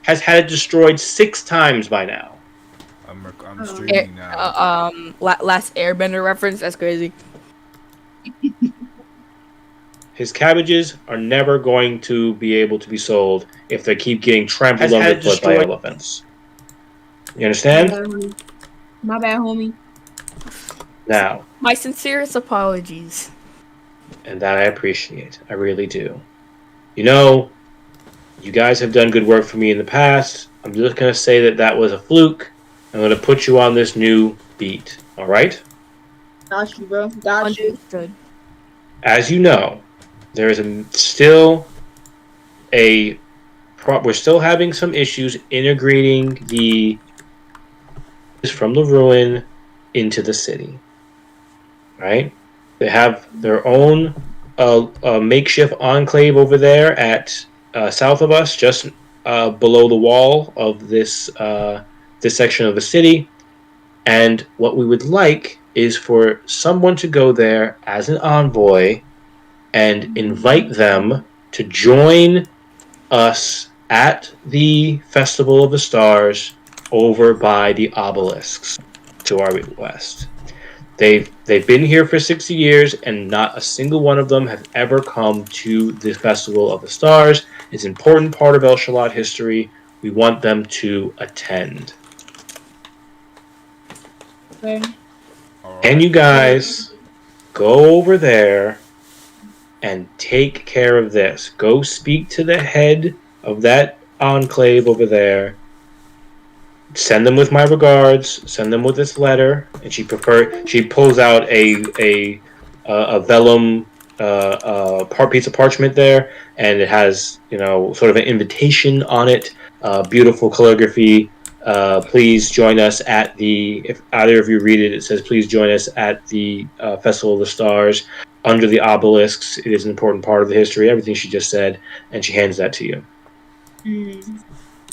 has had it destroyed 6 times by now. I'm streaming now. Last Airbender reference. That's crazy. His cabbages are never going to be able to be sold if they keep getting trampled underfoot by elephants. You understand? My bad, homie. Now, My sincerest apologies. and that I appreciate. I really do. You know, you guys have done good work for me in the past. I'm just going to say that that was a fluke. I'm going to put you on this new beat. All right? Got you, bro. Got you. Understood. As you know, there is still we're still having some issues integrating the from the ruin into the city. Right? They have their own makeshift enclave over there at south of us, just below the wall of this section of the city. And what we would like is for someone to go there as an envoy and invite them to join us at the Festival of the Stars over by the obelisks to our west. They've been here for 60 years, and not a single one of them have ever come to the Festival of the Stars. It's an important part of El Shalad history. We want them to attend. Okay. Can you guys go over there and take care of this? Go speak to the head of that enclave over there. Send them with my regards. Send them with this letter. And she pulls out a vellum piece of parchment there, and it has sort of an invitation on it. Beautiful calligraphy. Please join us at the. If either of you read it, it says, "Please join us at the Festival of the Stars under the obelisks." It is an important part of the history. Everything she just said, and she hands that to you.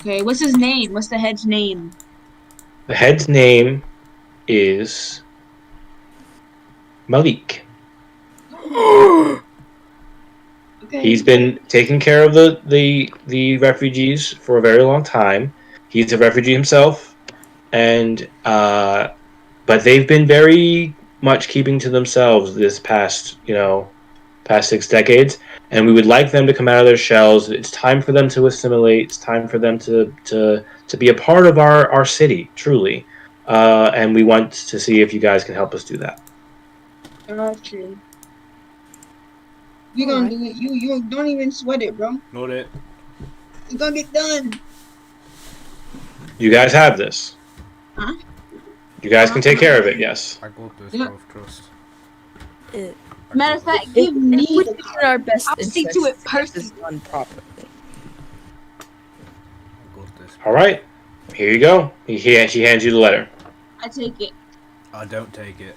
Okay, what's his name? What's the head's name? The head's name is Malik. Okay. He's been taking care of the refugees for a very long time. He's a refugee himself, and but they've been very much keeping to themselves this past 6 decades. And we would like them to come out of their shells. It's time for them to assimilate. It's time for them to be a part of our city, truly. And we want to see if you guys can help us do that. Okay. You gonna do it. You don't even sweat it, bro. Not it. It's gonna get done. You guys have this. Huh? You guys can take care of it, yes. I got this, Yeah. trust. Matter of fact, give me If we the do our best I'll stick to it interest, personally. this is done properly. I got this. All right. Here you go. She hands you the letter. I take it. I don't take it.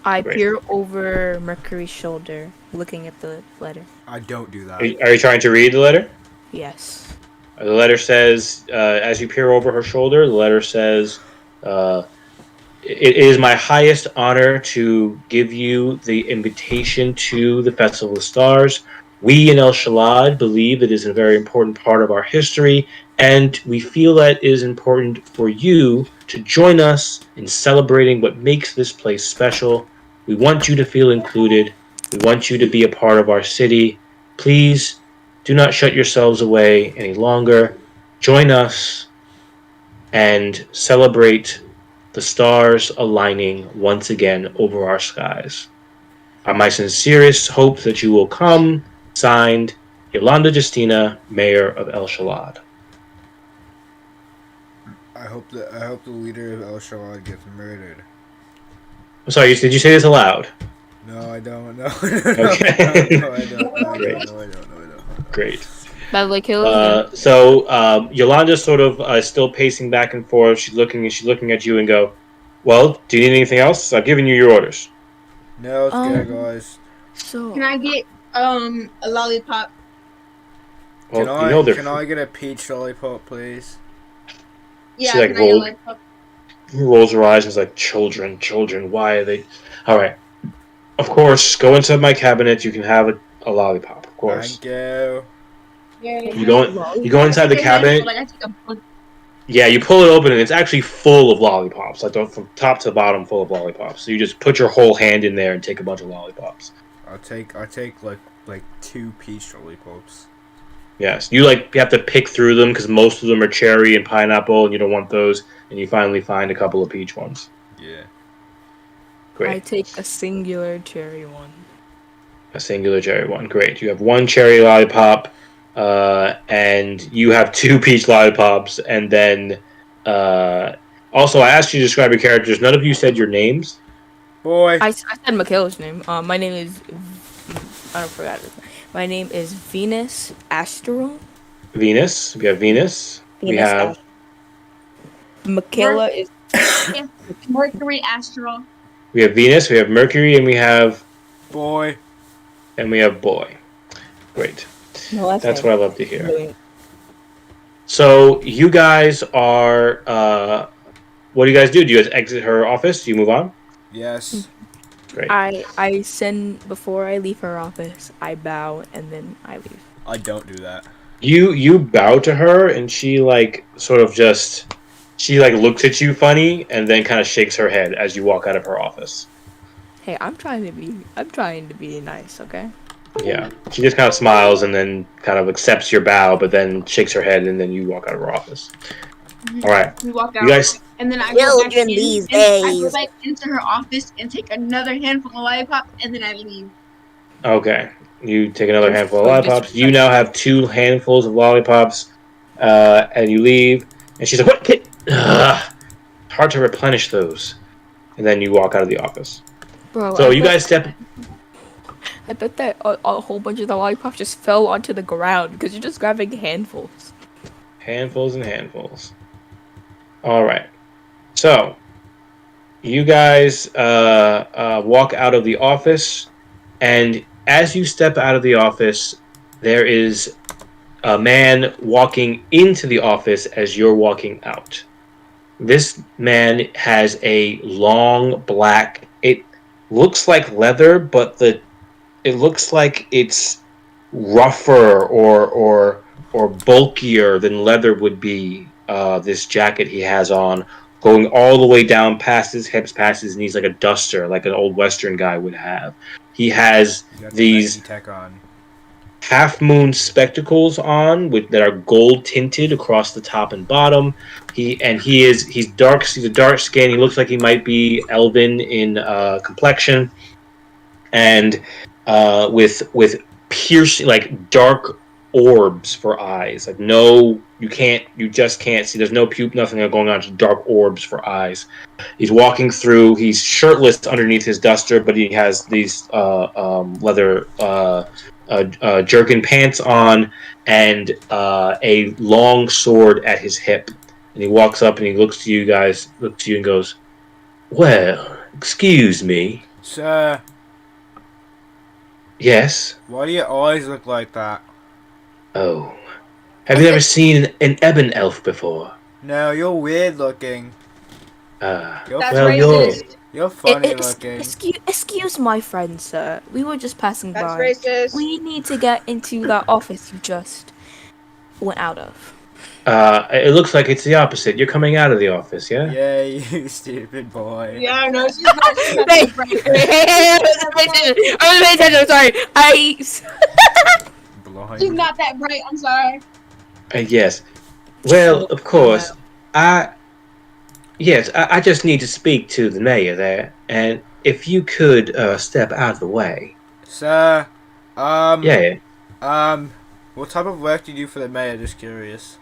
I Great. peer over Mercury's shoulder, looking at the letter. I don't do that. Are you trying to read the letter? Yes. The letter says, as you peer over her shoulder, the letter says, it is my highest honor to give you the invitation to the Festival of the Stars. We in El Shalad believe it is a very important part of our history, and we feel that it is important for you to join us in celebrating what makes this place special. We want you to feel included. We want you to be a part of our city. Please do not shut yourselves away any longer. Join us and celebrate the stars aligning once again over our skies. My sincerest hope that you will come. Signed, Yolanda Justina, Mayor of El Shalad. I hope the leader of El Shalad gets murdered. I'm sorry, did you say this aloud? No, I don't. No. Okay. No, I don't. Great. By the way, Caleb. So Yolanda sort of still pacing back and forth. She's looking at you and go, "Well, do you need anything else? I've given you your orders." No, it's good, guys. So Can I get a lollipop? Well, Can I get a peach lollipop, please? Yeah, She, like, can I get a rolled- lollipop? rolls her eyes and is like, children, why are they... All right. Of course, go inside my cabinet. You can have a lollipop, of course. Thank you. You go inside the cabinet. Like I take a bunch. Yeah, you pull it open and it's actually full of lollipops, like from top to bottom, full of lollipops. So you just put your whole hand in there and take a bunch of lollipops. I'll take like 2 peach lollipops. Yes, you have to pick through them because most of them are cherry and pineapple, and you don't want those. And you finally find a couple of peach ones. Yeah. Great. I take a singular cherry one. A singular cherry one. Great. You have 1 cherry lollipop, and you have 2 peach lollipops, and then also I asked you to describe your characters. None of you said your names. Boy. I said Michaela's name. My name is. I don't forget it. My name is Venus Asteron. Venus. We have Venus. We have Michaela is. Mercury Astral. we have Venus. We have Mercury, and we have Boy. Boy. Great. No, That's what I love to hear. So you guys are. What do you guys do? Do you guys exit her office? Do you move on? Yes. Great. I send before I leave her office. I bow and then I leave. I don't do that. You bow to her, and she sort of just looks at you funny, and then kind of shakes her head as you walk out of her office. Hey, I'm trying to be nice, okay? Yeah, she just kind of smiles and then kind of accepts your bow, but then shakes her head, and then you walk out of her office. All right, We walk out. you guys. And then I go back Children in, these and I go days. back into her office and take another handful of lollipop, and then I leave. Okay, you take another handful of lollipops. You now have 2 handfuls of lollipops, and you leave. And she's like, "What? Hard to replenish those." And then you walk out of the office. Bro, So you guys step. I bet that a whole bunch of the lollipops just fell onto the ground because you're just grabbing handfuls. Handfuls and handfuls. All right. So, you guys walk out of the office, and as you step out of the office, there is a man walking into the office as you're walking out. This man has a long black. It looks like leather, but it looks like it's rougher or bulkier than leather would be. This jacket he has on, going all the way down past his hips, past his knees, like a duster, like an old Western guy would have. He has You got the these Nike Tech on. half moon spectacles on that are gold tinted across the top and bottom. He's dark. He's a dark skin. He looks like he might be elven in complexion, and with piercing dark orbs for eyes. You just can't see. There's no puke, nothing going on. Just dark orbs for eyes. He's walking through. He's shirtless underneath his duster, but he has these leather jerkin pants on and a long sword at his hip. And he walks up and he looks to you guys, and goes, "Well, excuse me." Sir, Yes. why do your eyes look like that? Oh. Have you ever seen an ebon elf before? No, you're weird looking. You're, That's Well, racist. you're funny looking. Excuse my friend, sir. We were just passing That's by. racist. We need to get into that office you just went out of. It looks like it's the opposite. You're coming out of the office, yeah? Yeah, you stupid boy. Yeah, no, she's not. She's not Hey, that bright. I'm sorry. Blind. She's not that bright. I'm sorry. Yes. Well, of course. I just need to speak to the mayor there, and if you could step out of the way. Sir, Yeah. what type of work do you do for the mayor? Just curious.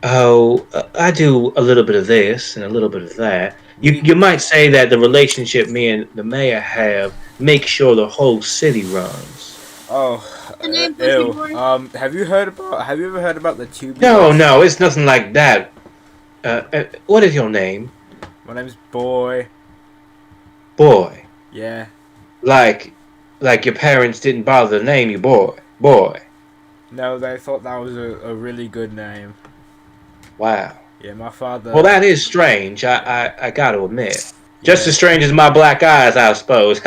Oh, I do a little bit of this and a little bit of that. You might say that the relationship me and the mayor have makes sure the whole city runs. Oh, Her name, ew. Pussy Boy? Have you ever heard about the two? No, it's nothing like that. What is your name? My name's Boy. Boy. Yeah. Like your parents didn't bother to name you Boy. No, they thought that was a really good name. Wow. Yeah, my father. Well, that is strange. I got to admit. Just as strange as my black eyes, I suppose.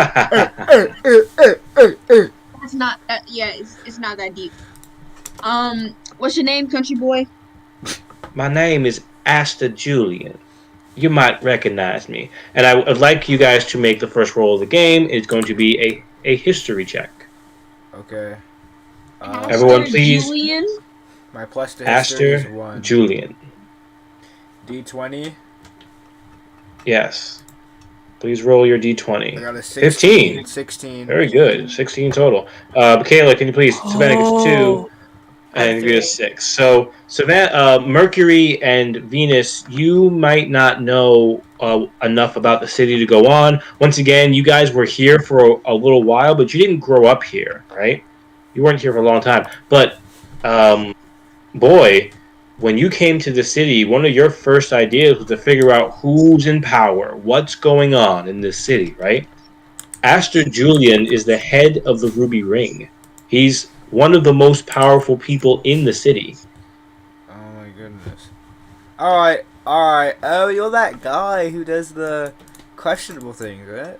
It's not that. Yeah, it's not that deep. What's your name, country boy? My name is Asta Julian. You might recognize me. And I would like you guys to make the first roll of the game. It's going to be a history check. Okay. Everyone, Aster please. Julian? My plus to history is Aster 1. Julian. D20. Yes. Please roll your I d20. got a 15. 16. Very good. 16 total. Kayla, can you please? Savannah gets 2. And you get a 6. So, Savannah, Mercury and Venus, you might not know enough about the city to go on. Once again, you guys were here for a little while, but you didn't grow up here, right? You weren't here for a long time. But, boy, when you came to the city, one of your first ideas was to figure out who's in power, what's going on in this city, right? Aster Julian is the head of the Ruby Ring. He's one of the most powerful people in the city. Oh my goodness. Alright. Oh, you're that guy who does the questionable things, right?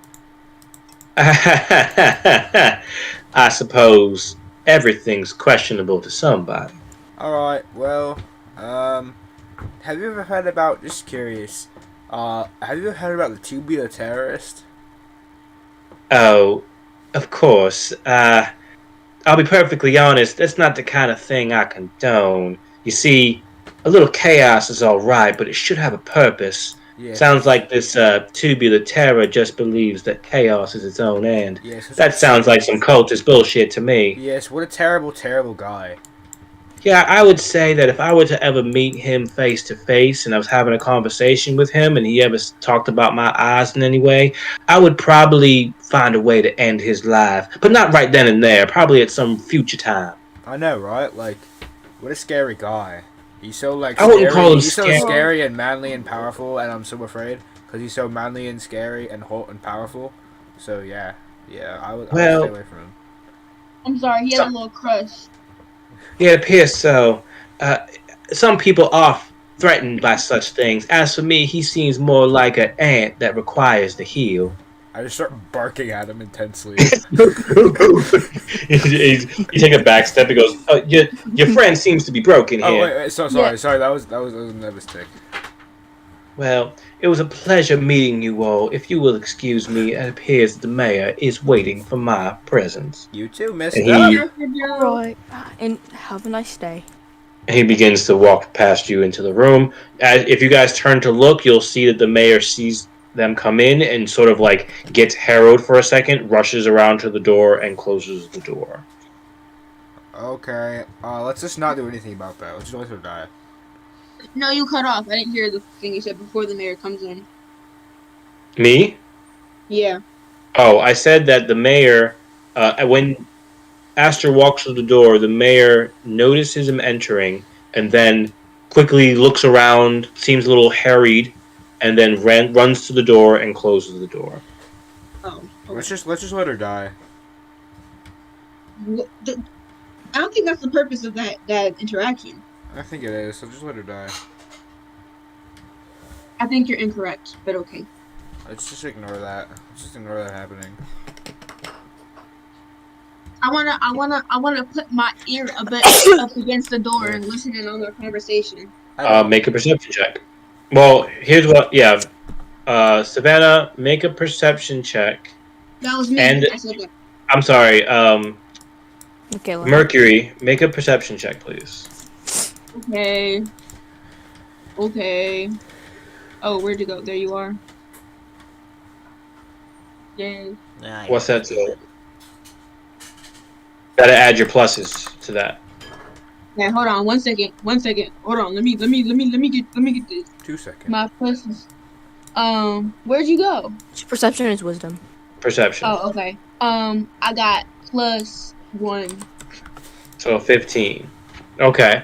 I suppose everything's questionable to somebody. Alright, well, have you ever heard about, just curious, have you ever heard about the Tubular Terrorist? Oh, of course. I'll be perfectly honest, that's not the kind of thing I condone. You see, a little chaos is alright, but it should have a purpose. Yes. Sounds like this tubular terror just believes that chaos is its own end. Yes. That sounds like some cultist bullshit to me. Yes, what a terrible, terrible guy. Yeah, I would say that if I were to ever meet him face to face and I was having a conversation with him and he ever talked about my eyes in any way, I would probably find a way to end his life. But not right then and there, probably at some future time. I know, right? Like, what a scary guy. He's so, like, I wouldn't scary. call him He's so scary. scary and manly and powerful, and I'm so afraid. Because he's so manly and scary and hot and powerful. So, yeah. Yeah, I would stay away from him. I'm sorry, he has a little crush. Yeah, it appears so. Some people are threatened by such things. As for me, he seems more like an ant that requires the heel. I just start barking at him intensely. You take a back step and goes, "Oh, your friend seems to be broken here." Oh wait, sorry, that was a nervous tick. Well, it was a pleasure meeting you all. If you will excuse me, it appears that the mayor is waiting for my presence. You too, mister. And Right. And have a nice day. he begins to walk past you into the room. If you guys turn to look, you'll see that the mayor sees them come in and sort of like gets harrowed for a second, rushes around to the door and closes the door. Okay, let's just not do anything about that. Let's just let her die. No, you cut off. I didn't hear the thing you said before the mayor comes in. Me? Yeah. Oh, I said that the mayor, when Aster walks through the door, the mayor notices him entering and then quickly looks around, seems a little harried, and then runs to the door and closes the door. Oh. Let's just let her die. I don't think that's the purpose of that interaction. I think it is, so just let her die. I think you're incorrect, but okay. Let's just ignore that. Let's just ignore that happening. I wanna put my ear a bit up against the door and listen in on their conversation. Make a perception check. Well, here's what. Yeah, Savannah, make a perception check. That was me. And I said that. I'm sorry. Okay. Mercury, make a perception check, please. Okay. Oh, where'd you go? There you are. Yay. What's that to? Gotta add your pluses to that. Yeah, hold on, one second. Hold on, let me get this. 2 seconds. My pluses. Where'd you go? Perception is wisdom. Perception. Oh, okay. I got +1. So 15. Okay.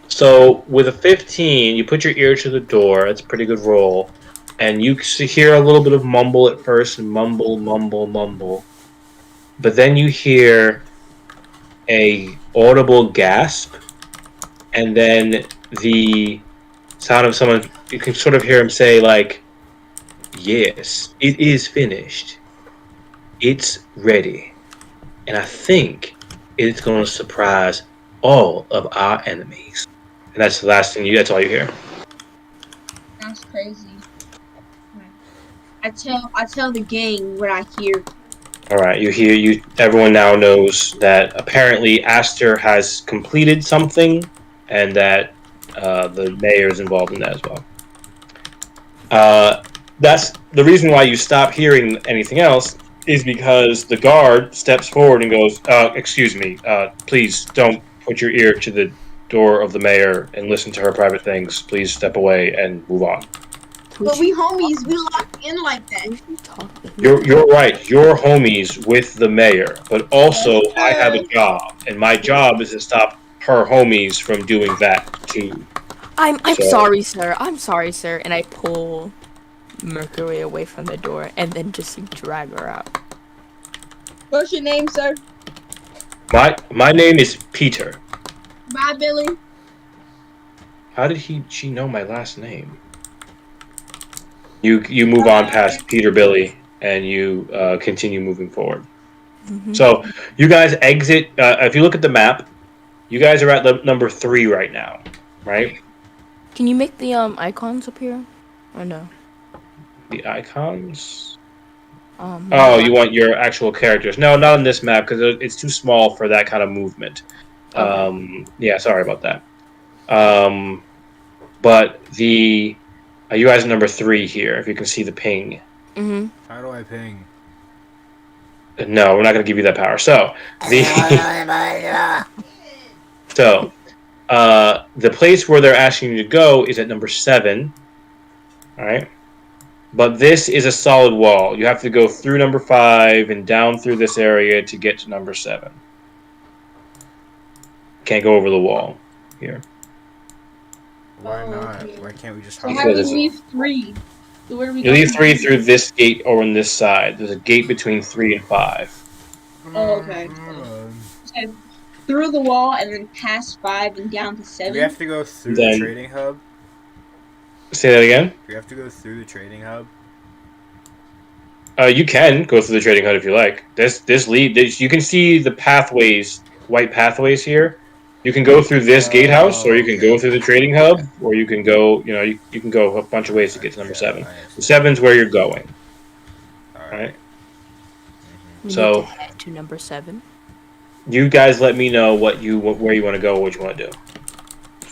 So with a 15, you put your ear to the door. That's a pretty good roll. And you hear a little bit of mumble at first, and mumble. But then you hear a audible gasp, and then the sound of someone. You can sort of hear him say, like, "Yes, it is finished. It's ready, and I think it's going to surprise all of our enemies. And that's the last thing that's all you hear. That's crazy. I tell the gang what I hear. All right, everyone now knows that apparently Aster has completed something and that the mayor is involved in that as well. That's the reason why you stop hearing anything else is because the guard steps forward and goes, excuse me, please don't put your ear to the door of the mayor and listen to her private things. Please step away and move on. But we homies, we locked in like that. You're right. You're homies with the mayor, but also I have a job, and my job is to stop her homies from doing that too. I'm sorry, sir. I'm sorry, sir. And I pull Mercury away from the door and then just drag her out. What's your name, sir? My name is Peter. Bye, Billy. How did she know my last name? You move on past Peter Billy and you continue moving forward. Mm-hmm. So you guys exit. If you look at the map, you guys are at number 3 right now, right? Can you make the icons appear? Or no? The icons? You want your actual characters? No, not on this map because it's too small for that kind of movement. Okay. Yeah, sorry about that. But you guys are number 3 here. If you can see the ping. Mm-hmm. How do I ping? No, we're not going to give you that power. So the place where they're asking you to go is at number 7. All right. But this is a solid wall. You have to go through number 5 and down through this area to get to number 7. Can't go over the wall here. Why not? Why can't we just hop? So how do we leave 3? So where do we you leave 3 through this gate or on this side. There's a gate between 3 and 5. Oh, okay. So through the wall and then past 5 and down to 7. Do we have to go through the trading hub? Say that again? Do we have to go through the trading hub? You can go through the trading hub if you like. You can see the pathways, white pathways here. You can go through this gatehouse, or you can go through the trading hub, or you can go. You can go a bunch of ways to get to number 7. The 7's where you're going. All right. We need to head to number 7. You guys, let me know where you want to go, what you want to do.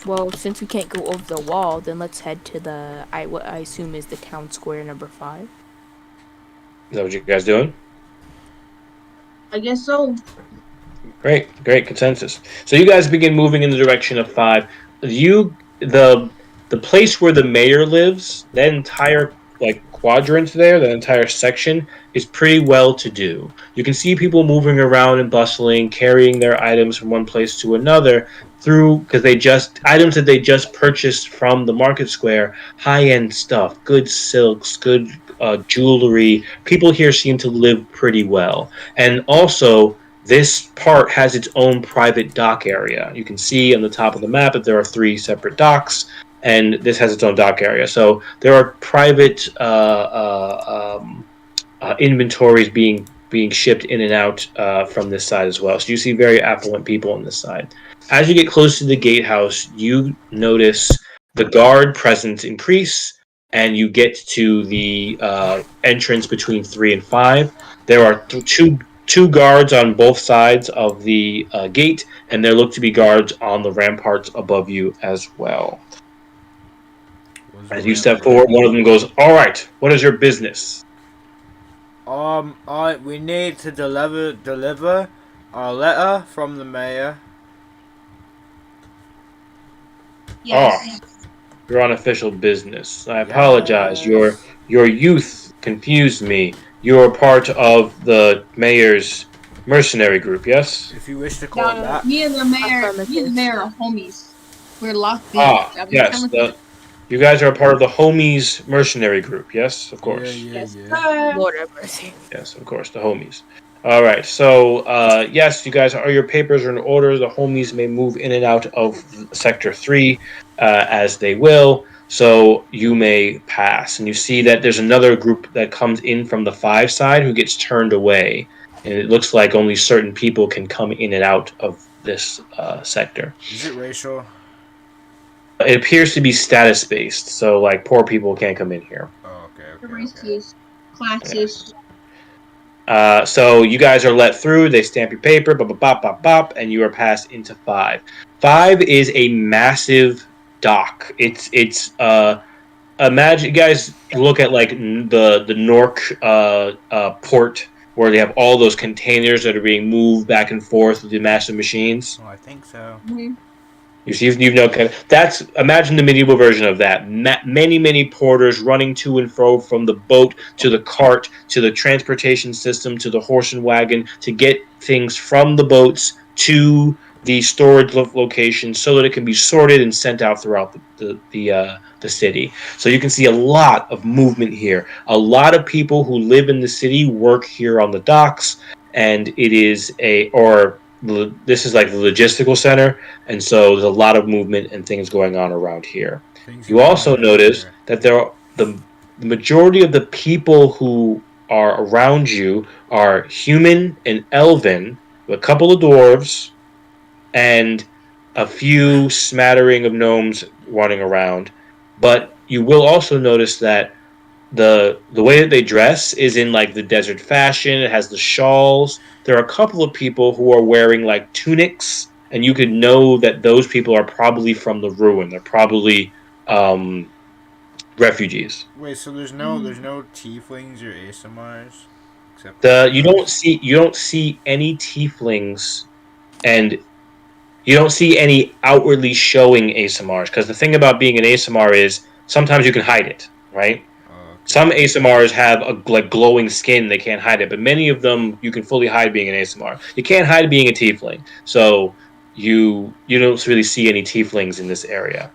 Well, since we can't go over the wall, then let's head to what I assume is the town square number 5. Is that what you guys doing? I guess so. Great consensus. So you guys begin moving in the direction of 5. The place where the mayor lives, that entire quadrant there, that entire section is pretty well to do. You can see people moving around and bustling, carrying their items from one place to another because items that they just purchased from the market square, high-end stuff, good silks, good jewelry. People here seem to live pretty well. And also, this part has its own private dock area. You can see on the top of the map that there are 3 separate docks, and this has its own dock area. So there are private inventories being shipped in and out from this side as well. So you see very affluent people on this side. As you get close to the gatehouse, you notice the guard presence increase, and you get to the entrance between 3 and 5. There are two guards on both sides of the gate, and there look to be guards on the ramparts above you as well. As you step forward, one of them goes, "All right, what is your business?" We need to deliver our letter from the mayor. Yes. Oh, you're on official business. I apologize. Your youth confused me. You're part of the mayor's mercenary group, yes? If you wish to call it that. Me and the mayor are homies. We're locked in. Yes. You guys are a part of the homies mercenary group, yes? Of course. Yes. Lord have mercy. Yes, of course, the homies. All right, so yes, you guys your papers are in order. The homies may move in and out of Sector 3 as they will, so you may pass. And you see that there's another group that comes in from the 5 side who gets turned away, and it looks like only certain people can come in and out of this sector. Is it racial? It appears to be status based, so like poor people can't come in here. Oh, okay. Racist, classist. So you guys are let through. They stamp your paper, bop, bop, bop, bop, bop, and you are passed into 5. 5 is a massive dock. It's imagine you guys look at like the Newark port where they have all those containers that are being moved back and forth with the massive machines. Oh, I think so. Mm-hmm. That's imagine the medieval version of that. Many porters running to and fro from the boat to the cart to the transportation system to the horse and wagon to get things from the boats to the storage location so that it can be sorted and sent out throughout the city. So you can see a lot of movement here. A lot of people who live in the city work here on the docks, and it is this is like the logistical center, and so there's a lot of movement and things going on around here. You also notice that the majority of the people who are around you are human and elven, a couple of dwarves, and a few smattering of gnomes running around. But you will also notice that the way that they dress is in like the desert fashion. It has the shawls. There are a couple of people who are wearing like tunics, and you could know that those people are probably from the ruin. They're probably refugees. Wait, so there's no tieflings or ASMRs except You don't see any tieflings, and you don't see any outwardly showing ASMRs, because the thing about being an ASMR is sometimes you can hide it, right? Some ASMRs have a glowing skin; they can't hide it. But many of them, you can fully hide being an ASMR. You can't hide being a tiefling, so you don't really see any tieflings in this area.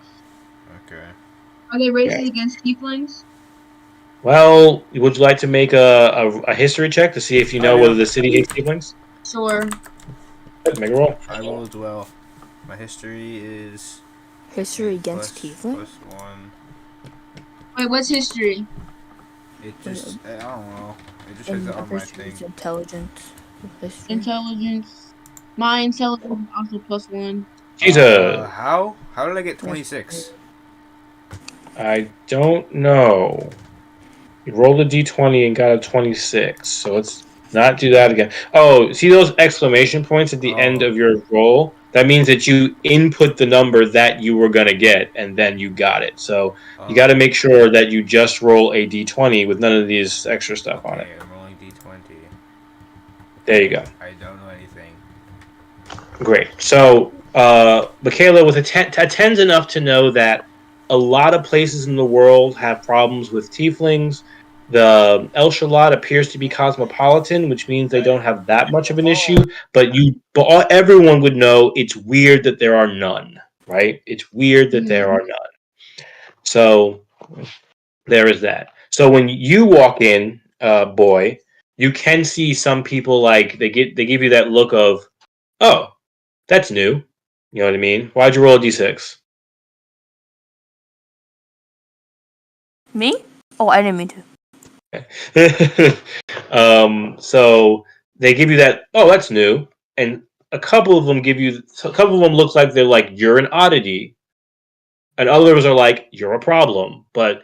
Okay. Are they racist against tieflings? Well, would you like to make a history check to see if you know whether the city hates tieflings? Sure. Make a roll. I will as well. My history is History against plus tiefling? +1. Wait, what's history? It just I don't know. It just says it on my thing. Intelligence. History. Intelligence. My intelligence also +1. Jesus. How did I get 26? I don't know. You rolled a d20 and got a 26, so let's not do that again. Oh, see those exclamation points at the end of your roll? That means that you input the number that you were going to get, and then you got it. So you got to make sure that you just roll a d20 with none of these extra stuff on it. I'm rolling d20. There you go. I don't know anything. Great. So, Michaela, with a 10's enough to know that a lot of places in the world have problems with tieflings. The El Shalat appears to be cosmopolitan, which means they don't have that much of an issue. But everyone would know it's weird that there are none, right? It's weird that there are none. So there is that. So when you walk in, boy, you can see some people like they give you that look of, oh, that's new. You know what I mean? Why'd you roll a d6? Me? Oh, I didn't mean to. So they give you that. Oh, that's new, and a couple of them look like they're like you're an oddity, and others are like you're a problem. But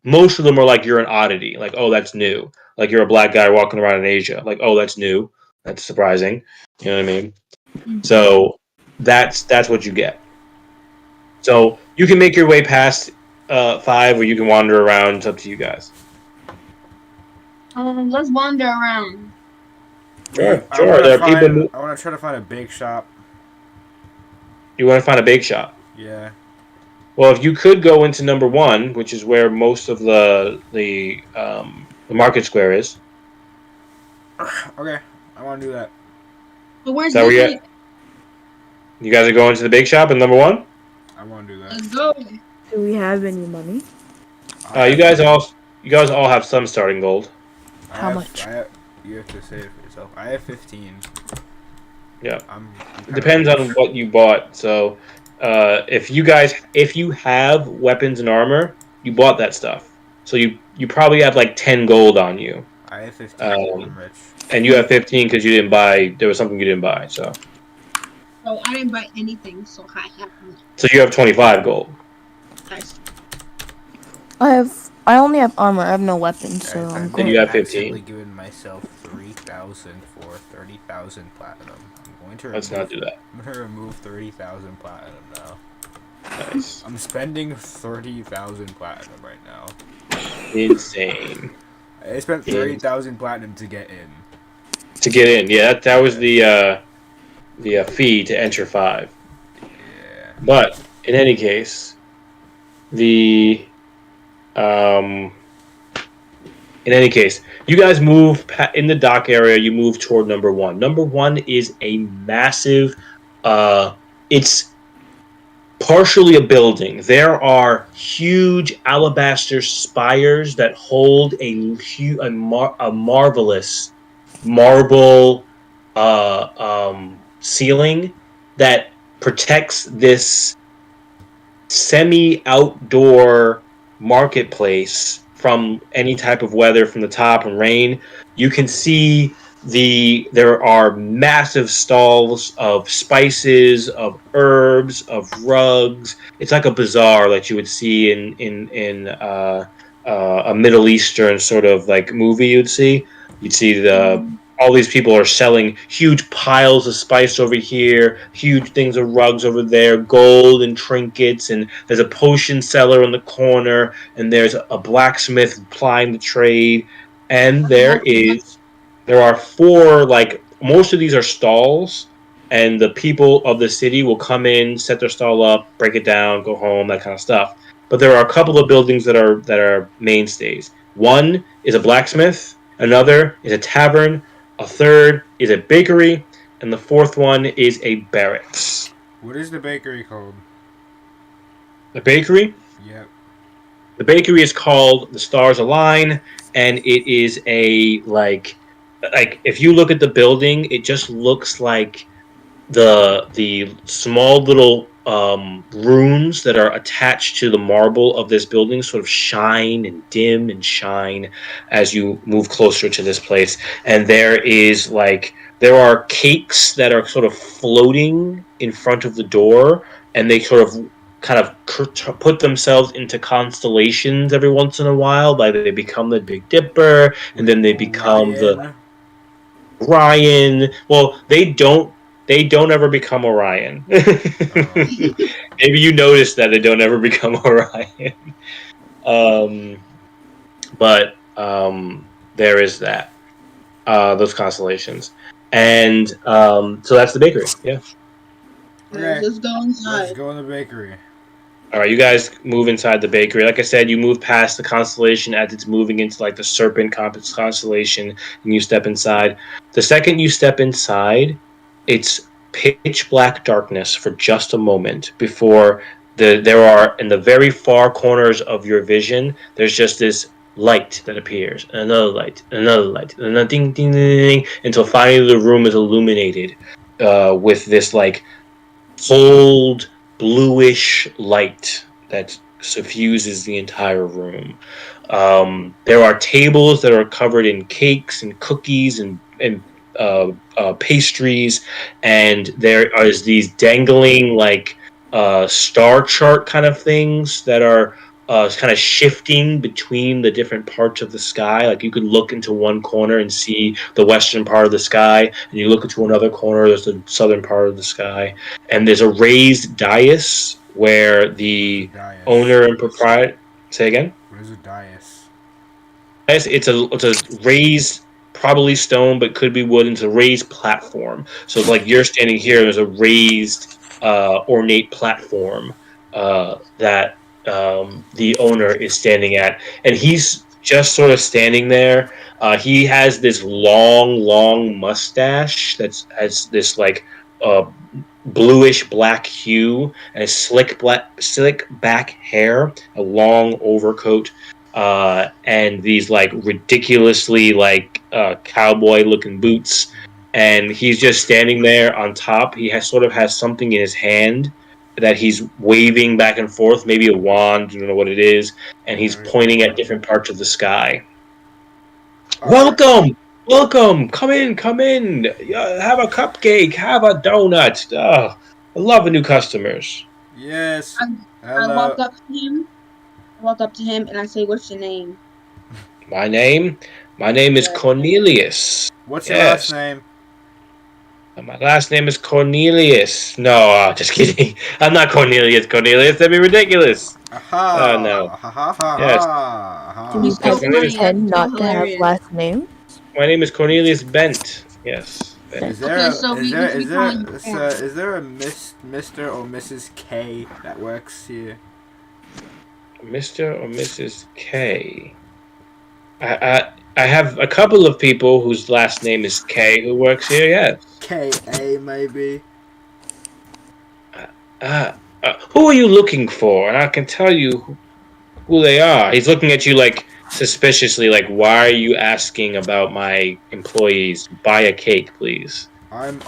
most of them are like you're an oddity, like oh that's new, like you're a black guy walking around in Asia, like oh that's new, that's surprising. You know what I mean? Mm-hmm. So that's what you get. So you can make your way past 5, or you can wander around. It's up to you guys. Let's wander around. Sure. There are people. I want to try to find a bake shop. You want to find a bake shop? Yeah. Well, if you could go into number 1, which is where most of the market square is. Okay, I want to do that. But where's that? You guys are going to the bake shop in number 1? I want to do that. Let's go. Do we have any money? You guys all have some starting gold. How much? You have to say it for yourself. I have 15. Yeah. It depends on what you bought. So, if you have weapons and armor, you bought that stuff. So you probably have like 10 gold on you. I have 15. I'm rich. And you have 15 because you didn't buy. There was something you didn't buy. So. So I didn't buy anything, so I have So you have 25 gold. nice. I only have armor. I have no weapons, so I'm And going. you have accidentally 15. given myself 3,000 for 30,000 platinum. I'm going to Let's not do that. I'm gonna remove 30,000 platinum now. Nice. I'm spending 30,000 platinum right now. Insane. I spent 30,000 platinum to get in. To get in, yeah, that was the fee to enter 5. Yeah. But in any case, the in any case, you guys move in the dock area. You move toward number 1. Number 1 is a massive. It's partially a building. There are huge alabaster spires that hold a marvelous marble ceiling that protects this semi-outdoor marketplace from any type of weather from the top and rain. You can see there are massive stalls of spices, of herbs, of rugs. It's like a bazaar like you would see in a Middle Eastern sort of like movie. You'd see all these people are selling huge piles of spice over here, huge things of rugs over there, gold and trinkets, and there's a potion seller in the corner, and there's a blacksmith plying the trade, and there are 4, like, most of these are stalls, and the people of the city will come in, set their stall up, break it down, go home, that kind of stuff. But there are a couple of buildings that are mainstays. One is a blacksmith, another is a tavern, a third is a bakery, and the fourth one is a barracks. What is the bakery called? The bakery? Yep. The bakery is called the Stars Align, and it is a like if you look at the building, it just looks like the small little rooms that are attached to the marble of this building sort of shine and dim and shine as you move closer to this place. And there are cakes that are sort of floating in front of the door, and they sort of kind of put themselves into constellations every once in a while. Like they become the Big Dipper, and then they become the Orion. Well, they don't ever become Orion. Maybe you noticed that they don't ever become Orion. But there is that. Those constellations. And so that's the bakery. Yeah. Okay. Let's go inside. Let's go in the bakery. All right, you guys move inside the bakery. Like I said, you move past the constellation as it's moving into like the serpent constellation, and you step inside. The second you step inside, it's pitch black darkness for just a moment before there are in the very far corners of your vision. There's just this light that appears, and another light, and another light, and another ding, ding, ding, ding, until finally the room is illuminated with this like cold bluish light that suffuses the entire room. There are tables that are covered in cakes and cookies and pastries, and there is these dangling like star chart kind of things that are kind of shifting between the different parts of the sky. Like you could look into one corner and see the western part of the sky, and you look into another corner, there's the southern part of the sky, and there's a raised dais where the owner and proprietor. Say again. What is a dais? It's a raised, probably stone, but could be wood. It's a raised platform. So like you're standing here, there's a raised, ornate platform that the owner is standing at, and he's just sort of standing there. He has this long mustache that has this like bluish black hue, and a slick back hair, a long overcoat, and these like ridiculously like cowboy looking boots, and he's just standing there on top. He has something in his hand that he's waving back and forth, maybe a wand, I don't know what it is, and he's pointing at different parts of the sky. Welcome Welcome. Come in. Come in. Have a cupcake. Have a donut. Oh, I love the new customers. Yes. I Hello. walk up to him. I walk up to him and I say, "What's your name?" My name is Yeah. Cornelius. What's your Yes. last name? My last name is Cornelius. No, just kidding. I'm not Cornelius. Cornelius, that'd be ridiculous. Aha. No. Ha ha ha Yes. ha. Can you He's so guys Yes, my name is- pretend funny, not so to have hilarious. last name? My name is Cornelius Bent. Yes. Bent. Is there Okay, so we call you is there a Mr. or Mrs. K that works here? Mr. or Mrs. K. I have a couple of people whose last name is K who works here. Yes. K.A. maybe? Who are you looking for? And I can tell you who they are. He's looking at you like suspiciously, like, why are you asking about my employees? Buy a cake, please. I'm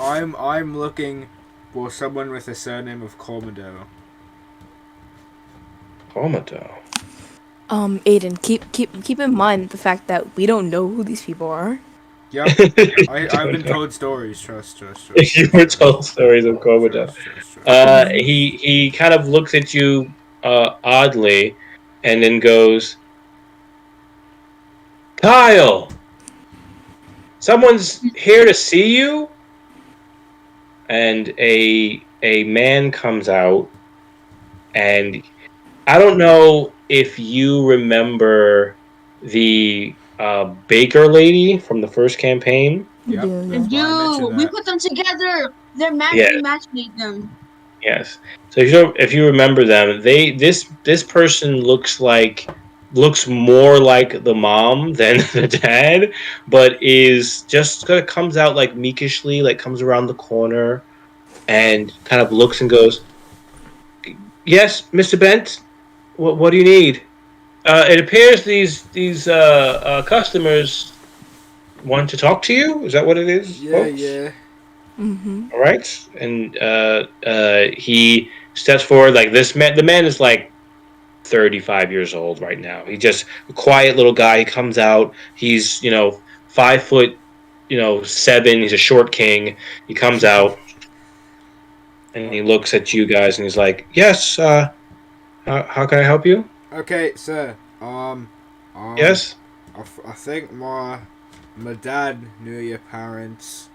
looking for someone with a surname of Cormado. Commodore. Aiden, keep in mind the fact that we don't know who these people are. Yep. I've been told stories. Trust. You were told stories of Commodore. Trust. He kind of looks at you oddly, and then goes, "Kyle, someone's here to see you." And a man comes out, and I don't know if you remember the baker lady from the first campaign. Yep. Yeah. That's why I mentioned Dude, we that. put them together. They're Yeah. we match made them. Yes. So if you remember them, this person looks more like the mom than the dad, but is just kind of comes out like meekishly, like comes around the corner, and kind of looks and goes, "Yes, Mr. Bent, what do you need?" It appears these customers want to talk to you. Is that what it is? Yeah, folks? yeah. Mm-hmm. All right, and he steps forward like this man. The man is like 35 years old right now. He's just a quiet little guy. He comes out. He's 5'7". He's a short king. He comes out and he looks at you guys and he's like, "Yes. How can I help you?" Okay, sir. Yes. I think my dad knew your parents.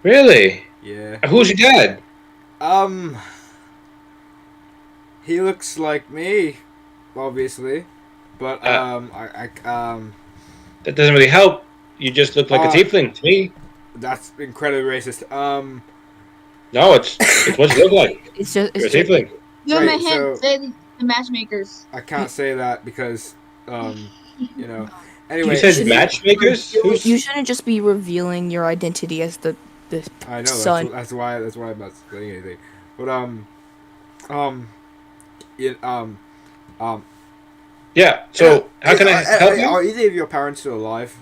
Really? Yeah. Who's your dad? He looks like me, obviously, but That doesn't really help. You just look like a tiefling to me. that's incredibly racist. No, it's what you look like. It's just You're a tiefling. You're Wait, my so- hint. Say the matchmakers. I can't say that because, Anyway, You said should- matchmakers? You shouldn't just be revealing your identity as the I know son. that's why I'm not saying anything. But Yeah. So how can I help you? Are either of your parents still alive?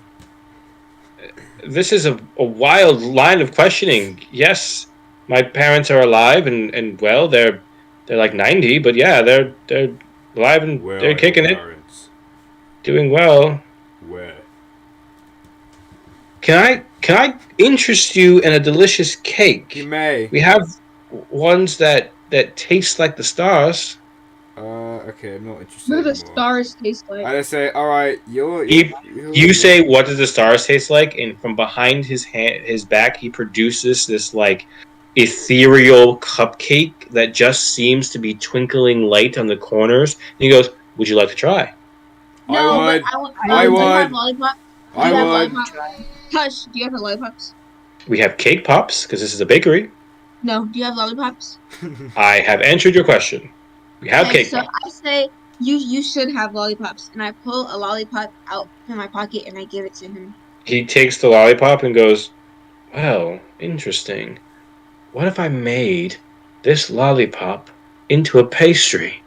This is a wild line of questioning. Yes, my parents are alive and well, they're like 90, but yeah, they're alive and they're kicking it, doing well. Where? Can I interest you in a delicious cake? You may. We have ones that taste like the stars. Okay, I'm not interested What do the anymore. stars taste like? I just say, all right, You say, "What does the stars taste like?" And from behind his back, he produces this like ethereal cupcake that just seems to be twinkling light on the corners. And he goes, "Would you like to try?" No, I would. but I do you have would. lollipops? Do I you have would. lollipops? Hush, do you have lollipops? We have cake pops because this is a bakery. No, do you have lollipops? I have answered your question. We have Okay, cake so pops. I say you should have lollipops, and I pull a lollipop out from my pocket and I give it to him. He takes the lollipop and goes, "Well, interesting. What if I made this lollipop into a pastry?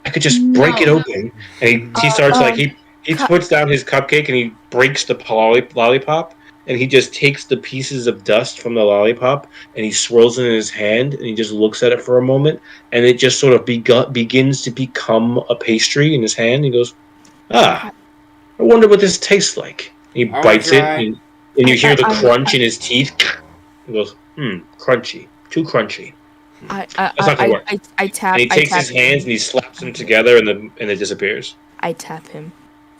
I could just break it No. open." And he starts like he puts down his cupcake and he breaks the lollipop, and he just takes the pieces of dust from the lollipop and he swirls it in his hand and he just looks at it for a moment and it just sort of begins to become a pastry in his hand. He goes, "Ah, I wonder what this tastes like." He I wanna bites it try. and And you hear the crunch in his teeth. He goes, crunchy. Too crunchy. That's not gonna work. I tap. And he takes I tap his hands and he slaps them together, and it disappears. I tap him.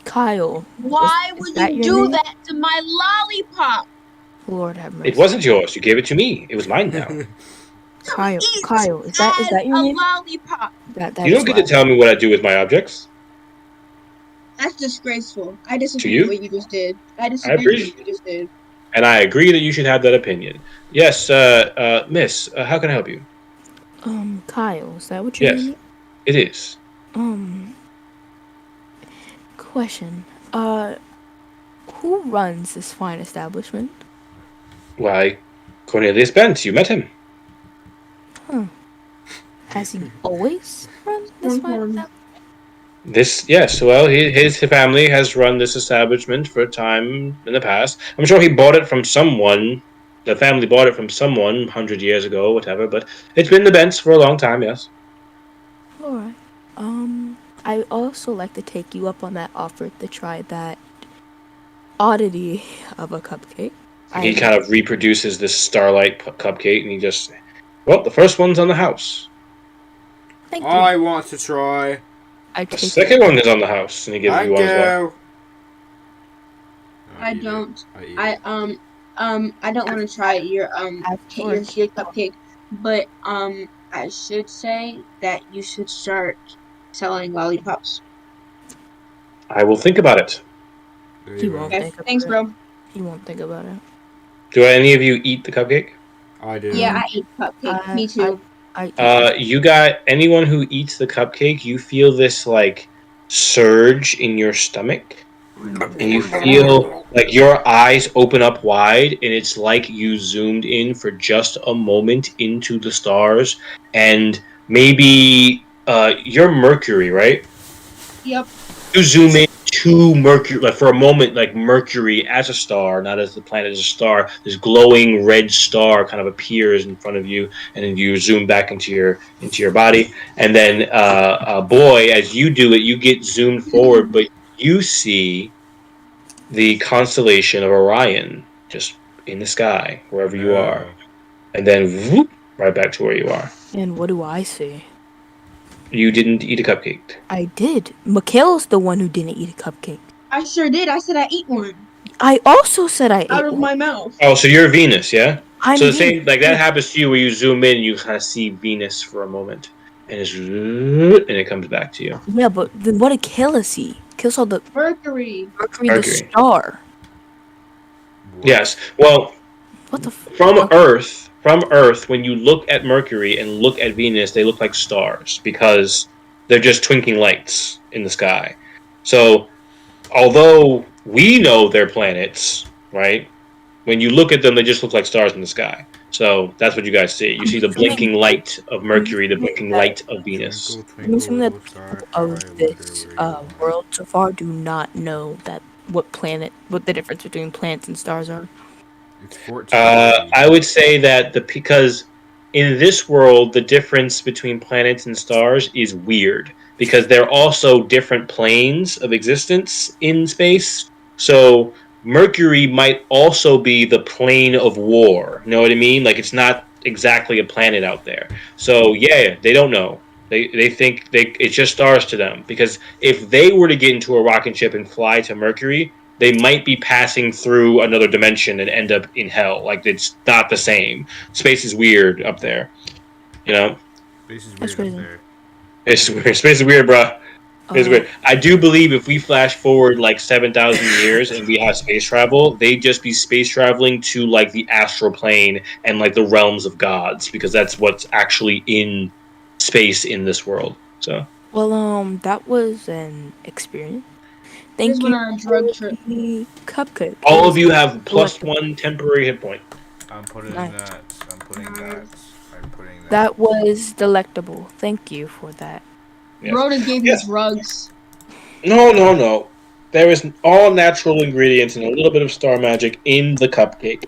Kyle. Why is would that you your do name? that to my lollipop? Lord have mercy. It wasn't yours. You gave it to me. It was mine now. Kyle. Eat Kyle. Is that your a name? lollipop. That You don't get to tell me what I do with my objects. That's disgraceful. I disagree you? with what you just did. I disagree with appreciate- what you just did. And I agree that you should have that opinion. Yes, miss, how can I help you? Kyle. Is that what your Yes. name? It is. Question. Who runs this fine establishment? Why, Cornelius Bent, you met him. Has he always run this fine establishment? Yes, well, his family has run this establishment for a time in the past. I'm sure he bought it from someone. The family bought it from someone 100 years ago, whatever, but it's been the Bents for a long time, yes. Alright. I also like to take you up on that offer to try that oddity of a cupcake. He kind of reproduces this starlight cupcake, and he just, well, the first one's on the house. Thank you. I want to try. I The take second one is on the house, and he gives I you one as well. go. I don't. I eat I I don't want to try your cupcake, but I should say that you should start selling lollipops. I will think about it. There He you go. won't. Okay, Think about thanks, it. bro. He won't think about it. Do any of you eat the cupcake? I do. Yeah, I eat cupcake. Me too. You got anyone who eats the cupcake, you feel this like surge in your stomach, and you feel like your eyes open up wide, and it's like you zoomed in for just a moment into the stars, and maybe you're Mercury, right? Yep. You zoom in to Mercury, like for a moment, like Mercury as a star, not as the planet, as a star. This glowing red star kind of appears in front of you, and then you zoom back into your body. And then, boy, as you do it, you get zoomed forward, but you see the constellation of Orion just in the sky, wherever you are, and then whoop, right back to where you are. And what do I say? You didn't eat a cupcake. I did. Mikhail's the one who didn't eat a cupcake. I sure did. I said I eat one I also said I ate out of one. my mouth. Oh, so you're Venus, yeah? I'm So the Venus. same, like that happens to you where you zoom in and you kind of see Venus for a moment, and it comes back to you. Yeah, but then what did Kayla see? Kayla saw the Mercury. Mercury, Mercury. the star. Yes. Well, What the from Earth, when you look at Mercury and look at Venus, they look like stars because they're just twinkling lights in the sky. So, although we know they're planets, right? When you look at them, they just look like stars in the sky. So that's what you guys see. You see the blinking light of Mercury, the blinking light of Venus. I'm assuming that people of this world so far do not know that what the difference between planets and stars are. It's 14. I would say that because in this world, the difference between planets and stars is weird because they're also different planes of existence in space. So Mercury might also be the plane of war. You know what I mean? Like it's not exactly a planet out there. So yeah, they don't know. They think it's just stars to them because if they were to get into a rocket ship and fly to Mercury, they might be passing through another dimension and end up in hell. Like it's not the same. Space is weird up there. You know, Space is That's weird up crazy. there. it's weird. Space is weird, bro. It's weird. I do believe if we flash forward like 7,000 years and we have space travel, they'd just be space traveling to like the astral plane and like the realms of gods because that's what's actually in space in this world. So Well, that was an experience. Thank This you. went on a drug trip. for the cupcake. all of you have +1 temporary hit point. I'm putting Nice. that. I'm putting that. I'm putting that. That was delectable. Thank you for that. Yeah. Rhoda gave Yeah. me drugs. No. There is all natural ingredients and a little bit of star magic in the cupcake.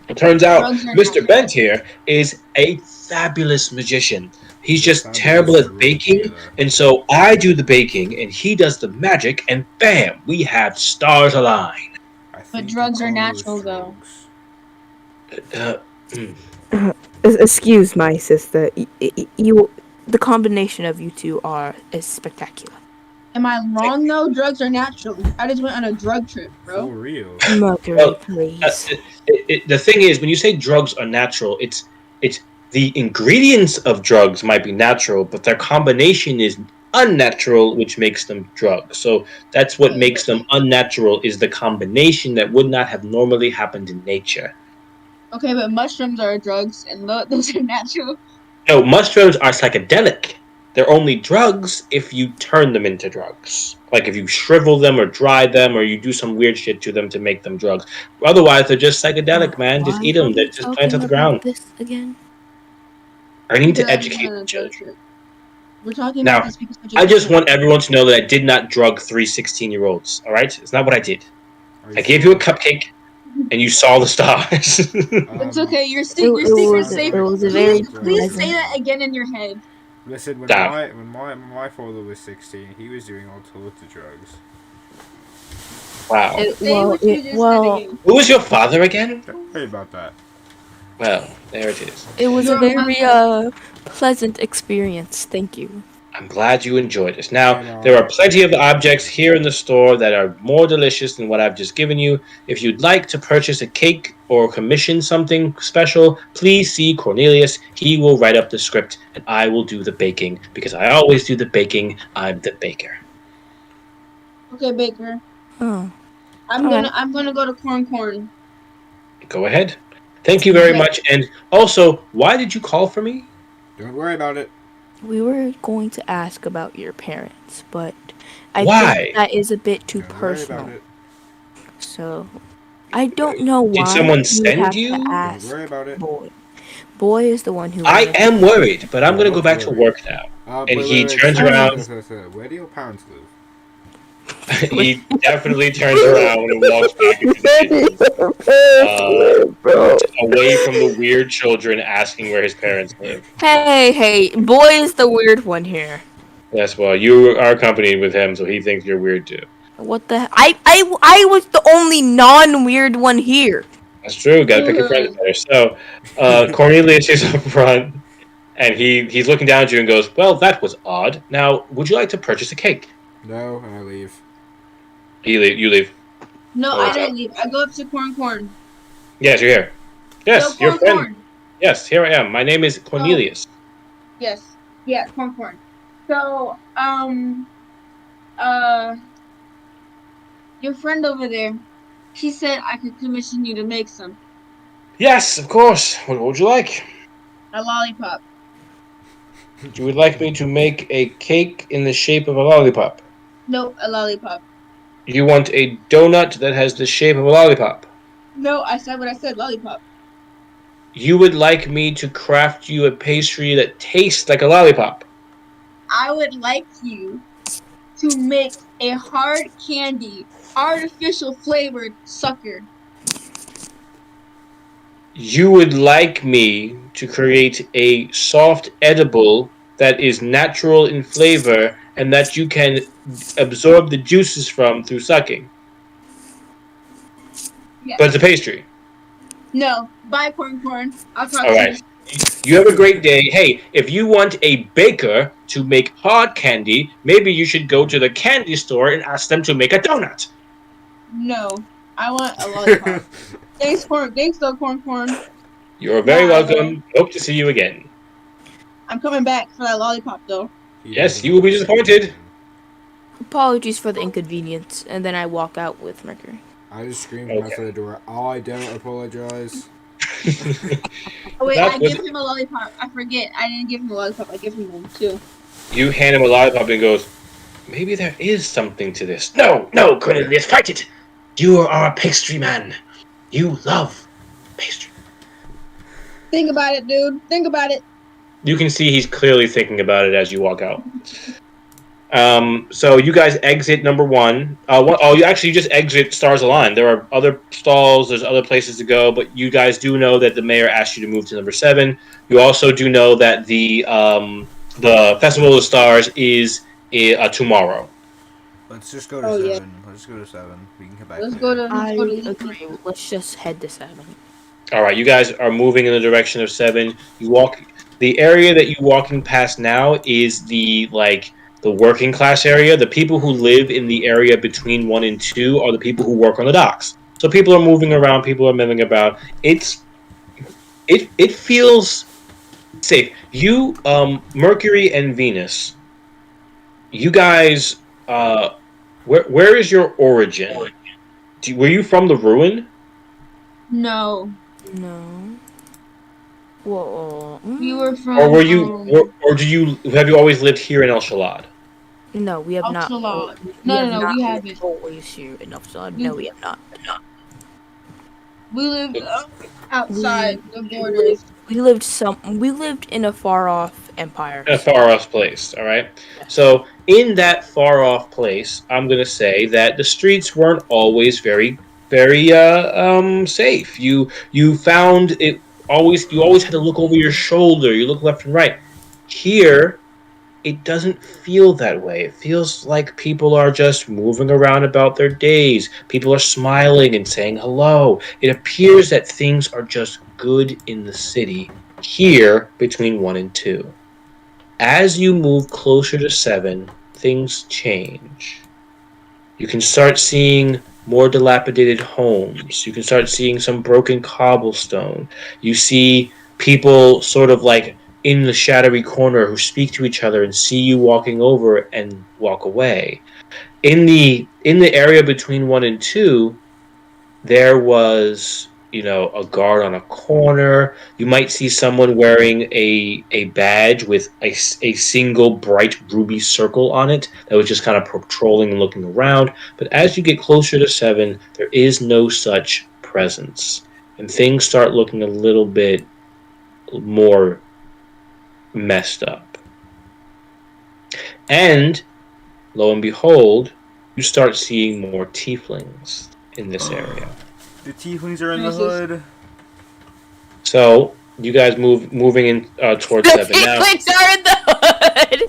It turns out Drugs are Mr. not Bent here is a fabulous magician. He's just terrible at baking, and so I do the baking, and he does the magic, and bam, we have stars align. I But think drugs are you call natural, those though. drugs. Excuse my sister. You, the combination of you two is spectacular. Am I wrong though? Drugs are natural. I just went on a drug trip, For bro. real. Mercury, Well, please. the thing is, when you say drugs are natural, it's the ingredients of drugs might be natural, but their combination is unnatural, which makes them drugs. So that's what makes them unnatural is the combination that would not have normally happened in nature. Okay, but mushrooms are drugs, and those are natural. No, mushrooms are psychedelic. They're only drugs if you turn them into drugs. Like if you shrivel them or dry them or you do some weird shit to them to make them drugs. Otherwise, they're just psychedelic, man. Just Why eat are them. we They're just plants talking on the about ground. this again? I need Because to I just went educate on the a drug children. trip. We're talking Now, about this because I just want everyone to know that I did not drug 3 16-year-olds, all right? It's not what I did. Are I gave you a sure? cupcake and you saw the stars. It's okay. Your It secret's was safe. it was a Please, very please say pleasant. that again in your head. Listen, when Damn. my father was 16, he was doing all sorts of drugs. Wow. Say what you just said again. Who was your father again? Don't worry about that. Well, there it is. It was a Your very mother. pleasant experience. Thank you. I'm glad you enjoyed it. Now, And, there are plenty of objects here in the store that are more delicious than what I've just given you. If you'd like to purchase a cake or commission something special, please see Cornelius. He will write up the script and I will do the baking because I always do the baking. I'm the baker. Okay, Baker. Oh. I'm gonna go to corn. Go ahead. Thank you very much. And also, why did you call for me? don't worry about it. We were going to ask about your parents, but I Why? think that is a bit too Don't worry about personal. it. So I don't know why. Did someone would send have you? To Don't ask worry about it. Boy. Boy is the one who. I am worried, but I'm going to go back to Worried. work now. And he turns sir, around. sir. Where do your parents live? He definitely turns around and walks back into the kitchen, away from the weird children asking where his parents live. Hey, Boy is the weird one here. Yes, well, you are accompanied with him, so he thinks you're weird too. What the? I was the only non-weird one here. That's true. Got to pick your friends better. So, Cornelius is up front, and he's looking down at you and goes, "Well, that was odd. Now, would you like to purchase a cake?" No, and I leave. You leave. No, Oh, I what's didn't up? leave. I go up to corn. Yes, you're here. Yes, Yo, your friend. corn. Yes, here I am. My name is Cornelius. Yes. Yeah, corn. So, your friend over there, she said I could commission you to make some. Yes, of course. What would you like? A lollipop. You would like me to make a cake in the shape of a lollipop. No, a lollipop. You want a donut that has the shape of a lollipop. No, I said what I said, lollipop. You would like me to craft you a pastry that tastes like a lollipop. I would like you to make a hard candy, artificial flavored sucker. You would like me to create a soft edible that is natural in flavor and that you can absorb the juices from through sucking. Yes. But it's a pastry. No, bye corn. I'll talk All to right. you. You have a great day. Hey, if you want a baker to make hard candy, maybe you should go to the candy store and ask them to make a donut. No, I want a lollipop. Thanks though, corn. You're very Bye. welcome. Hope to see you again. I'm coming back for that lollipop though. Yes, you will be disappointed. Apologies for the inconvenience, and then I walk out with Mercury. I just screamed from outside the door. I don't apologize. Oh wait, That I was- give him a lollipop. I forget. I didn't give him a lollipop. I give him one too. You hand him a lollipop and goes, maybe there is something to this. No, Cornelius, fight it. You are a pastry man. You love pastry. Think about it, dude. Think about it. You can see he's clearly thinking about it as you walk out. So you guys exit number one. You just exit Stars Align. There are other stalls. There's other places to go, but you guys do know that the mayor asked you to move to number 7. You also do know that the Festival of the Stars is tomorrow. Let's just go to Oh, yeah. 7. Let's just go to 7. We can come back Let's later. go to I Leafy. agree. Let's just head to 7. All right, you guys are moving in the direction of 7. You walk. The area that you're walking past now is the working class area. The people who live in the area between 1 and 2 are the people who work on the docks. So people are moving around. People are moving about. It feels safe. You, Mercury and Venus. You guys, where is your origin? Were you from the ruin? No. No. Whoa. We were from. Or were you, or have you always lived here in El Shalad? No, we have not. Upsalad. We No, have no, not we lived haven't. always here in Upsalad. No, we have not. We lived outside the borders. We lived in a far off empire. A far off place, all right? So, in that far off place, I'm going to say that the streets weren't always very, very safe. You found it always, you always had to look over your shoulder, you look left and right. Here, it doesn't feel that way. It feels like people are just moving around about their days. People are smiling and saying hello. It appears that things are just good in the city here between 1 and 2. As you move closer to 7, things change. You can start seeing more dilapidated homes. You can start seeing some broken cobblestone. You see people sort of like in the shadowy corner who speak to each other and see you walking over and walk away. In the area between 1 and 2, there was, a guard on a corner. You might see someone wearing a badge with a single bright ruby circle on it that was just kind of patrolling and looking around. But as you get closer to 7, there is no such presence. And things start looking a little bit more messed up. And lo and behold, you start seeing more tieflings in this area. The tieflings are in the hood. So you guys moving in towards 7 now. Tieflings are in the hood.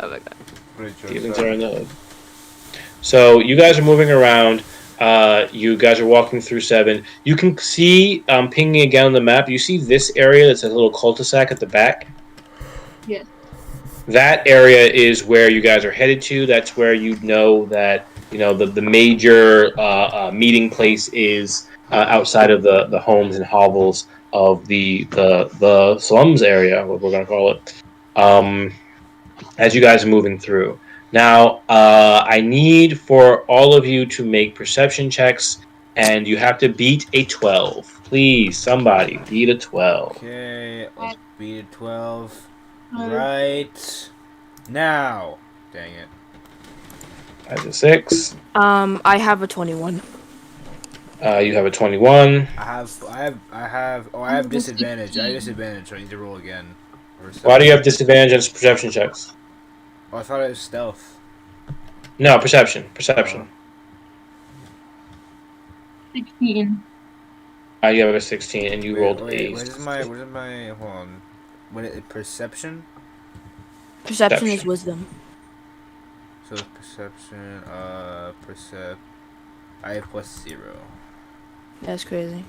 Oh my god. Tieflings are in the hood. So you guys are moving around. You guys are walking through 7. You can see, pinging again on the map, you see this area that's a little cul-de-sac at the back? Yes. That area is where you guys are headed to. That's where you know that, the major meeting place is outside of the homes and hovels of the slums area, what we're going to call it, as you guys are moving through. Now, I need for all of you to make perception checks, and you have to beat a 12. Please, somebody, beat a 12. Okay, let's beat a 12. Right now. Dang it. That's a 6. I have a 21. You have a 21. I have disadvantage. I have disadvantage, so I need to roll again. Why do you have disadvantage on perception checks? Oh, I thought it was stealth. No, perception. Perception. 16. You have a 16, and you rolled a. Where's my? Hold on. Perception? Perception is wisdom. So perception. I have +0. That's crazy.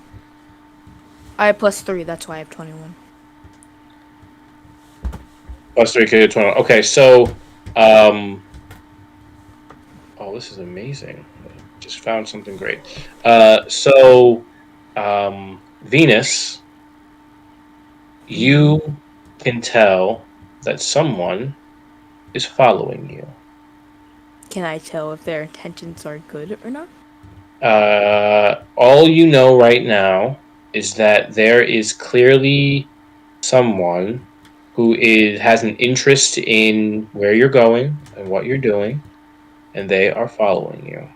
I have +3. That's why I have 21. +3 to 21. Okay, so, oh, this is amazing. I just found something great. Venus, you can tell that someone is following you. Can I tell if their intentions are good or not? All you know right now is that there is clearly someone who has an interest in where you're going and what you're doing, and they are following you.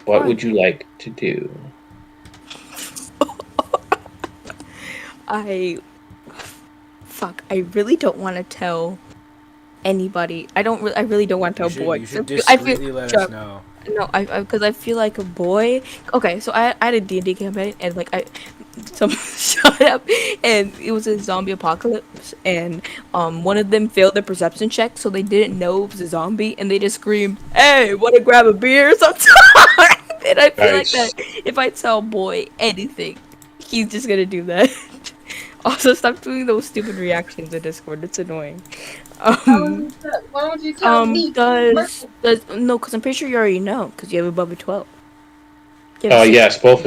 What would you like to do? I really don't want to tell anybody. I really don't want to tell boys. You should discreetly let us know. No, because I feel like a boy. Okay, so I had a D&D campaign, and some shut up, and it was a zombie apocalypse, and one of them failed the perception check, so they didn't know it was a zombie, and they just screamed, "Hey, want to grab a beer sometime?" And I feel like that Nice. if I tell Boy anything, he's just gonna do that. Also, stop doing those stupid reactions in Discord. It's annoying. Why don't you tell me? Does no? Because I'm pretty sure you already know. Because you have above a 12. You have Oh a six. yes, both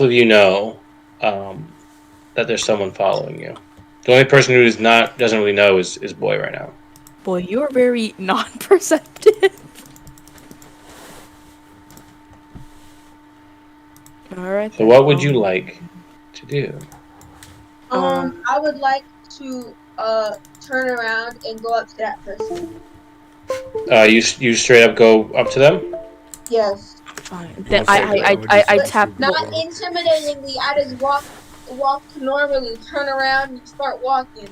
of you know that there's someone following you. The only person who doesn't really know is Boy right now. Boy, you're very non-perceptive. All right. So what would you like to do? I would like to turn around and go up to that person. You straight up go up to them? Yes. Fine. Then What's I that? tap. Not intimidatingly. I just walk normally. Turn around and start walking.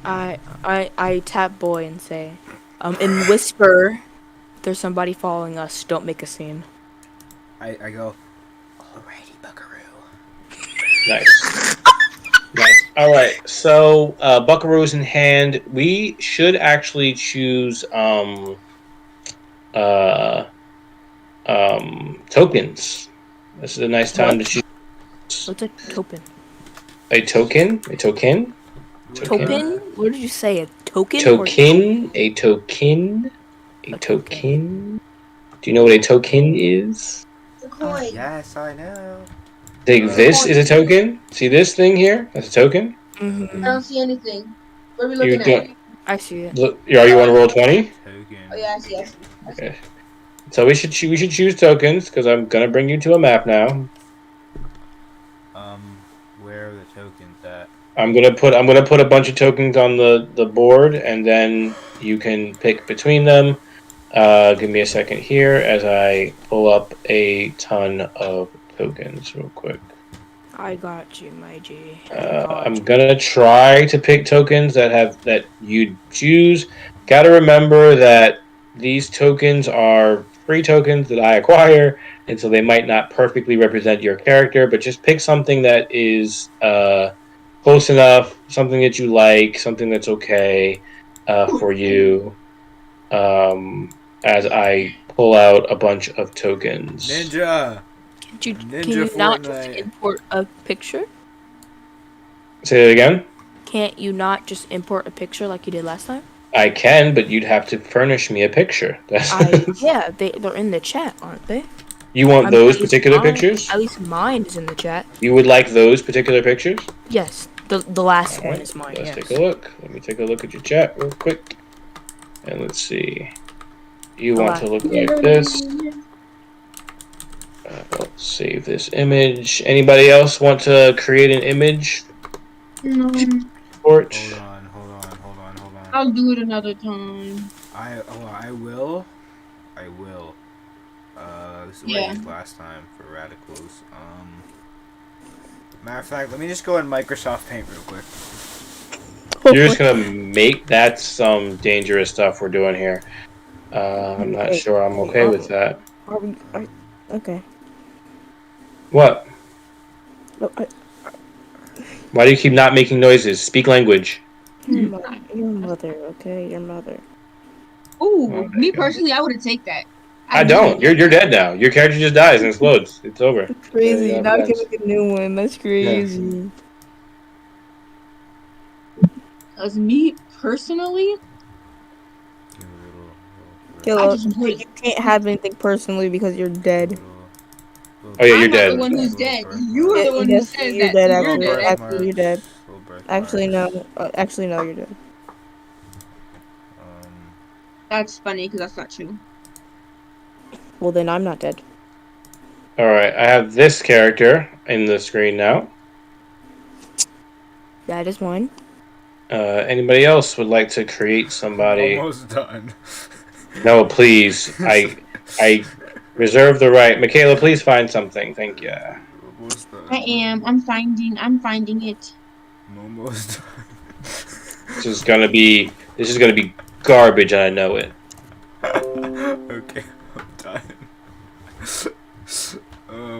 I tap Boy and say, in whisper, "There's somebody following us. Don't make a scene." I go, alrighty, buckaroo. Nice. Nice. All right. So Buckaroo's in hand. We should actually choose tokens. This is a nice time to choose What's a token? a token. A token. Token? What did you say? A token? Token. A token. A token. Do you know what a token is? The coin. Yes, I know. This is a token. See this thing here? That's a token. Mm-hmm. I don't see anything. What are we You looking at? don't. I see it. Look, are you on roll 20? Token. Oh yeah, I see. Okay. So we should choose tokens because I'm gonna bring you to a map now. Where are the tokens at? I'm gonna put a bunch of tokens on the board, and then you can pick between them. Give me a second here as I pull up a ton of tokens real quick. I got you, my G. I'm gonna try to pick tokens that you choose. Gotta remember that these tokens are free tokens that I acquire, and so they might not perfectly represent your character, but just pick something that is close enough, something that you like, something that's okay for you, as I pull out a bunch of tokens. Ninja! Can you not just import a picture? Say that again? Can't you not just import a picture like you did last time? I can, but you'd have to furnish me a picture. Yeah, they're in the chat, aren't they? You want those particular mine, pictures? At least mine is in the chat. You would like those particular pictures? Yes, the last All one right, is mine. Let's Yes. take a look. Let me take a look at your chat real quick. And let's see. You want to look like this. Let's save this image. Anybody else want to create an image? No. Port? Hold on. I'll do it another time. I will. This is what I used last time for radicals. Matter of fact, let me just go in Microsoft Paint real quick. You're just gonna make that some dangerous stuff we're doing here. I'm not sure I'm okay with that. Okay. What? No, Why do you keep not making noises? Speak language. your mother, okay? Your mother. Ooh, Oh, me okay. personally, I would take that. I don't. You're dead now. Your character just dies and explodes. It's over. Crazy. Yeah, Now I that's- can make a new one. That's crazy. Cause me personally, Killa, I just would. you can't have anything personally because you're dead. Oh yeah, you're I'm not dead. the one who's dead. You're the one who Yes, says you're that. dead. You're Actually, dead. actually, you're dead. Actually, no. Actually, no. You're dead. That's funny because that's not true. Well, then I'm not dead. All right, I have this character in the screen now. That is one. Anybody else would like to create somebody? Almost done. No, please. I reserve the right. Michaela, please find something. Thank you. Almost done. I am. I'm finding it. I'm almost done. This is gonna be garbage, and I know it. Okay, I'm done.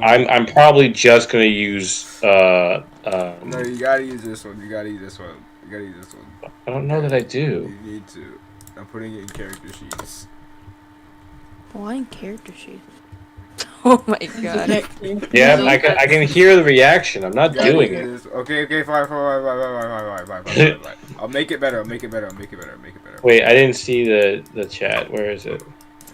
I'm probably just gonna use No, you gotta use this one. You gotta use this one. You gotta use this one. I don't know that I do. You need to. I'm putting it in character sheets. Why in character sheet? Oh my god. Yeah, I can hear the reaction. I'm not doing it. Okay, fine. I'll make it better. I'll make it better. Wait, I didn't see the chat. Where is it?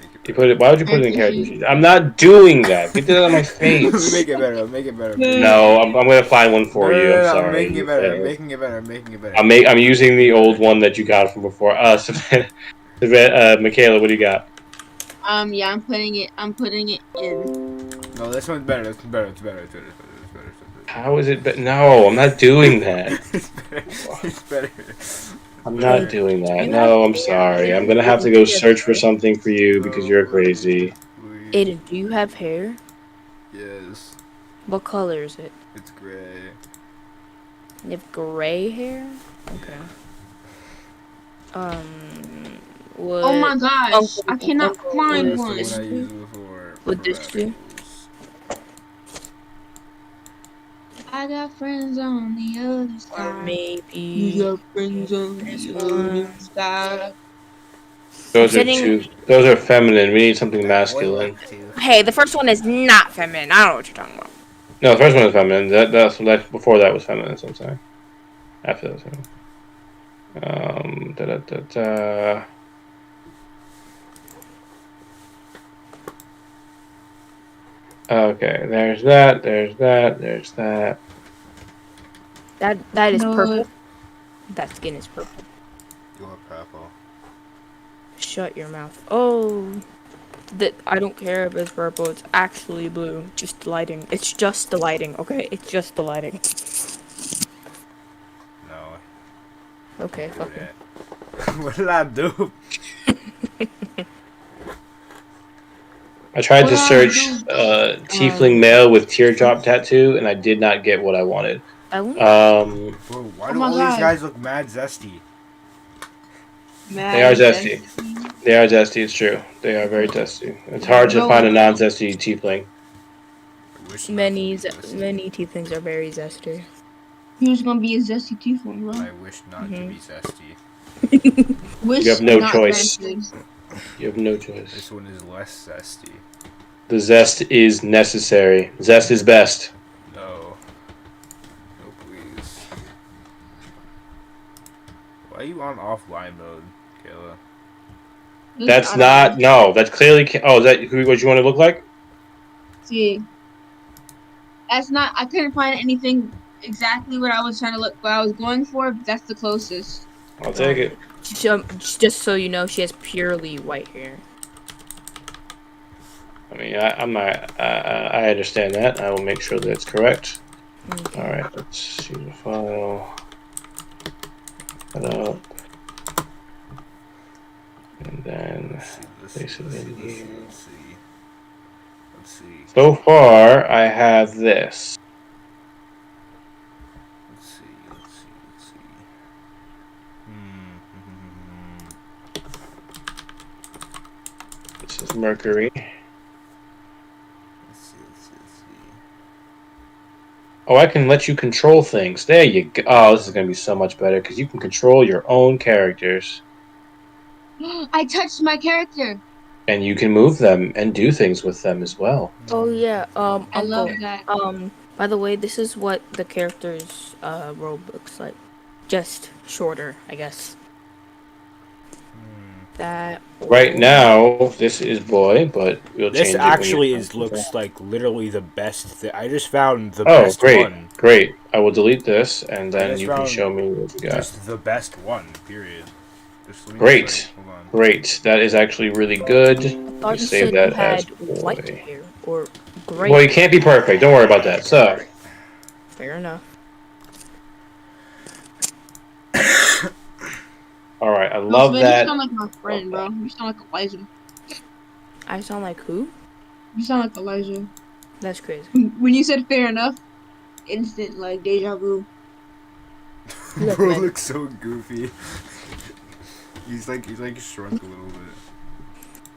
Make it You put it. Why would you put it in character sheet? I'm not doing that. Get that out of my face. Make it better. I'll make it better. No, I'm gonna find one for you. I'm sorry. I'm making it better. I'm making it better. I'm using the old one that you got from before. Michaela, what do you got? Yeah, I'm putting it in. No, this one's better. It's better. How is it? No, I'm not doing that. It's better. I'm not doing that. No, I'm sorry. I'm gonna have to go search for something for you because you're crazy. Aiden, do you have hair? Yes. What color is it? It's gray. You have gray hair? Okay. What? Oh my gosh, I cannot find That's one. the one I used before. What this do? I got friends on the other Or side. maybe You got friends on the other side. Those are Sitting- Those are feminine. We need something masculine. Hey, the first one is not feminine. I don't know what you're talking about. No, the first one is feminine. That's before that was feminine. So I'm sorry. After that was feminine. Okay, there's that. That is No. purple. That skin is purple. You're purple. Shut your mouth. Oh, that I don't care if it's purple. It's actually blue. Just the lighting. It's just the lighting. Okay, it's just the lighting. No. Okay, fuck it. What did I do? I tried to What search I tiefling male with teardrop tattoo, and I did not get what I wanted. Ellen? Bro, why Oh do my all God. these guys look mad zesty? They are zesty. They are zesty. It's true. They are very zesty. It's hard to find a non-zesty tiefling. I wish Many not to be zesty. many tieflings are very zesty. Who's gonna be a zesty tiefling, bro? I wish not to be zesty. Wish You have no not choice. granted. You have no choice. This one is less zesty. The zest is necessary. Zest is best. No. No, please. Why are you on offline mode, Kayla? That's not. No, that's clearly. Oh, is that who? What you want to look like? See, that's not. I couldn't find anything exactly what I was trying to look. What I was going for. But that's the closest. I'll take it. Just so you know, she has purely white hair. I mean, I'm not. I understand that. I will make sure that's correct. All right. Let's see the file. Put up. And then Let's place it in here. Let's see. So far, I have this. Let's see. This is Mercury. Let's see. Oh, I can let you control things. There you go. Oh, this is going to be so much better because you can control your own characters. I touched my character. And you can move them and do things with them as well. Oh yeah. I love Uncle. that. By the way, this is what the character's robe looks like. Just shorter, I guess. That. Right now, this is boy, but we'll This change it. actually when is looks like literally the best. I just found the Oh, best great, one. great. I will delete this, and I then just you can found show me what you got. Just the best one. Period. Just let me Great. just, like, hold on. Great. That is actually really good. Thought you Just said save you that had as white boy. hair or gray. Well, you can't be perfect. Don't worry about that. So, Fair enough. all right. I love Man, that. You sound like my friend, bro. You sound like Elijah. I sound like who? You sound like Elijah. That's crazy. When you said fair enough, instant like deja vu. Look, Bro man. looks so goofy. he's like shrunk a little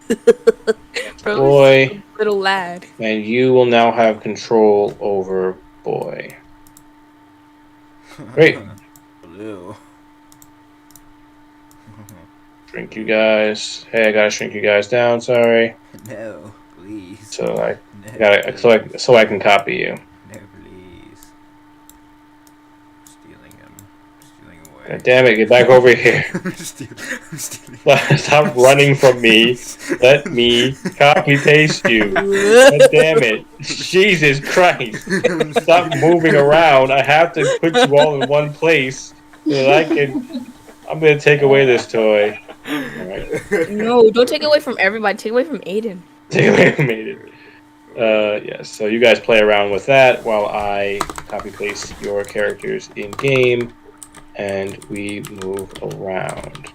bit. Bro, Boy, Little lad. And you will now have control over Boy. Great. Blue. Shrink you guys. Hey, I gotta shrink you guys down. Sorry. No, please. So I No, gotta so I can copy you. no, please. Stealing him. Stealing away. God damn it! Get back over here. I'm stealing. Stop running from me. Let me copy paste you. God damn it! Jesus Christ! Stop moving around. I have to put you all in one place so that I can. I'm gonna take away this toy. All right. No, don't take it away from everybody. Take it away from Aiden. Take away from Aiden. Yes. So you guys play around with that while I copy paste your characters in game, and we move around.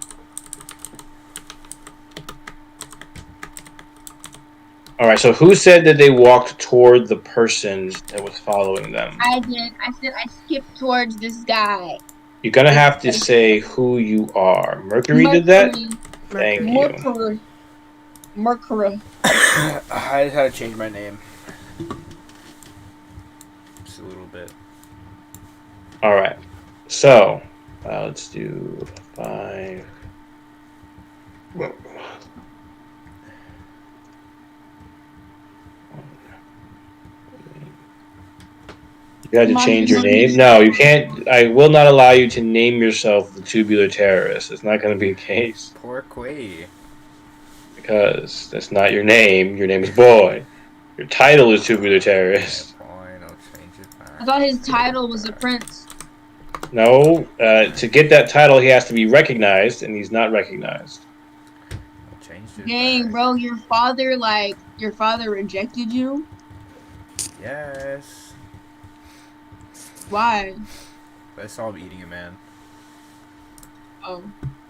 All right. So who said that they walked toward the person that was following them? I did. I said I skipped towards this guy. You're gonna have to say who you are. Mercury did that. Thank you. Mercury. I just had to change my name. Just a little bit. All right. So let's do 5. You had to change your name? No, you can't. I will not allow you to name yourself the Tubular Terrorist. It's not going to be the case. Poor Quay. Because that's not your name. Your name is Boy. Your title is Tubular Terrorist. Fine, I'll change it back. I thought his title was a prince. No, to get that title, he has to be recognized, and he's not recognized. I'll change it Dang, back. bro, your father rejected you? Yes. Why? I saw him eating a man. Oh,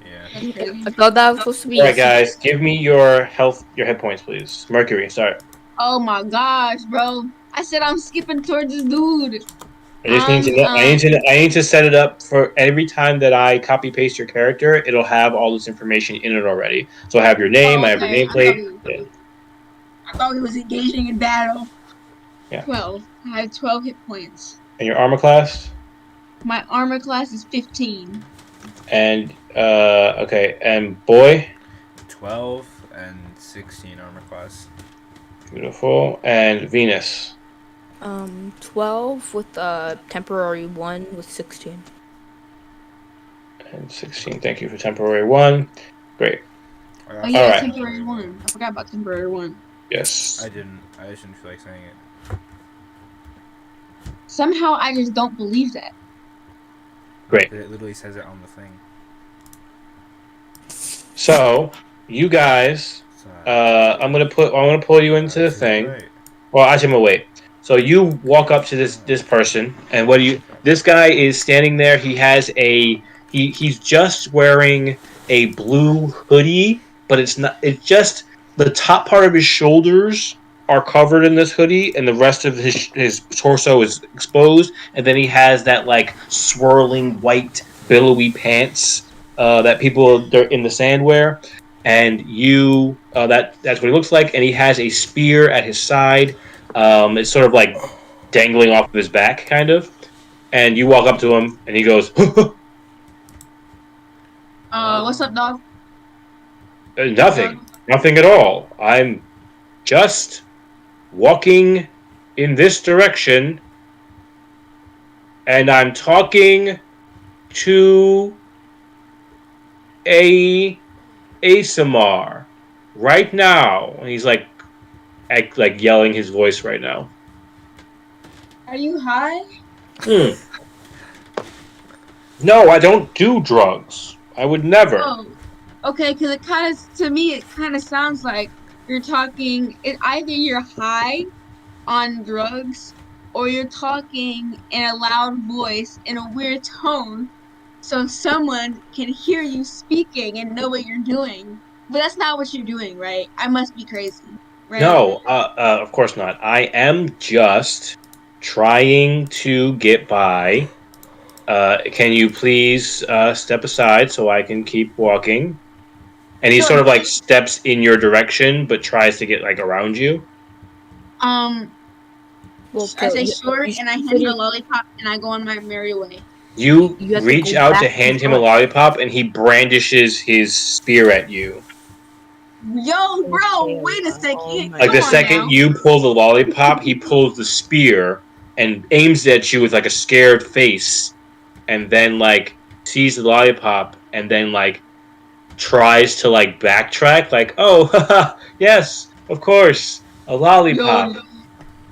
Yeah. that's crazy. I thought that was supposed to be. All right, guys, give me your hit points, please. Mercury, start. Oh my gosh, bro. I said I'm skipping towards this dude. I just need to know. I need to set it up for every time that I copy paste your character. It'll have all this information in it already. So I have your name. I have your nameplate. I thought he was engaging in battle. Yeah. 12. I have 12 hit points. And your armor class. My armor class is 15. And okay, and Boy. 12 and 16 armor class. Beautiful. And Venus. 12 with temporary 1 with 16. And 16. Thank you for temporary 1. Great. Oh yeah, Alright. temporary 1. I forgot about temporary 1. Yes. I just didn't feel like saying it. Somehow I just don't believe that. Great. It literally says it on the thing. So you guys, I'm gonna pull you into the thing. Right. Well, actually, I'm gonna wait. So you walk up to this person, and what do you? This guy is standing there. He has he's just wearing a blue hoodie, but it's not. It's just the top part of his shoulders are covered in this hoodie, and the rest of his torso is exposed. And then he has that like swirling white billowy pants that people in the sand wear. And you that's what he looks like. And he has a spear at his side. It's sort of like dangling off of his back, kind of. And you walk up to him, and he goes, What's up, dog? Nothing. Nothing at all. I'm just walking in this direction, and I'm talking to ASMR right now. And he's like yelling his voice right now. Are you high? No, I don't do drugs. I would never. Oh, okay. Because it kind of sounds like you're talking. Either you're high on drugs, or you're talking in a loud voice in a weird tone, so someone can hear you speaking and know what you're doing. But that's not what you're doing, right? I must be crazy, right? No, of course not. I am just trying to get by. Can you please step aside so I can keep walking? And he Sure. sort of like steps in your direction, but tries to get like around you. Well, I say you- sure, you and I hand should- him a lollipop, and I go on my merry way. You You have to reach go out back to to hand the him a front. lollipop, and he brandishes his spear at you. Yo, bro, Okay, wait a second. oh my Like the Come on second now. you pull the lollipop, he pulls the spear and aims it at you with like a scared face, and then like sees the lollipop, and then like tries to like backtrack, like, oh, haha, yes, of course, a lollipop. Yo,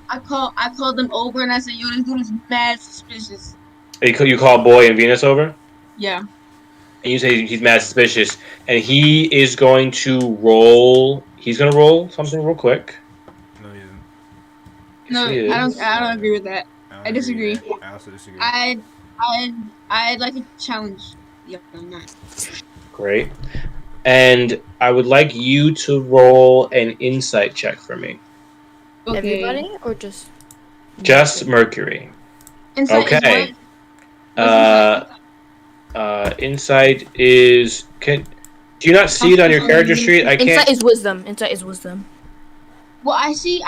I called them over, and I said, yo, this dude is mad suspicious. You call Boy and Venus over, Yeah. and you say he's mad suspicious, and he is going to roll. He's going to roll something real quick. No, he isn't. No, He I is. don't agree with that. don't I disagree. with that. I also disagree. I'd like to challenge you on that. Great. And I would like you to roll an insight check for me. Okay. Everybody or just Just Mercury. Insight is Okay. what? Insight is. Do you not see it on your character sheet? I Insight can't. is wisdom. Insight is wisdom. Well, I see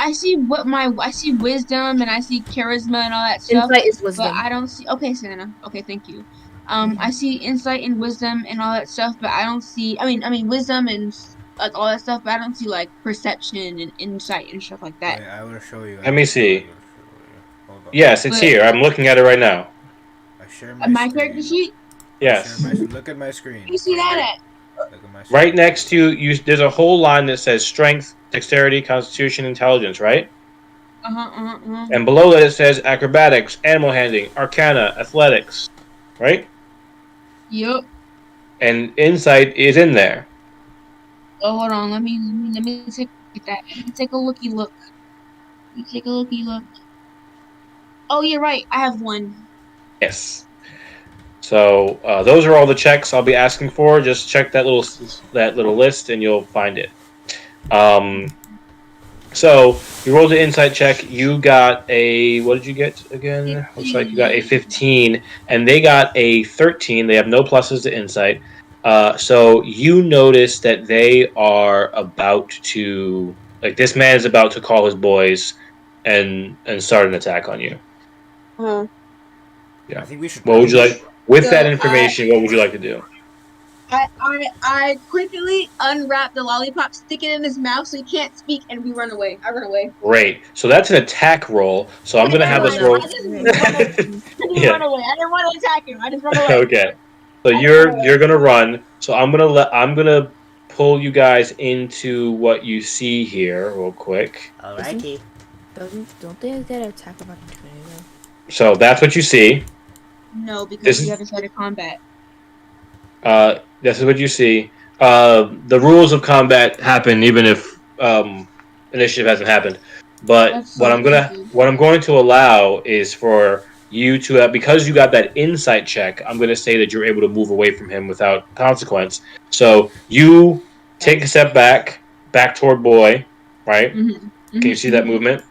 wisdom and I see charisma and all that stuff. Insight is But wisdom. I don't see. Okay, Santa. Okay, thank you. I see insight and wisdom and all that stuff, but I don't see. I mean, wisdom and like all that stuff, but I don't see like perception and insight and stuff like that. Wait, I will show you. Let me see. Hold on. Yes, it's But- here. I'm looking at it right now. I share my My screen. character sheet. Yes. Look at my screen. You see that at? Look at my screen. Right next to you, there's a whole line that says strength, dexterity, constitution, intelligence, right? And below that it says acrobatics, animal handling, arcana, athletics, right? Yup. And insight is in there. Oh, hold on. Let me take that. Let me take a looky look. Let me take a looky look. Oh, you're right. I have one. Yes. So those are all the checks I'll be asking for. Just check that little list, and you'll find it. So you rolled the insight check. You got a, what did you get again? Looks like you got a 15, and they got a 13. They have no pluses to insight. So you notice that they are about to, like, this man is about to call his boys and start an attack on you. Uh, Yeah. I think we should. What would you like? With So, that information, what would you like to do? I quickly unwrap the lollipop, stick it in his mouth so he can't speak, and we run away. I run away. Great. So that's an attack roll. So I'm going to have us roll. I just run away. I didn't Yeah. run away. I didn't want to attack him. I just run away. Okay. So you're gonna run. So I'm gonna pull you guys into what you see here real quick. Alrighty. Don't they get an attack of opportunity though? So that's what you see. No, because This we is- haven't started combat. This is what you see. The rules of combat happen even if initiative hasn't happened. But That's so what I'm going to allow is for you to because you got that insight check. I'm going to say that you're able to move away from him without consequence. So you take a step back toward Boy, right? Mm-hmm. Can you see that movement?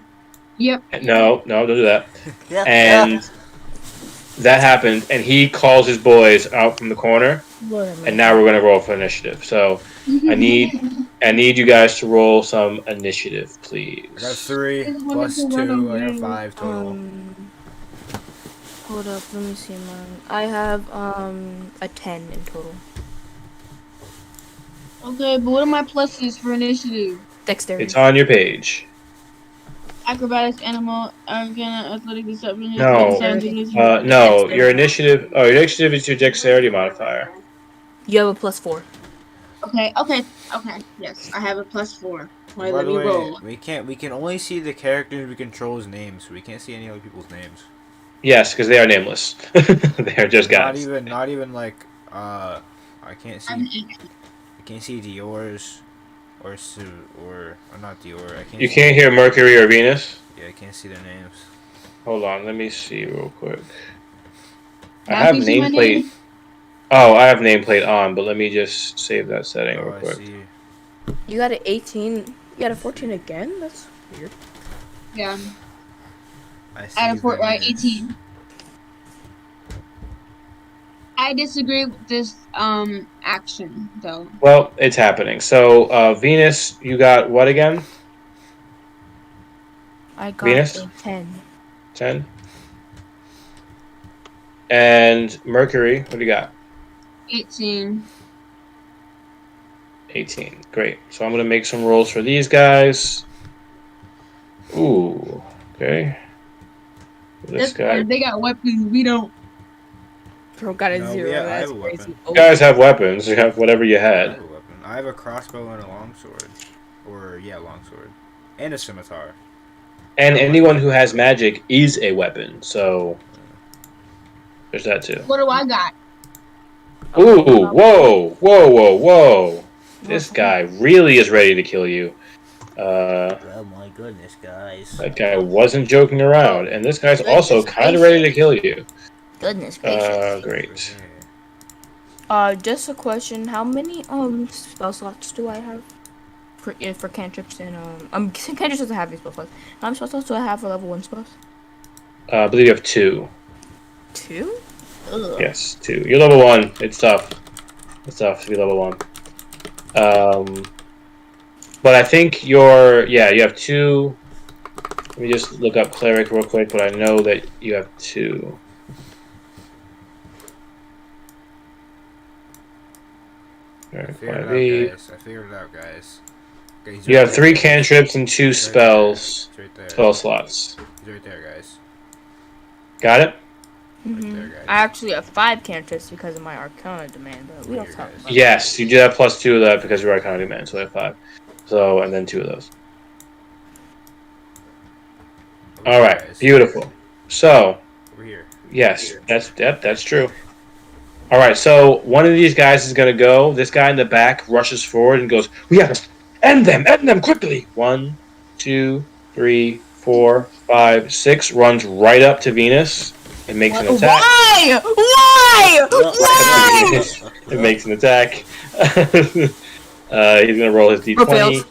Yep. No, don't do that. And that happened, and he calls his boys out from the corner, and now we're gonna roll for initiative. So I need you guys to roll some initiative, please. I got 3 Just wanted plus to 2. run I away. got 5 total. Hold up, let me see mine. I have a 10 in total. Okay, but what are my pluses for initiative? Dexterity. It's on your page. Acrobatics, animal, arcana, athletic, deception. No. No, your initiative. Oh, your initiative is your dexterity modifier. You have a +4. Okay. Yes, I have a +4. Wait, By let the me way, roll. we can only see the characters we control's names, so we can't see any other people's names. Yes, because they are nameless. They are just guys. Not even like I can't see. I'm I can't see Dior's or not Dior. I can't. You see, can't hear Mercury or Venus. Yeah, I can't see their names. Hold on, let me see real quick. I Now have can you see my nameplate. name? Oh, I have nameplate on, but let me just save that setting Oh, real I quick. see. You got an 18. You got a 14 again? That's weird. Yeah, I see. out of their names. 18. I disagree with this action though. Well, it's happening. So, Venus, you got what again? I got Venus? a 10. 10. And Mercury, what do you got? 18. 18. Great. So I'm going to make some rolls for these guys. Ooh. Okay. This guy. They got weapons. We don't. Bro got a No, 0. yeah, I That's have a crazy. weapon. You guys have weapons. You have whatever you I had. have a weapon. I have a crossbow and a longsword. Or, yeah, longsword. And a scimitar. And anyone who has magic is a weapon. So there's that too. What do I got? Ooh. Whoa. Whoa. Whoa. Whoa. This guy really is ready to kill you. Oh my goodness, guys. That guy wasn't joking around. And this guy's also kind of ready to kill you. Goodness gracious. Great. Just a question. How many spell slots do I have for cantrips and cantrips doesn't have these spell slots. How many spell slots do I have for level 1 spells? I believe you have 2. 2? Ugh. Yes, 2. You're level 1. It's tough. It's tough to be level 1. But I think you have 2. Let me just look up cleric real quick, but I know that you have 2. I figured it out, guys. Okay, he's You right have 3 there. cantrips and 2 He's right spells. there. He's right there. Spell slots. He's right there, guys. Got it? Right there, guys. I actually have 5 cantrips because of my Arcana demand, but we don't Here, talk guys. about Yes, you do have +2 of that because you're Arcana Demand, so I have 5. So, and then 2 of those. Over here, Alright, guys. beautiful. So, Over here. yes, that's true. Alright, so one of these guys is going to go. This guy in the back rushes forward and goes, "We have to end them quickly!" 1, 2, 3, 4, 5, 6. Runs right up to Venus and makes an attack. Why? Why? It makes an attack. He's going to roll his d20. fails.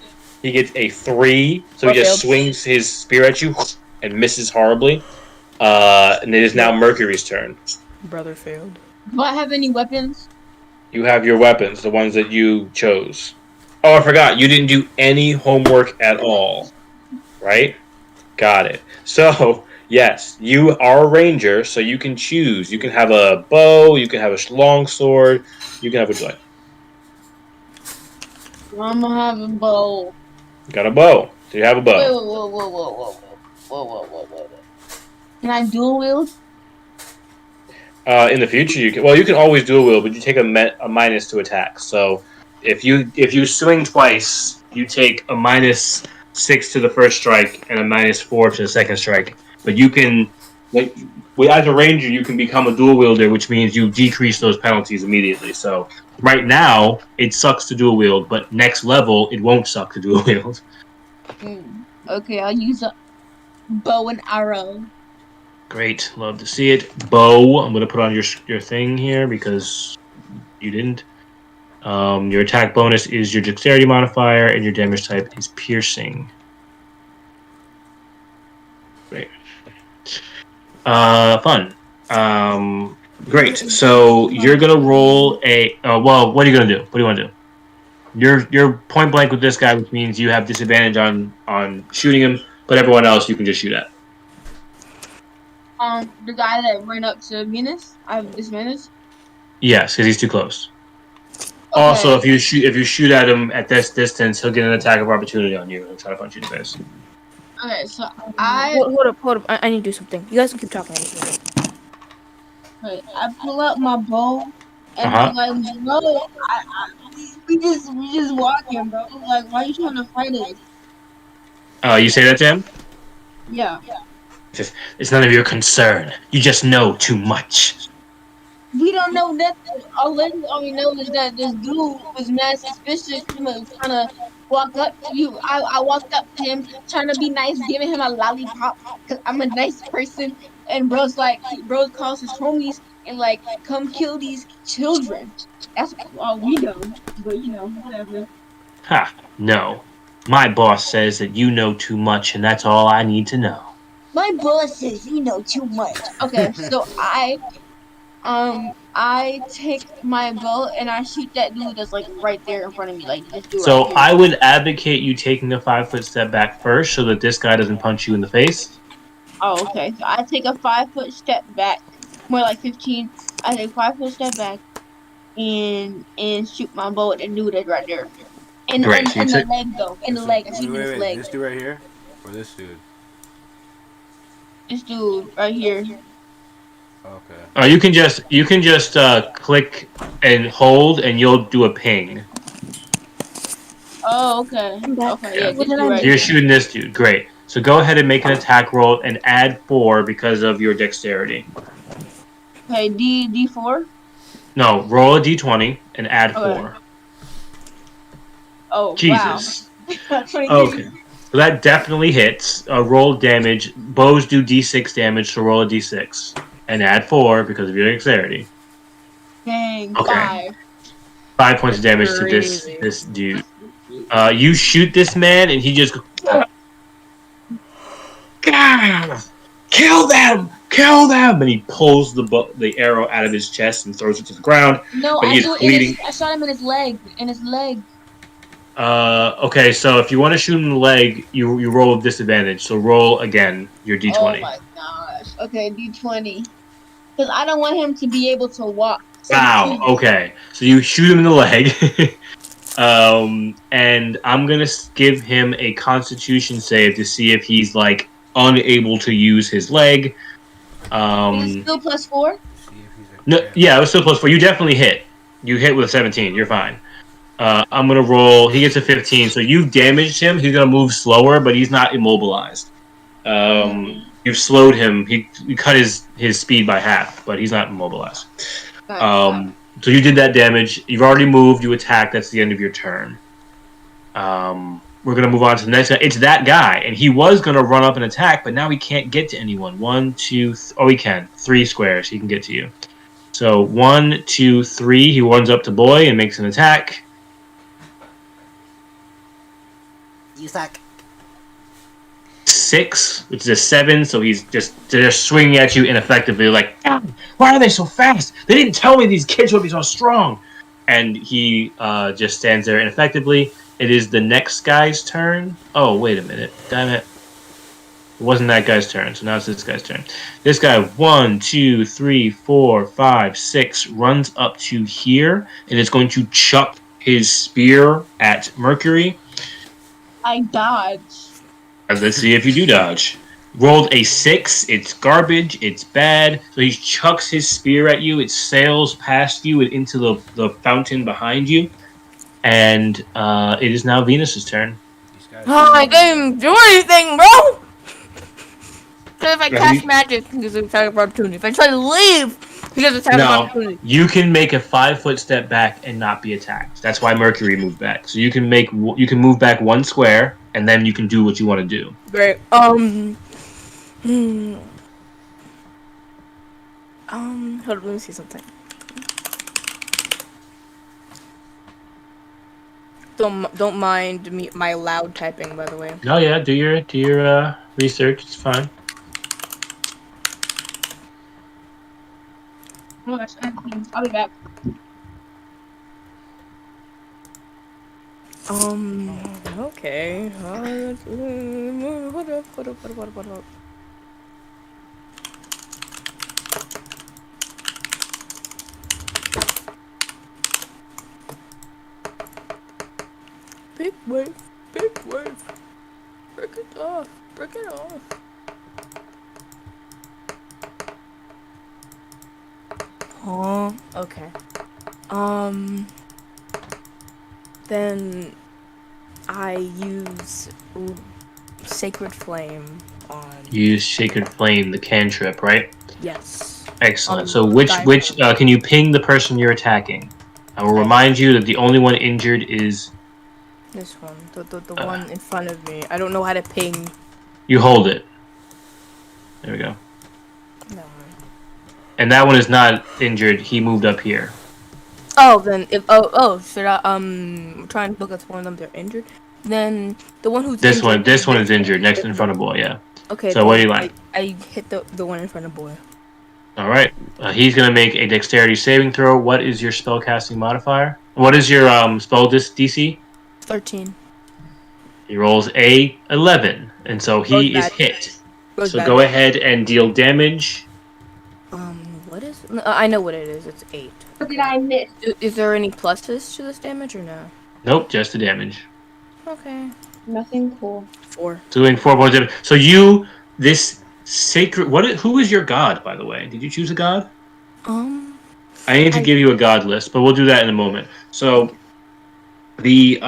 He gets a 3, so Or he just failed. swings his spear at you and misses horribly. And it is now Mercury's turn. Brother failed. Do I have any weapons? You have your weapons, the ones that you chose. Oh, I forgot. You didn't do any homework at all. Right? Got it. So, yes, you are a ranger, so you can choose. You can have a bow, you can have a long sword, you can have what you like. I'm gonna have a bow. You got a bow. So you have a bow. Whoa. Can I dual wield? In the future, you can. Well, you can always dual wield, but you take a minus to attack. So, if you swing twice, you take a -6 to the first strike and a -4 to the second strike. But you can, as a ranger, you can become a dual wielder, which means you decrease those penalties immediately. So, right now, it sucks to dual wield, but next level, it won't suck to dual wield. Okay, I'll use a bow and arrow. Great, love to see it. Bow, I'm going to put on your thing here because you didn't. Your attack bonus is your dexterity modifier, and your damage type is piercing. Great. Fun. Great. So you're going to roll a... well, what are you going to do? What do you want to do? You're point blank with this guy, which means you have disadvantage on shooting him, but everyone else you can just shoot at. The guy that ran up to Venus, I have disadvantage. Yes, because he's too close. Okay. Also, if you shoot at him at this distance, he'll get an attack of opportunity on you and try to punch you in the face. Okay, so Hold up. I need to do something. You guys can keep talking. I pull out my bow and I'm like, no, we just walking, bro. Like, why are you trying to fight us? You say that to him? Yeah. It's none of your concern. You just know too much. We don't know nothing. All we know is that this dude was mad suspicious. He was trying to walk up to you. I walked up to him, trying to be nice, giving him a lollipop, because I'm a nice person. And bro calls his homies and, like, come kill these children. That's all we know. But, whatever. Ha, no. My boss says that you know too much, and that's all I need to know. My boss says you know too much. Okay, so I I take my bow and I shoot that dude that's like right there in front of me, like this dude right So here. I would advocate you taking a 5-foot step back first, so that this guy doesn't punch you in the face. Oh, okay. So I take a 5-foot step back, more like 15. I take a 5-foot step back and shoot my bow at the dude that's right there. In Great. So you the took. leg though, in the leg. I shoot him in his leg. This dude right here, or this dude? This dude right here. Okay. You can just click and hold, and you'll do a ping. Oh, okay. Okay, yeah, this dude right You're here. shooting this dude. Great. So go ahead and make an attack roll and add 4 because of your dexterity. Okay, D4. No, roll a d20 and add 4. Oh, Jesus. Wow. 23. Okay. So that definitely hits. Roll damage. Bows do d6 damage, so roll a d6 and add 4 because of your dexterity. Dang, Okay. 5. 5 points of damage to this dude. You shoot this man, and he just goes, kill them, and he pulls the arrow out of his chest and throws it to the ground. No, But I he's do it bleeding. I shot him in his leg. In his leg. Okay, so if you want to shoot him in the leg, you roll with disadvantage. So roll again your d20. Oh my gosh. Okay, D20. Because I don't want him to be able to walk. Wow. Okay. So you shoot him in the leg, and I'm gonna give him a Constitution save to see if he's like unable to use his leg. Is it still +4? No, yeah, it was still +4. You definitely hit. You hit with a 17. You're fine. I'm gonna roll. He gets a 15. So you've damaged him. He's gonna move slower, but he's not immobilized. You've slowed him. You cut his speed by half, but he's not immobilized. So you did that damage. You've already moved. You attack. That's the end of your turn. We're gonna move on to the next guy. It's that guy, and he was gonna run up and attack, but now he can't get to anyone. 1, 2, oh, he can. 3 squares. He can get to you. So 1, 2, 3. He runs up to Boy and makes an attack. You suck. 6, which is a 7, so he's just swinging at you ineffectively. Like, why are they so fast? They didn't tell me these kids would be so strong. And he just stands there ineffectively. It is the next guy's turn. Oh, wait a minute. Damn it. It wasn't that guy's turn, so now it's this guy's turn. This guy, 1, 2, 3, 4, 5, 6, runs up to here, and is going to chuck his spear at Mercury. I dodge. Let's see if you do dodge. Rolled a 6. It's garbage. It's bad. So he chucks his spear at you. It sails past you and into the fountain behind you. And it is now Venus's turn. Oh, I didn't do anything, bro! So if I cast magic, he gets an attack of opportunity. If I try to leave, he gets an attack of opportunity. You can make a 5-foot step back and not be attacked. That's why Mercury moved back. So you can move back 1 square, and then you can do what you want to do. Great. Hold on, let me see something. Don't mind me my loud typing, by the way. Oh yeah, do your research. It's fine. Oh gosh, I'll be back. Okay. Hold up. Big wave. Break it off. Oh, okay. Then I use Sacred Flame on. Use Sacred Flame, the cantrip, right? Yes. Excellent. So which can you ping the person you're attacking? I will remind you that the only one injured is this one, the one in front of me. I don't know how to ping. You hold it. There we go. No. And that one is not injured. He moved up here. Oh, then if should I try and look at one of them? They're injured. Then the one who's this injured, one is injured next in front of Boy. Yeah. Okay. So what do you like? I hit the one in front of Boy. All right. He's going to make a dexterity saving throw. What is your spellcasting modifier? What is your spell DC? 13. He rolls a 11, and so he Goes is bad. hit. Goes So bad. go ahead and deal damage. What is? No, I know what it is. It's 8. What did I miss? Is there any pluses to this damage or no? Nope, just the damage. Okay. Nothing cool. 4. Doing 4 points of damage. So you, this sacred. Who is your god, by the way? Did you choose a god? I need to give you a god list, but we'll do that in a moment. So the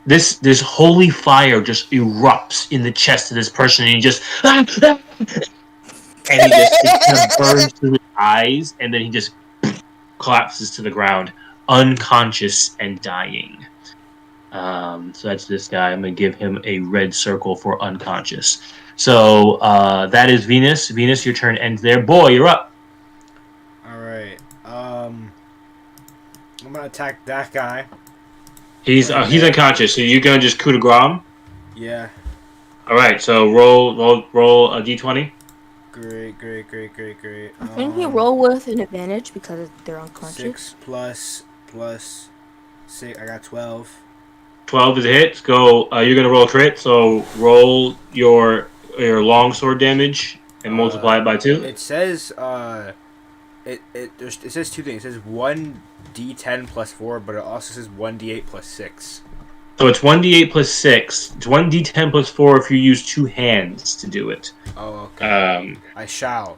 this holy fire just erupts in the chest of this person, and he just and he just it kind of burns through his eyes, and then he just collapses to the ground, unconscious and dying. So that's this guy. I'm gonna give him a red circle for unconscious. So that is Venus. Venus, your turn ends there. Boy, you're up. All right. I'm gonna attack that guy. He's unconscious. So you're gonna just coup de grace. Yeah. All right. So roll a d20. Great. Can he roll with an advantage because they're unconscious? 6 plus 6. I got 12. 12 is a hit. Go. You're gonna roll a crit. So roll your longsword damage and multiply it by 2. It says it says 2 things. It says 1d10 plus 4, but it also says 1d8 plus 6. So it's 1d8 plus 6. It's 1d10 plus 4 if you use 2 hands to do it. Oh, okay. I shall.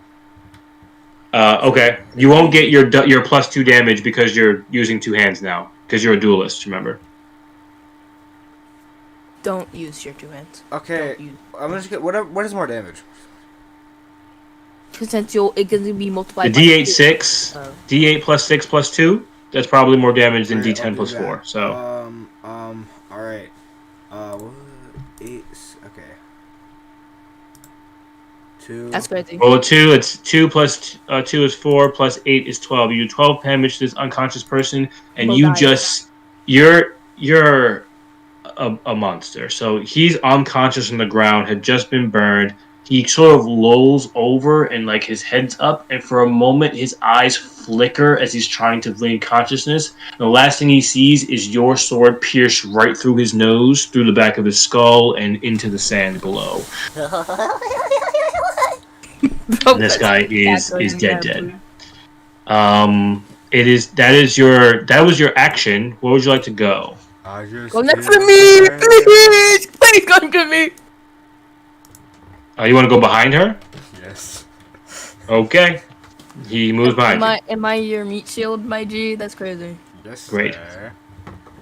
Okay. You won't get your plus 2 damage because you're using 2 hands now. Because you're a duelist, remember. Don't use your 2 hands. Okay. I'm gonna just get what is more damage? Since it can be multiplied. The D8 6, D8 plus 6 plus 2. That's probably more damage than D10 plus 4. So. All right. 8. Okay. 2. That's crazy. Roll a 2. It's 2 plus 2 is 4 plus 8 is 12. You do 12 damage to this unconscious person, and Will you die. just you're a monster. So he's unconscious on the ground, had just been burned. He sort of lolls over and like his head's up, and for a moment his eyes flicker as he's trying to regain consciousness. And the last thing he sees is your sword pierce right through his nose, through the back of his skull, and into the sand below. And this guy is dead. That was your action. Where would you like to go? Go next to me, please. Please come to me. You want to go behind her? Yes. Okay. He moves behind you. Am I your meat shield, my G? That's crazy. Yes. Great. Sir.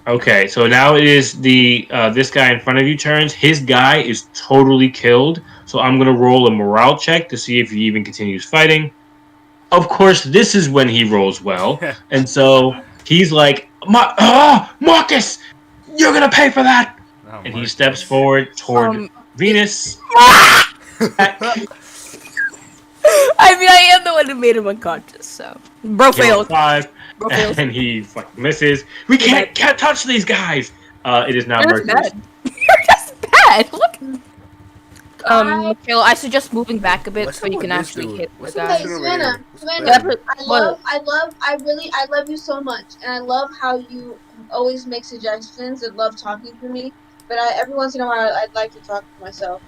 Okay, so now it is the this guy in front of you turns. His guy is totally killed, so I'm gonna roll a morale check to see if he even continues fighting. Of course, this is when he rolls well, and so he's like, Marcus, you're gonna pay for that. Oh, And he steps forward toward Venus. I mean, I am the one who made him unconscious, so. Bro failed. 5, Bro failed. and he fucking misses. We can't touch these guys. It is now You're just Mercury's. bad. You're just bad. Look. Michaela, I suggest moving back a bit What's so up you with can this actually dude? hit the What's guy. up Hey, with Savannah, What? I love you so much, and I love how you always make suggestions and love talking to me. But every once in a while, I'd like to talk to myself.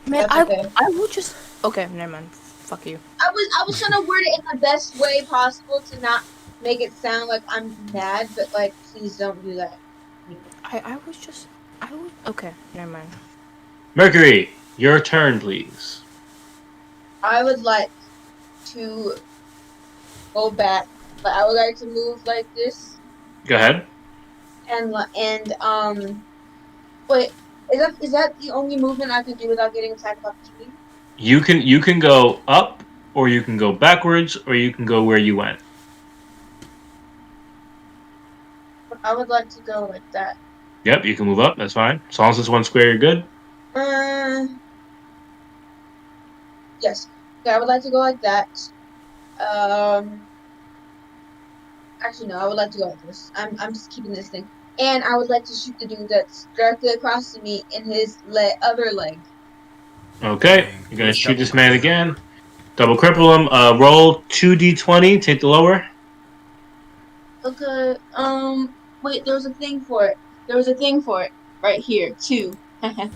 Man, That's okay. I will just. Okay, never mind. Fuck you. I was trying to word it in the best way possible to not make it sound like I'm mad, but like, please don't do that. I was just. I would. Okay, never mind. Mercury, your turn, please. I would like to go back, but I would like to move like this, Go ahead. and wait, is that the only movement I can do without getting attacked by the tree? You can go up, or you can go backwards, or you can go where you went. I would like to go like that. Yep, you can move up. That's fine. As long as it's one square, you're good. Yes. Okay, I would like to go like that. Actually, no, I would like to go like this. I'm just keeping this thing. And I would like to shoot the dude that's directly across to me in his other leg. Okay, you're gonna shoot this man again. Double cripple him. Roll 2d20. Take the lower. Okay. Wait. There was a thing for it. Right here. 2. Fudge.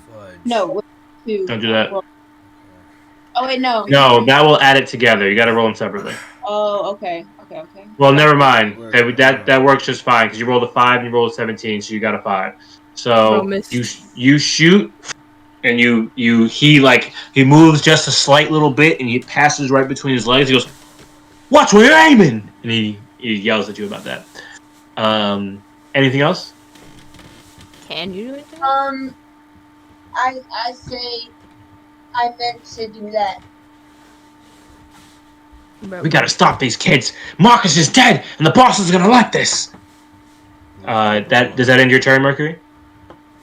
No. Wait, 2. Don't do that. Oh wait, no. No, that will add it together. You got to roll them separately. Oh, okay. Well, never mind. That works just fine because you rolled a 5 and you rolled a 17, so you got a 5. So you shoot, and he moves just a slight little bit, and he passes right between his legs. He goes, "Watch where you're aiming!" And he yells at you about that. Anything else? Can you do it? I say I meant to do that. We gotta stop these kids. Marcus is dead, and the boss is gonna like this. Does that end your turn, Mercury?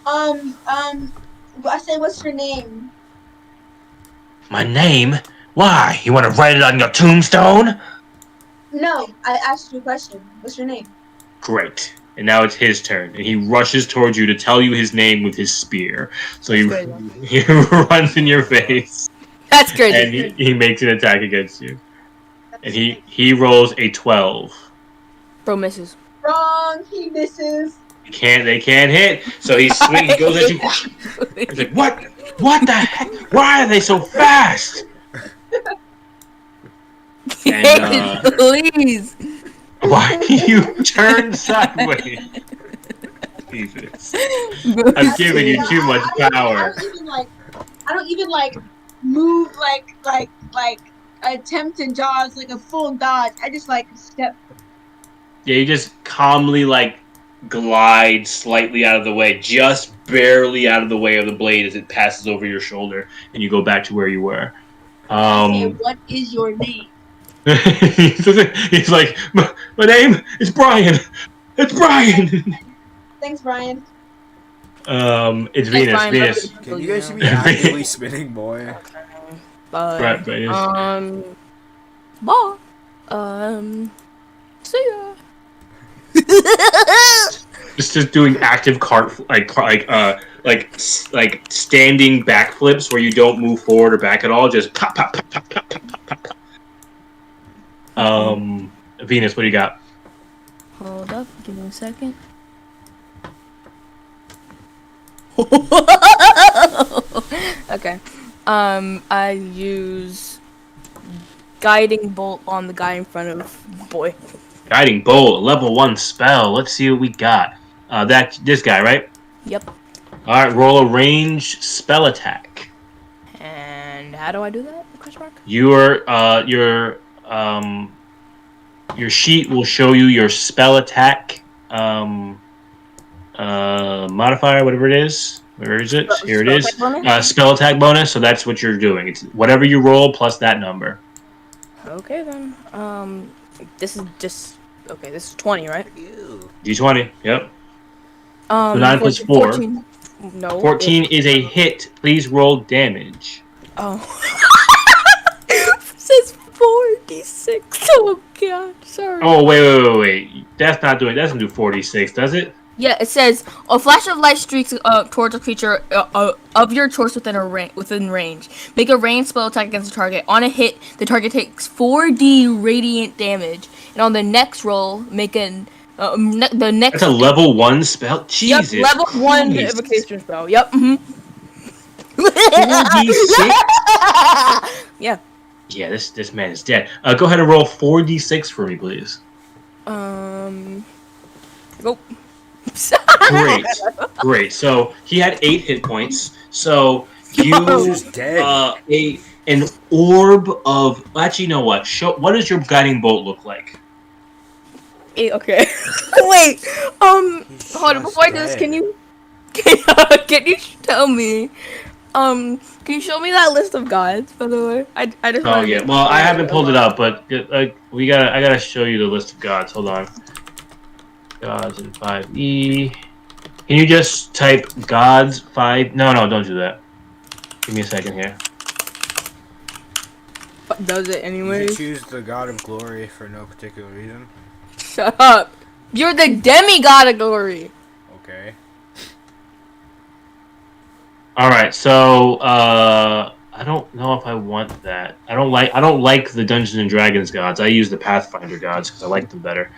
I say, what's your name? My name? Why? You want to write it on your tombstone? No, I asked you a question. What's your name? Great. And now it's his turn, and he rushes towards you to tell you his name with his spear. So he runs in your face. That's crazy. And he makes an attack against you. And he rolls a 12. Bro misses. Wrong. He misses. They can't hit. So he swings, he goes at you. He's like, what? What the heck? Why are they so fast? And, please. why you turn sideways? Jesus. I'm giving you too much power. I don't even move like attempt to dodge like a full dodge. I just step. Yeah, you just calmly glide slightly out of the way, just barely out of the way of the blade as it passes over your shoulder, and you go back to where you were. Okay, what is your name? He's like, my name is Brian. It's Brian. Thanks, Brian. It's Venus. Brian, Venus. Can you guys see me actively spinning more? But Venus. bye. See ya. Just doing active standing backflips where you don't move forward or back at all. Just pop, pop, pop, pop, pop, pop, pop, pop. Venus, what do you got? Hold up, give me a second. Okay. I use guiding bolt on the guy in front of boy. Guiding bolt, level 1 spell. Let's see what we got. This guy, right? Yep. All right, roll a range spell attack. And how do I do that? Question mark. Your sheet will show you your spell attack modifier, whatever it is. Where is it? Here it is. Spell attack bonus. So that's what you're doing. It's whatever you roll plus that number. Okay then. This is just okay. This is 20, right? D20. Yep. So 9 plus 4. 14. No. 14 is a hit. Please roll damage. Oh. It says 4d6. Oh god, sorry. Oh wait. That doesn't do 46, does it? Yeah, it says a flash of light streaks towards a creature of your choice within range. Make a ranged spell attack against the target. On a hit, the target takes 4d radiant damage, and on the next roll, make the next. That's a level 1 spell. Jesus. Yep, level 1 evocation spell. Yep. 4d6. Yeah. Yeah, this man is dead. Go ahead and roll 4d6 for me, please. Go. Great. So he had 8 hit points. So you an orb of. Actually, you know what? What does your guiding bolt look like? Okay. Wait. Hold on. Before I do this, can you tell me? Can you show me that list of gods, by the way? I just. Oh yeah. Well, I haven't pulled it up, but I gotta show you the list of gods. Hold on. Gods in 5e. Can you just type gods 5? No, don't do that. Give me a second here. Does it anyway? You choose the god of glory for no particular reason. Shut up. You're the demigod of glory. Okay. All right. So I don't know if I want that. I don't like the Dungeons and Dragons gods. I use the Pathfinder gods because I like them better.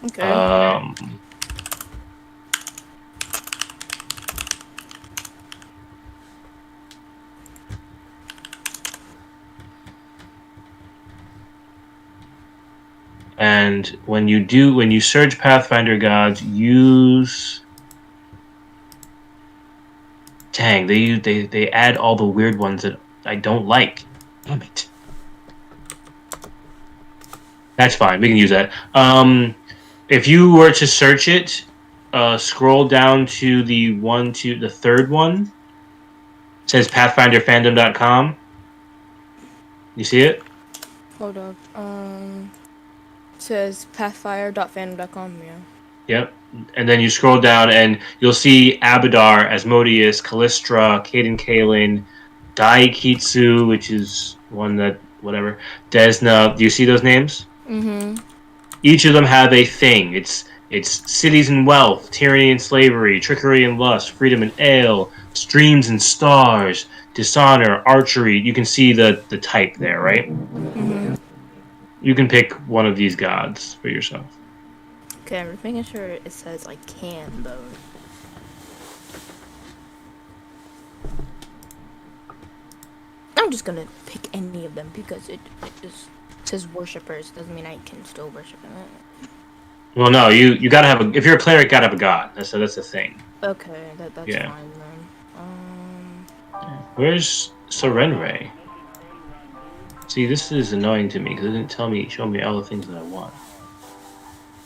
Okay. And when you search Pathfinder gods, use. Dang, they add all the weird ones that I don't like. Damn it. That's fine. We can use that. If you were to search it, scroll down to the third one. It says PathfinderFandom.com. You see it? Hold up. It says pathfire.fandom.com. Yeah. Yep. And then you scroll down and you'll see Abadar, Asmodeus, Callistra, Caden Kalen, Daikitsu, which is one that whatever. Desna. Do you see those names? Mm-hmm. Each of them have a thing. It's cities and wealth, tyranny and slavery, trickery and lust, freedom and ale, streams and stars, dishonor, archery. You can see the type there, right? Mm-hmm. You can pick one of these gods for yourself. Okay, I'm just making sure it says I can though. I'm just gonna pick any of them because it just says worshippers. Doesn't mean I can still worship them. Well, no, you gotta have a. If you're a player, you gotta have a god. That's the thing. Okay, that's Yeah. fine then. Where's Serenray? See, this is annoying to me because it didn't show me all the things that I want.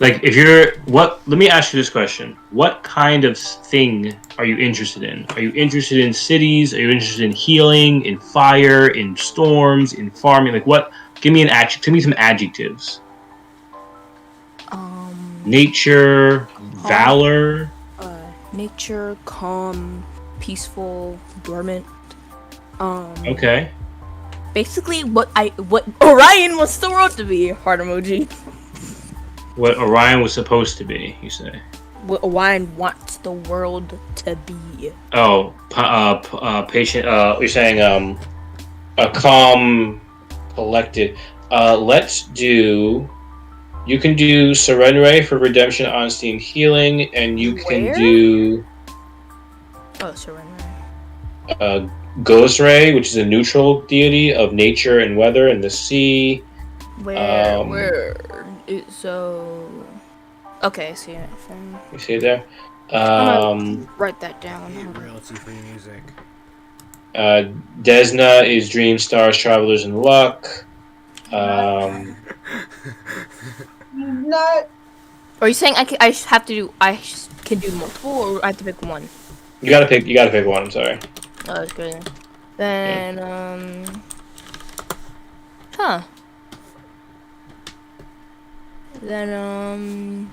Like, let me ask you this question. What kind of thing are you interested in? Are you interested in cities? Are you interested in healing, in fire, in storms, in farming? Like, what? Give me some adjectives. Nature, valor. Nature, calm, peaceful, dormant. Okay. Basically, what Orion wants the world to be. Heart emoji. What Orion was supposed to be, you say? What Orion wants the world to be. Oh, patient. You're saying a calm, collected. Let's do. You can do Serenray for redemption, honesty, and healing, and you can do. Oh, Serenray. Ghost Ray, which is a neutral deity of nature and weather and the sea. Where? So. Okay, I see it. You see it there? Write that down. Royalty-free music. Desna is Dream, Stars, Travelers, and Luck. Not. Are you saying I can do multiple, or I have to pick one? You gotta pick one. I'm sorry. Oh, that's good. Then Then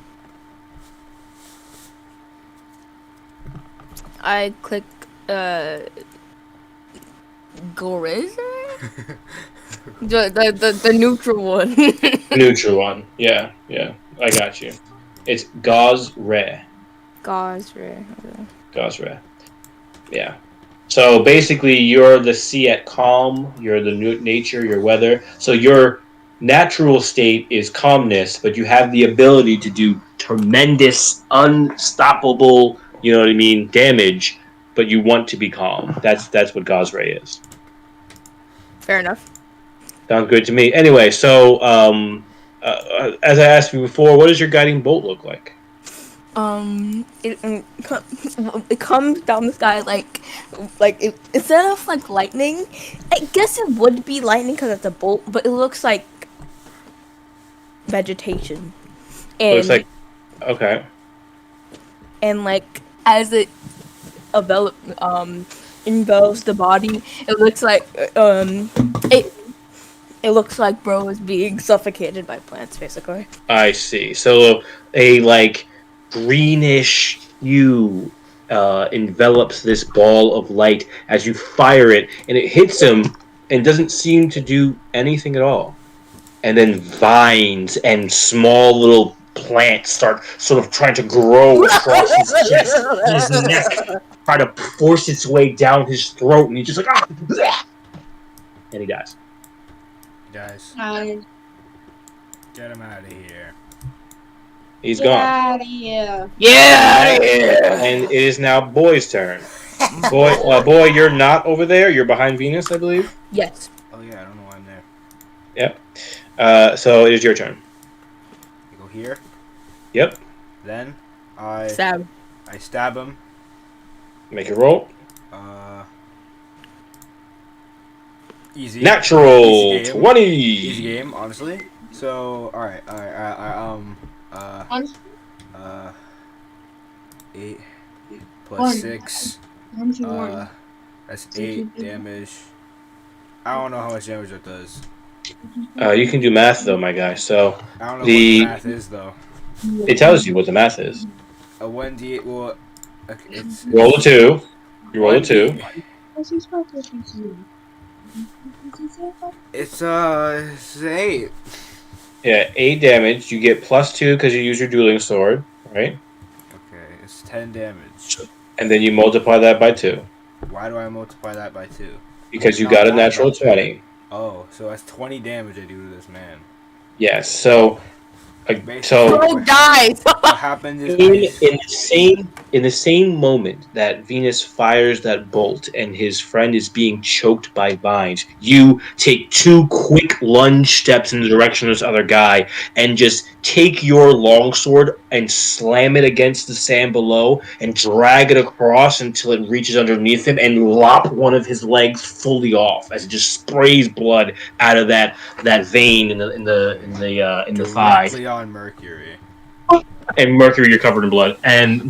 I click Goriza? the neutral one. Neutral one. Yeah. I got you. It's Gauze-Ray. Gauze-Ray. Gauze-Ray. Yeah. So basically, you're the sea at calm. You're the nature, your weather. So your natural state is calmness, but you have the ability to do tremendous, unstoppable, you know what I mean, damage. But you want to be calm. That's what Gauze-Ray is. Fair enough. Sounds good to me. Anyway, so as I asked you before, what does your guiding bolt look like? It comes down the sky like instead of like lightning, I guess it would be lightning because it's a bolt, but it looks like vegetation. And Looks like okay. And like as it envelops the body, it looks like it looks like bro is being suffocated by plants, basically. I see. So a like greenish hue envelops this ball of light as you fire it, and it hits him and doesn't seem to do anything at all. And then vines and small little plants start sort of trying to grow across his chest, his neck, try to force its way down his throat, and he's just like, ah! and he dies. Guys, Guys, get him out of here. He's get gone. out of here. Yeah. And it is now Boy's turn. Boy, you're not over there. You're behind Venus, I believe. Yes. Oh yeah, I don't know why I'm there. Yep. So it is your turn. You go here. Yep. Then I Stab. stab him. Make a roll. Easy. Natural Easy game. 20. Easy game, honestly. So, alright. 8 plus One. 6. 1 to 1. That's 8 damage. I don't know how much damage that does. You can do math though, my guy. So I don't know The- what the math is though. it tells you what the math is. A 1d8. Well, okay, it's Roll a 2. You roll a 2. It's 8. Yeah, 8 damage. You get plus 2 because you use your dueling sword, right? Okay, it's 10 damage. And then you multiply that by 2 Why do I multiply that by 2? because you No, got a not natural about that. 20. Oh, so that's 20 damage I do to this man. Yes. So Oh, dies. What happened is in the same moment that Venus fires that bolt and his friend is being choked by vines, you take 2 quick lunge steps in the direction of this other guy and just take your longsword and slam it against the sand below and drag it across until it reaches underneath him and lop one of his legs fully off as it just sprays blood out of that vein in the thigh. directly on Mercury. And Mercury, you're covered in blood. And I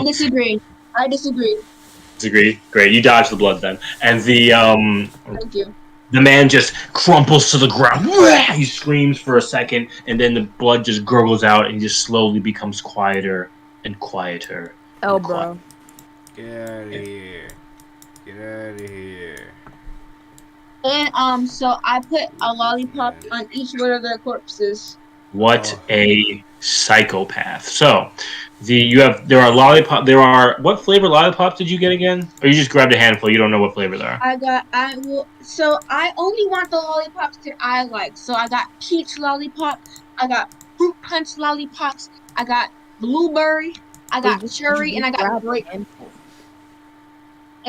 disagree. I disagree. disagree. Great, you dodged the blood then. And Thank you. the man just crumples to the ground. He screams for a second, and then the blood just gurgles out, and just slowly becomes quieter and quieter. Oh, bro. Get out of here. Get out of here. And so I put a lollipop on each one of their corpses. What Oh. a psychopath! So, what flavor lollipops did you get again? Or you just grabbed a handful? You don't know what flavor they are. So I only want the lollipops that I like. So I got peach lollipop, I got fruit punch lollipops, I got blueberry, I got cherry, and I got grape. And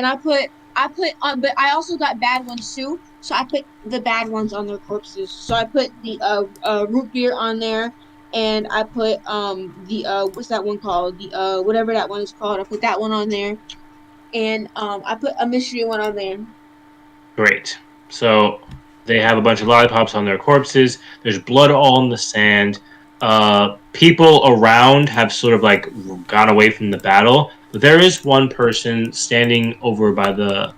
I put but I also got bad ones too. So I put the bad ones on their corpses. So I put the root beer on there, and I put the what's that one called? The whatever that one is called. I put that one on there, and I put a mystery one on there. Great. So they have a bunch of lollipops on their corpses. There's blood all in the sand. People around have sort of like gone away from the battle, but there is one person standing over by the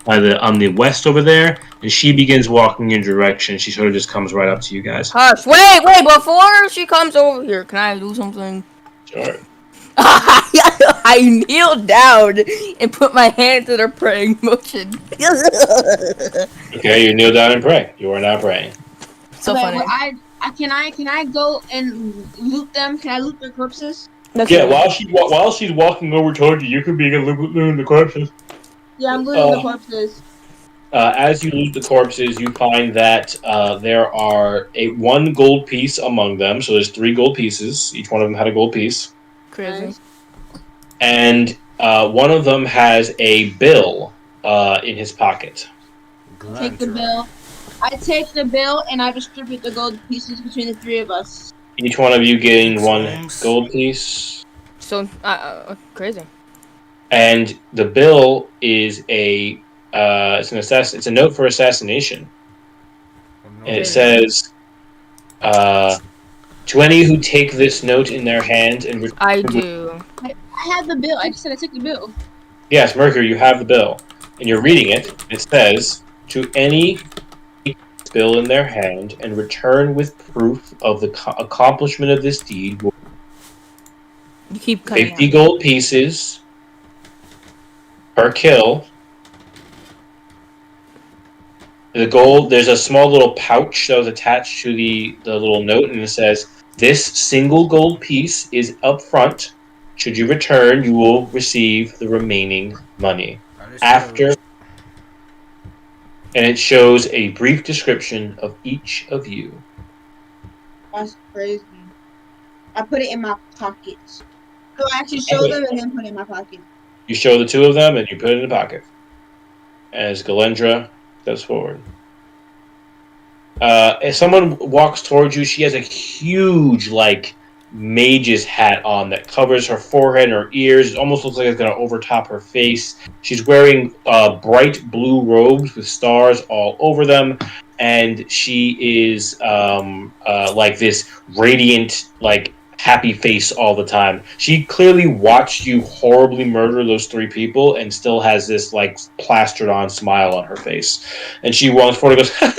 on the west over there, and she begins walking in direction. She sort of just comes right up to you guys. Hush. Wait. Before she comes over here, can I do something? Sure. I kneel down and put my hand to the praying motion. Okay, you kneel down and pray. You are now praying. So Okay, funny. well, can I go and loot them? Can I loot their corpses? That's Yeah, funny. while she's walking over toward you, you could begin looting the corpses. Yeah, I'm looting the corpses. As you loot the corpses, you find that there are one gold piece among them. So there's 3 gold pieces. Each one of them had a gold piece. Crazy. Nice. And one of them has a bill in his pocket. Take the bill. I take the bill and I distribute the gold pieces between the 3 of us. Each one of you getting 1 Thanks. gold piece. So crazy. And the bill is it's a note for assassination. And it says, to any who take this note in their hand and I do. I have the bill. I just said I took the bill. yes, Mercury, you have the bill, and you're reading it. It says, to any bill in their hand and return with proof of the accomplishment of this deed, will You keep cutting 50 out. gold pieces per kill. The gold, there's a small little pouch that was attached to the little note, and it says, this single gold piece is up front. Should you return, you will receive the remaining money. After and it shows a brief description of each of you. That's crazy. I put it in my pockets. So I actually show them and then put it in my pocket. You show the two of them, and you put it in the pocket. As Galendra steps forward. As someone walks towards you, she has a huge, mage's hat on that covers her forehead and her ears. It almost looks like it's going to overtop her face. She's wearing bright blue robes with stars all over them, and she is like this radiant, happy face all the time. She clearly watched you horribly murder those 3 people and still has this plastered on smile on her face. And she walks forward and goes,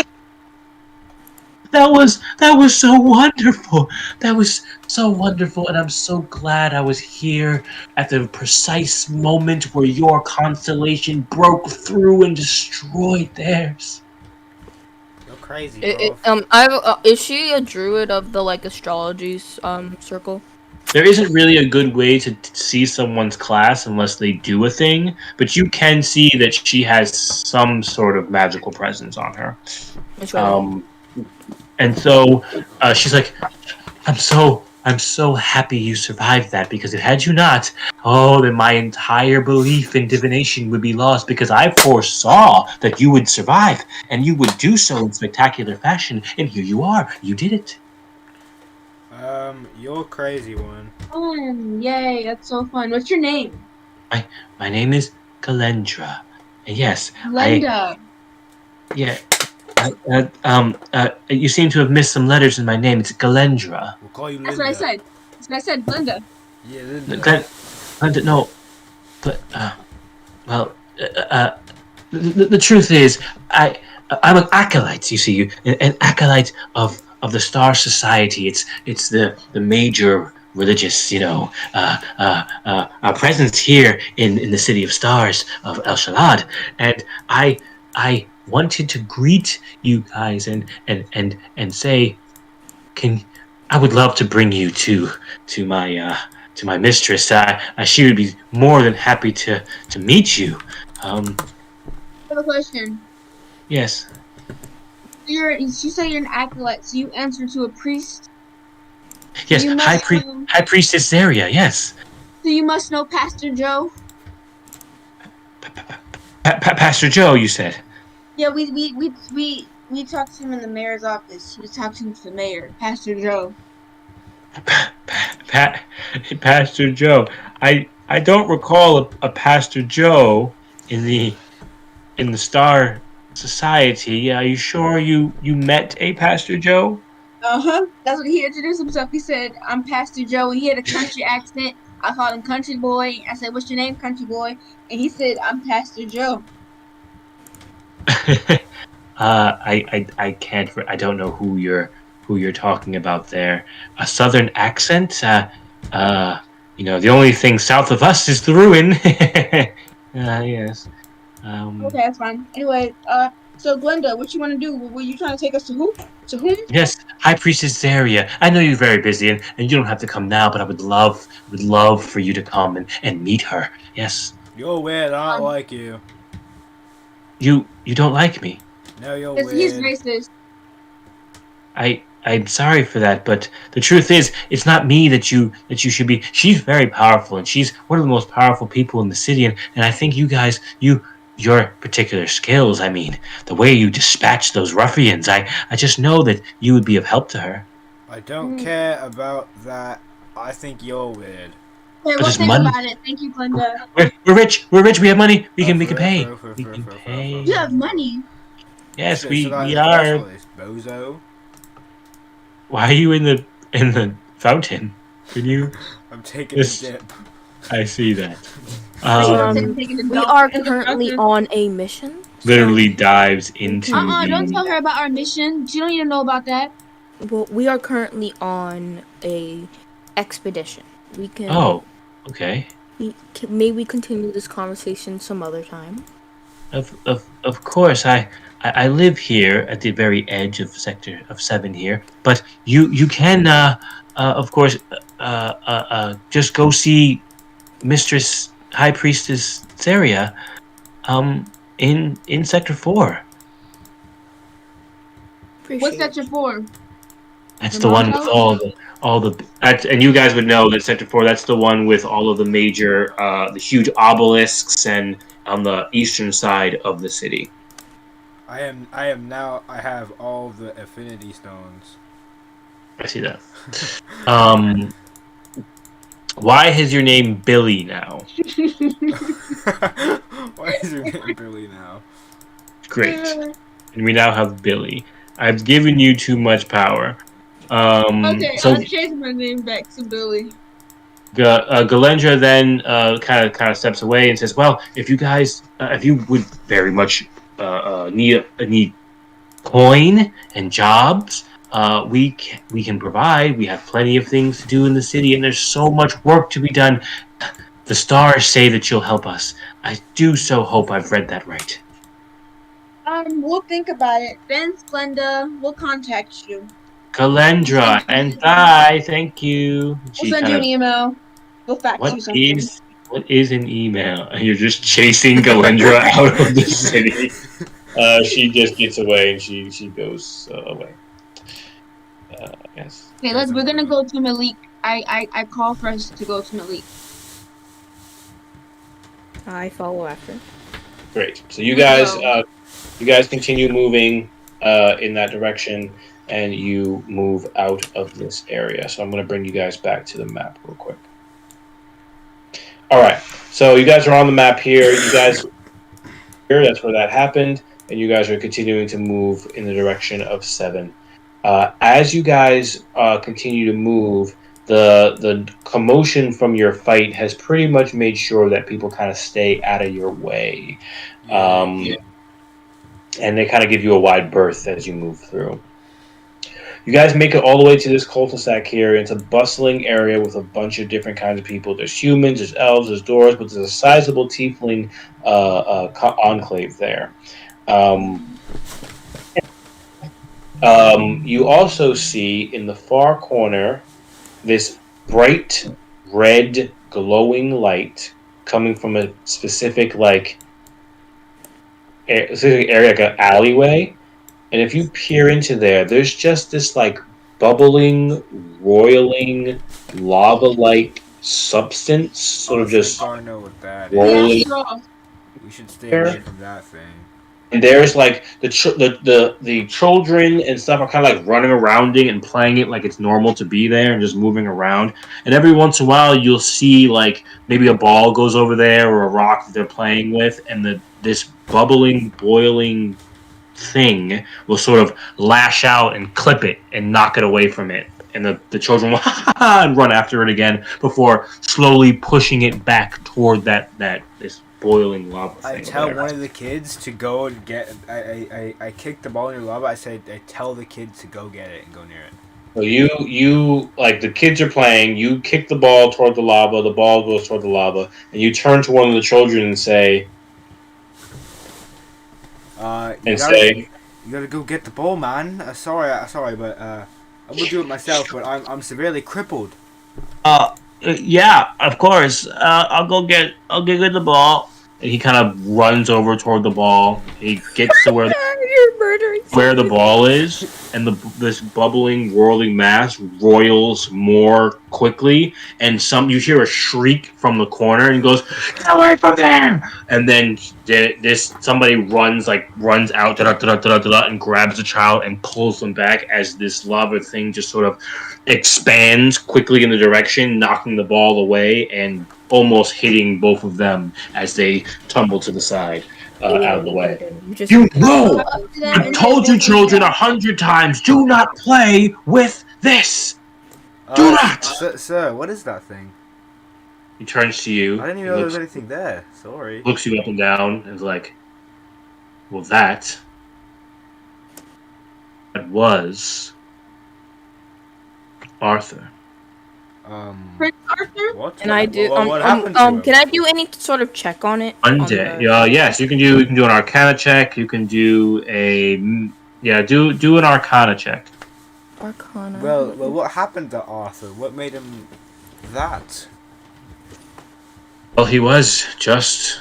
That was so wonderful. That was so wonderful, and I'm so glad I was here at the precise moment where your constellation broke through and destroyed theirs. You're crazy, bro. Is she a druid of the astrology circle? There isn't really a good way to see someone's class unless they do a thing, but you can see that she has some sort of magical presence on her. And so she's like, I'm so happy you survived that, because had you not, then my entire belief in divination would be lost, because I foresaw that you would survive, and you would do so in spectacular fashion, and here you are. You did it. You're crazy one. Fun. Yay, that's so fun. What's your name? My name is Galendra. And yes, Glenda. You seem to have missed some letters in my name. It's Galendra. We'll call you Linda. That's what I said. That's what I said, Glenda. Yeah, Linda. Glenda, no. But, the truth is, I'm an acolyte, you see, an acolyte of the Star Society. It's the major religious, our presence here in the City of Stars of El Shalad. And I wanted to greet you guys and say, I would love to bring you to my mistress. She would be more than happy to meet you. I have a question. Yes. You say you're an acolyte, so you answer to a priest? Yes, High Priestess Zaria, yes. So you must know Pastor Joe? Pastor Joe, you said? Yeah, we talked to him in the mayor's office. He was talking to the mayor, Pastor Joe. Pastor Joe. I don't recall a Pastor Joe in the Star Society. Are you sure you met a Pastor Joe? That's what he introduced himself. He said, "I'm Pastor Joe," and he had a country accent. I called him Country Boy. I said, "What's your name, Country Boy?" And he said, "I'm Pastor Joe." I can't. I don't know who you're talking about there. A southern accent. The only thing south of us is the ruin. Yes. Okay, that's fine. Anyway, so Glenda, what you want to do? Were you trying to take us to who? To whom? Yes, High Priestess Zaria. I know you're very busy, and you don't have to come now, but I would love for you to come and meet her. Yes. You're weird. I don't like you. You don't like me? No, you're weird. He's racist. I'm sorry for that, but the truth is, it's not me that you should be. She's very powerful, and she's one of the most powerful people in the city, and I think you guys, your particular skills, I mean, the way you dispatch those ruffians, I just know that you would be of help to her. I don't care about that. I think you're weird. Okay, we'll think about it. Thank you, Glenda. We're rich. We have money. We can pay. We can pay. You have money? Yes, we are. Bozo. Why are you in the fountain? Can you? I'm taking a dip. I see that. We are currently on a mission. Literally dives into. Don't tell her about our mission. She don't even know about that. Well, we are currently on a expedition. We can. Oh, okay. Maybe continue this conversation some other time. Of course, I live here at the very edge of Sector of 7 here, but you can of course just go see Mistress High Priestess Zaria in Sector 4. What's Sector 4? That's The the one Mars with House? all the and you guys would know that Sector 4. That's the one with all of the major, the huge obelisks, and on the eastern side of the city. I am now. I have all the Affinity Stones. I see that. Why is your name Billy now? Why is your name Billy now? Great, and we now have Billy. I've given you too much power. Okay, So I'll change my name back to Billy. Galendra then kind of steps away and says, "Well, if you guys, if you would very much need coin and jobs, we can provide. We have plenty of things to do in the city, and there's so much work to be done. The stars say that you'll help us. I do so hope I've read that right." We'll think about it. Then Splenda will contact you. Galendra and Thai, thank you. We'll She send kind you an of email. We'll fax you something. what is an email? And you're just chasing Galendra out of the city. She just gets away and she goes away. Yes. Okay, we're gonna go to Malik. I call for us to go to Malik. I follow after. Great. So you guys continue moving in that direction, and you move out of this area. So I'm going to bring you guys back to the map real quick. All right. So you guys are on the map here. You guys here. That's where that happened, and you guys are continuing to move in the direction of 7. As you guys continue to move, the commotion from your fight has pretty much made sure that people kind of stay out of your way. And they kind of give you a wide berth as you move through. You guys make it all the way to this cul-de-sac here. It's a bustling area with a bunch of different kinds of people. There's humans, there's elves, there's dwarves, but there's a sizable tiefling enclave there. You also see in the far corner this bright red glowing light coming from a specific area, like an alleyway. And if you peer into there, there's just this bubbling, roiling, lava-like substance, sort of just know what that rolling. Yeah, we should stay away from that thing. And there's the children and stuff are kind of running around it and playing it like it's normal to be there and just moving around. And every once in a while you'll see maybe a ball goes over there or a rock that they're playing with, and this bubbling, boiling thing will sort of lash out and clip it and knock it away from it. And the children will and run after it again before slowly pushing it back toward this boiling lava thing. I tell one of the kids to go and get. I kick the ball in your lava. I tell the kids to go get it and go near it. So you the kids are playing. You kick the ball toward the lava. The ball goes toward the lava, and you turn to one of the children and say, "You gotta go get the ball, man. Sorry, but I will do it myself. But I'm severely crippled." Yeah, of course. I'll go get the ball. And he kind of runs over toward the ball. He gets to where the ball is, and this bubbling, whirling mass roils more quickly. And you hear a shriek from the corner, and he goes, "Get away from there!" And then somebody runs out, and grabs the child and pulls them back as this lava thing just sort of expands quickly in the direction, knocking the ball away and almost hitting both of them as they tumble to the side, out of the way. You know! I've told you children 100 times, do not play with this! Do not! Sir, what is that thing? He turns to you. I didn't even know there was anything there. Sorry. Looks you up and down and is like, well, that was Arthur. Prince Arthur? What? Can I do What happened to him? can I do any sort of check on it? Yes, you can do an Arcana check. You can do do an Arcana check. Arcana. Well, what happened to Arthur? What made him that? Well, he was just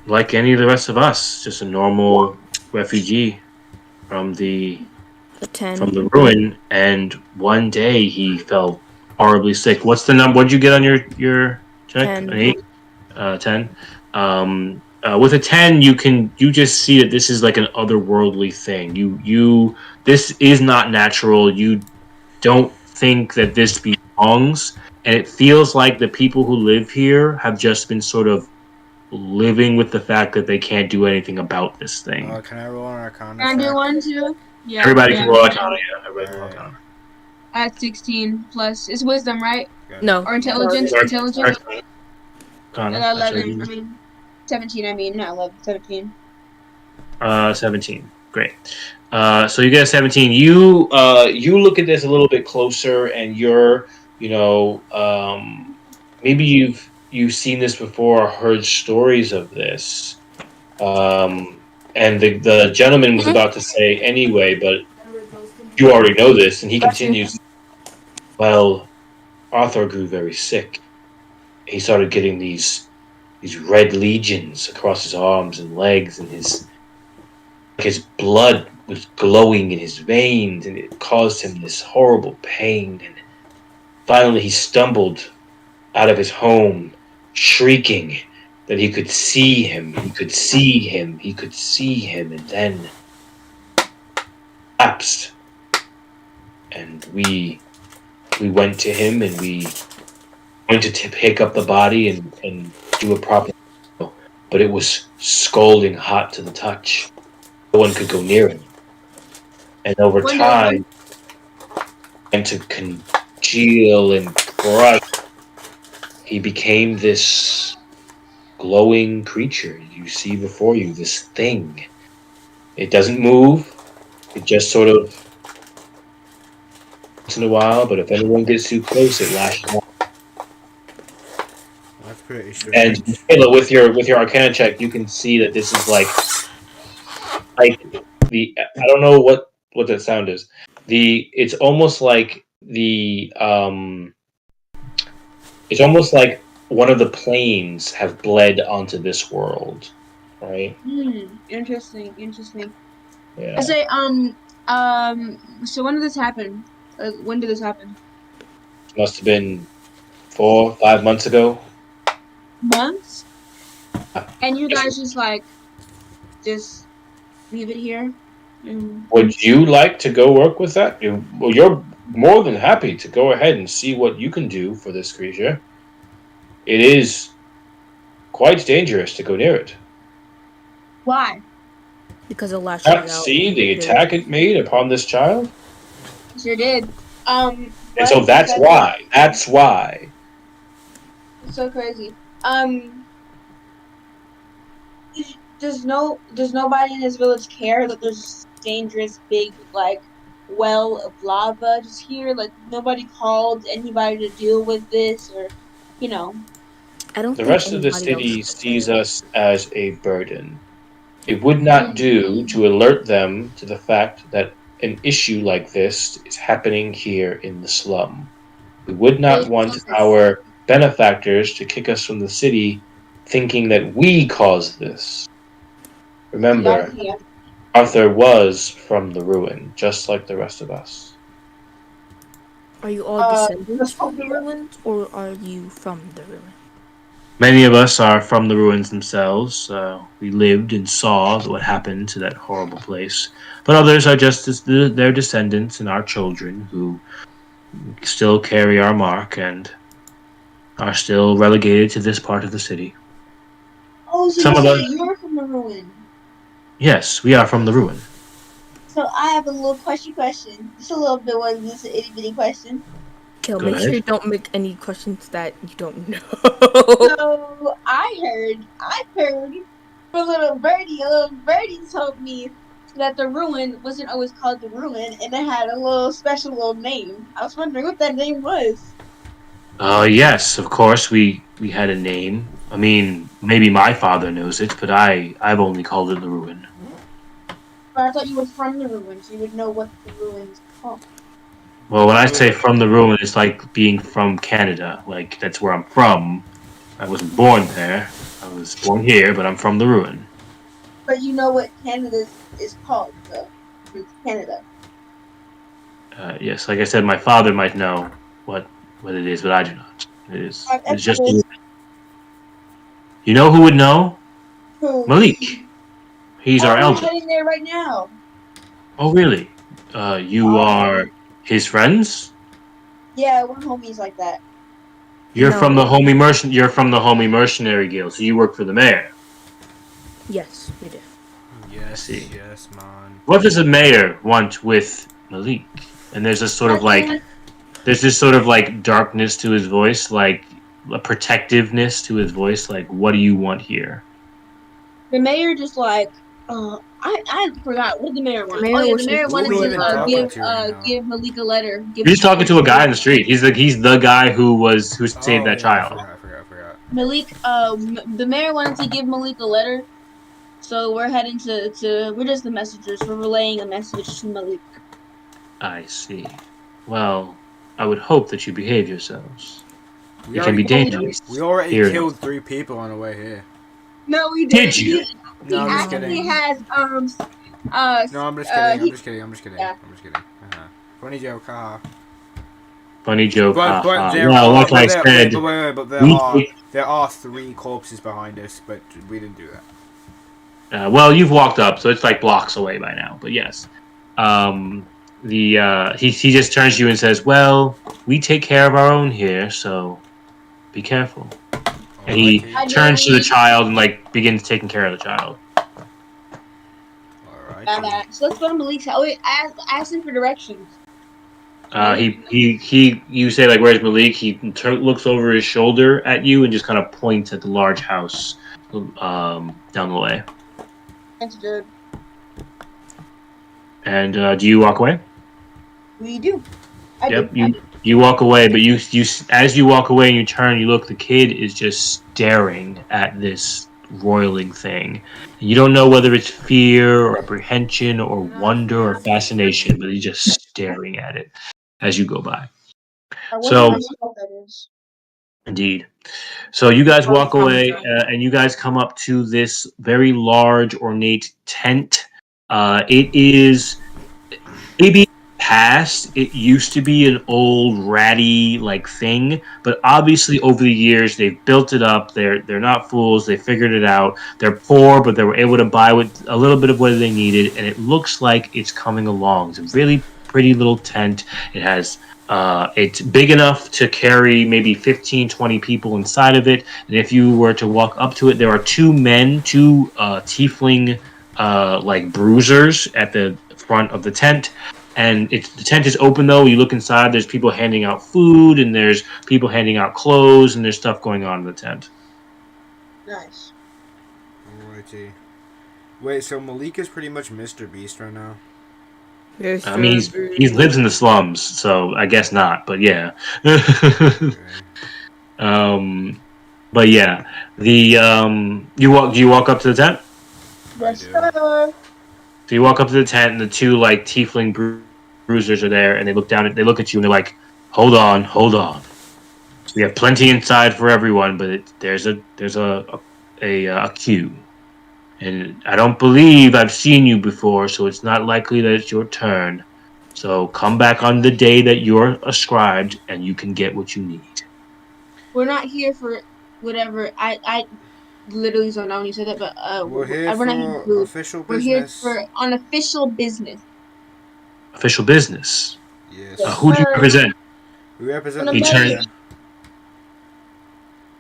like any of the rest of us, just a normal refugee from the A 10. from the ruin, and one day he fell horribly sick. What's the number? What'd you get on your check? 10. An 8? 10. With a 10, you just see that this is like an otherworldly thing. This is not natural. You don't think that this belongs, and it feels like the people who live here have just been sort of living with the fact that they can't do anything about this thing. Can I roll an Arcana? Can I do check? one too? Yeah. Everybody yeah. can roll Arcana, yeah. Everybody can roll Alright. Arcana. At 16 plus. It's wisdom, right? No. Or intelligence? Arcana. Intelligence? Arcana. At 11. I mean, 17, not 11. 17. 17. Great. So you get a 17. You look at this a little bit closer, and you're, maybe you've seen this before or heard stories of this. And the gentleman was about to say anyway, but you already know this, and he continues. Well, Arthur grew very sick. He started getting these red legions across his arms and legs, and his blood was glowing in his veins, and it caused him this horrible pain. And finally, he stumbled out of his home, shrieking that he could see him, and then collapsed. And we went to him, and we went to pick up the body and do a proper burial, but it was scalding hot to the touch. No one could go near him. And over time, and to congeal and crush, he became this glowing creature you see before you, this thing. It doesn't move. It just sort of once in a while, but if anyone gets too close, it lashes out. That's pretty strange. And Michaela, with your Arcana check, you can see that this is like the I don't know what that sound is. It's almost like it's almost like one of the planes have bled onto this world, right? Interesting. Yeah. I say, so when did this happen? When did this happen? Must have been 4 or 5 months ago. Months? And you guys just leave it here? Would you like to go work with that? You're more than happy to go ahead and see what you can do for this creature. It is quite dangerous to go near it. Why? Because it lashed Not out. see the attack it made upon this child? Sure did. And so that's why. That's why. It's so crazy. Does nobody in this village care that there's dangerous big well of lava just here? Like nobody called anybody to deal with this, or I don't The think rest of the anybody city else sees cared. us as a burden. It would not do to alert them to the fact that an issue like this is happening here in the slum. We would not want our benefactors to kick us from the city thinking that we caused this. Remember, Arthur was from the ruin, just like the rest of us. Are you all descendants from the ruins, or are you from the ruin? Many of us are from the ruins themselves. We lived and saw what happened to that horrible place. But others are just their descendants and our children who still carry our mark and are still relegated to this part of the city. Oh, so you're from the ruin. Yes, we are from the ruin. So I have a little question. Just a little bit one, just an itty bitty question. Kill, Go make ahead. sure you don't make any questions that you don't know. So I heard a little birdie told me that the ruin wasn't always called the ruin, and it had a little special little name. I was wondering what that name was. Yes, of course, we had a name. I mean, maybe my father knows it, but I've only called it the ruin. But I thought you were from the ruin, so you would know what the ruin's called. Well, when I say from the ruin, it's like being from Canada. Like, that's where I'm from. I wasn't born there. I was born here, but I'm from the ruin. But you know what Canada is called, though. It's Canada. Yes, like I said, my father might know what it is, but I do not. It's just. You know who would know? Malik. He's our I'm elder. heading there right now. Oh, really? You are his friends? Yeah, we're homies like that. You're No. from the homie mercenary guild, so you work for the mayor. Yes, we do. Yes, see. yes, man. What does the mayor want with Malik? And there's this sort of like darkness to his voice, like a protectiveness to his voice. Like, what do you want here? The mayor just like, I forgot what the mayor wanted. mayor The was mayor just wanted really to talking to right now. give Malik a letter. You're just talking to a guy on the street. He's the guy who saved that child. I forgot. Malik, the mayor wanted to give Malik a letter, so we're heading to we're just the messengers. We're relaying a message to Malik. I see. Well, I would hope that you behave yourselves. We It can be already, dangerous. we already Here. killed 3 people on the way here. No, we Did didn't. you? He No, I'm just actually kidding. has No, I'm just kidding. he- I'm just kidding. yeah. I'm just kidding. Funny joke, haha. Funny joke. But there well, are, like I but there- said, but there are 3 corpses behind us, but we didn't do that. well, you've walked up, so it's like blocks away by now. But yes, he just turns to you and says, "Well, we take care of our own here, so be careful." And he Alrighty. turns to the child and like begins taking care of the child. Alright. So let's go to Malik's house. Wait, ask him for directions. You say like, "Where's Malik?" He looks over his shoulder at you and just kind of points at the large house down the way. That's good. And do you walk away? We do. I Yep, do. you walk away, but you as you walk away and you turn, you look. The kid is just staring at this roiling thing. You don't know whether it's fear or apprehension or wonder or fascination, but he's just staring at it as you go by. I wonder So- how small that is. Indeed. So you guys walk Well, away, sounds and you guys come up to this very large, ornate tent. It is maybe past. It used to be an old, ratty like thing, but obviously over the years they've built it up. They're not fools. They figured it out. They're poor, but they were able to buy with a little bit of what they needed, and it looks like it's coming along. It's a really pretty little tent. It has. It's big enough to carry maybe 15, 20 people inside of it. And if you were to walk up to it, there are 2 tiefling like bruisers at the front of the tent. And the tent is open though. You look inside, there's people handing out food, and there's people handing out clothes, and there's stuff going on in the tent. Nice. Alrighty. Wait, so Malik is pretty much Mr. Beast right now? I mean, he lives in the slums, so I guess not, but yeah. Okay. But yeah, you walk up to the tent. Yes, do. sir. So you walk up to the tent, and the 2 like tiefling bruisers are there, and they look at you, and they're like, "Hold on. We have plenty inside for everyone, but there's a queue, and I don't believe I've seen you before, so it's not likely that it's your turn. So come back on the day that you're ascribed, and you can get what you need." We're not here for whatever. I literally don't know when you said that, but We're here not here for for official We're here business. for unofficial business. Official business. Yes. Who do you represent? We represent The the He mayor. turns.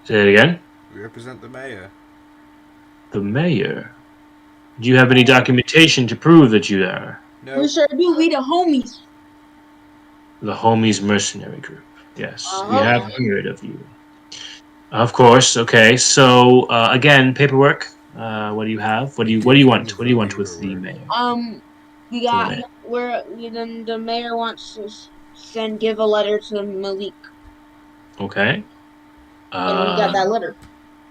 Say it again. We represent the mayor. The mayor. Do you have any documentation to prove that you are No. We sure do. We the homies. the homies mercenary group? Yes, we Uh-huh. have heard of you. Of course. Okay. So again, paperwork. What do you have? What do you want? What do you want with the mayor? We got mayor. the mayor wants to give a letter to Malik, Okay. and we got that letter.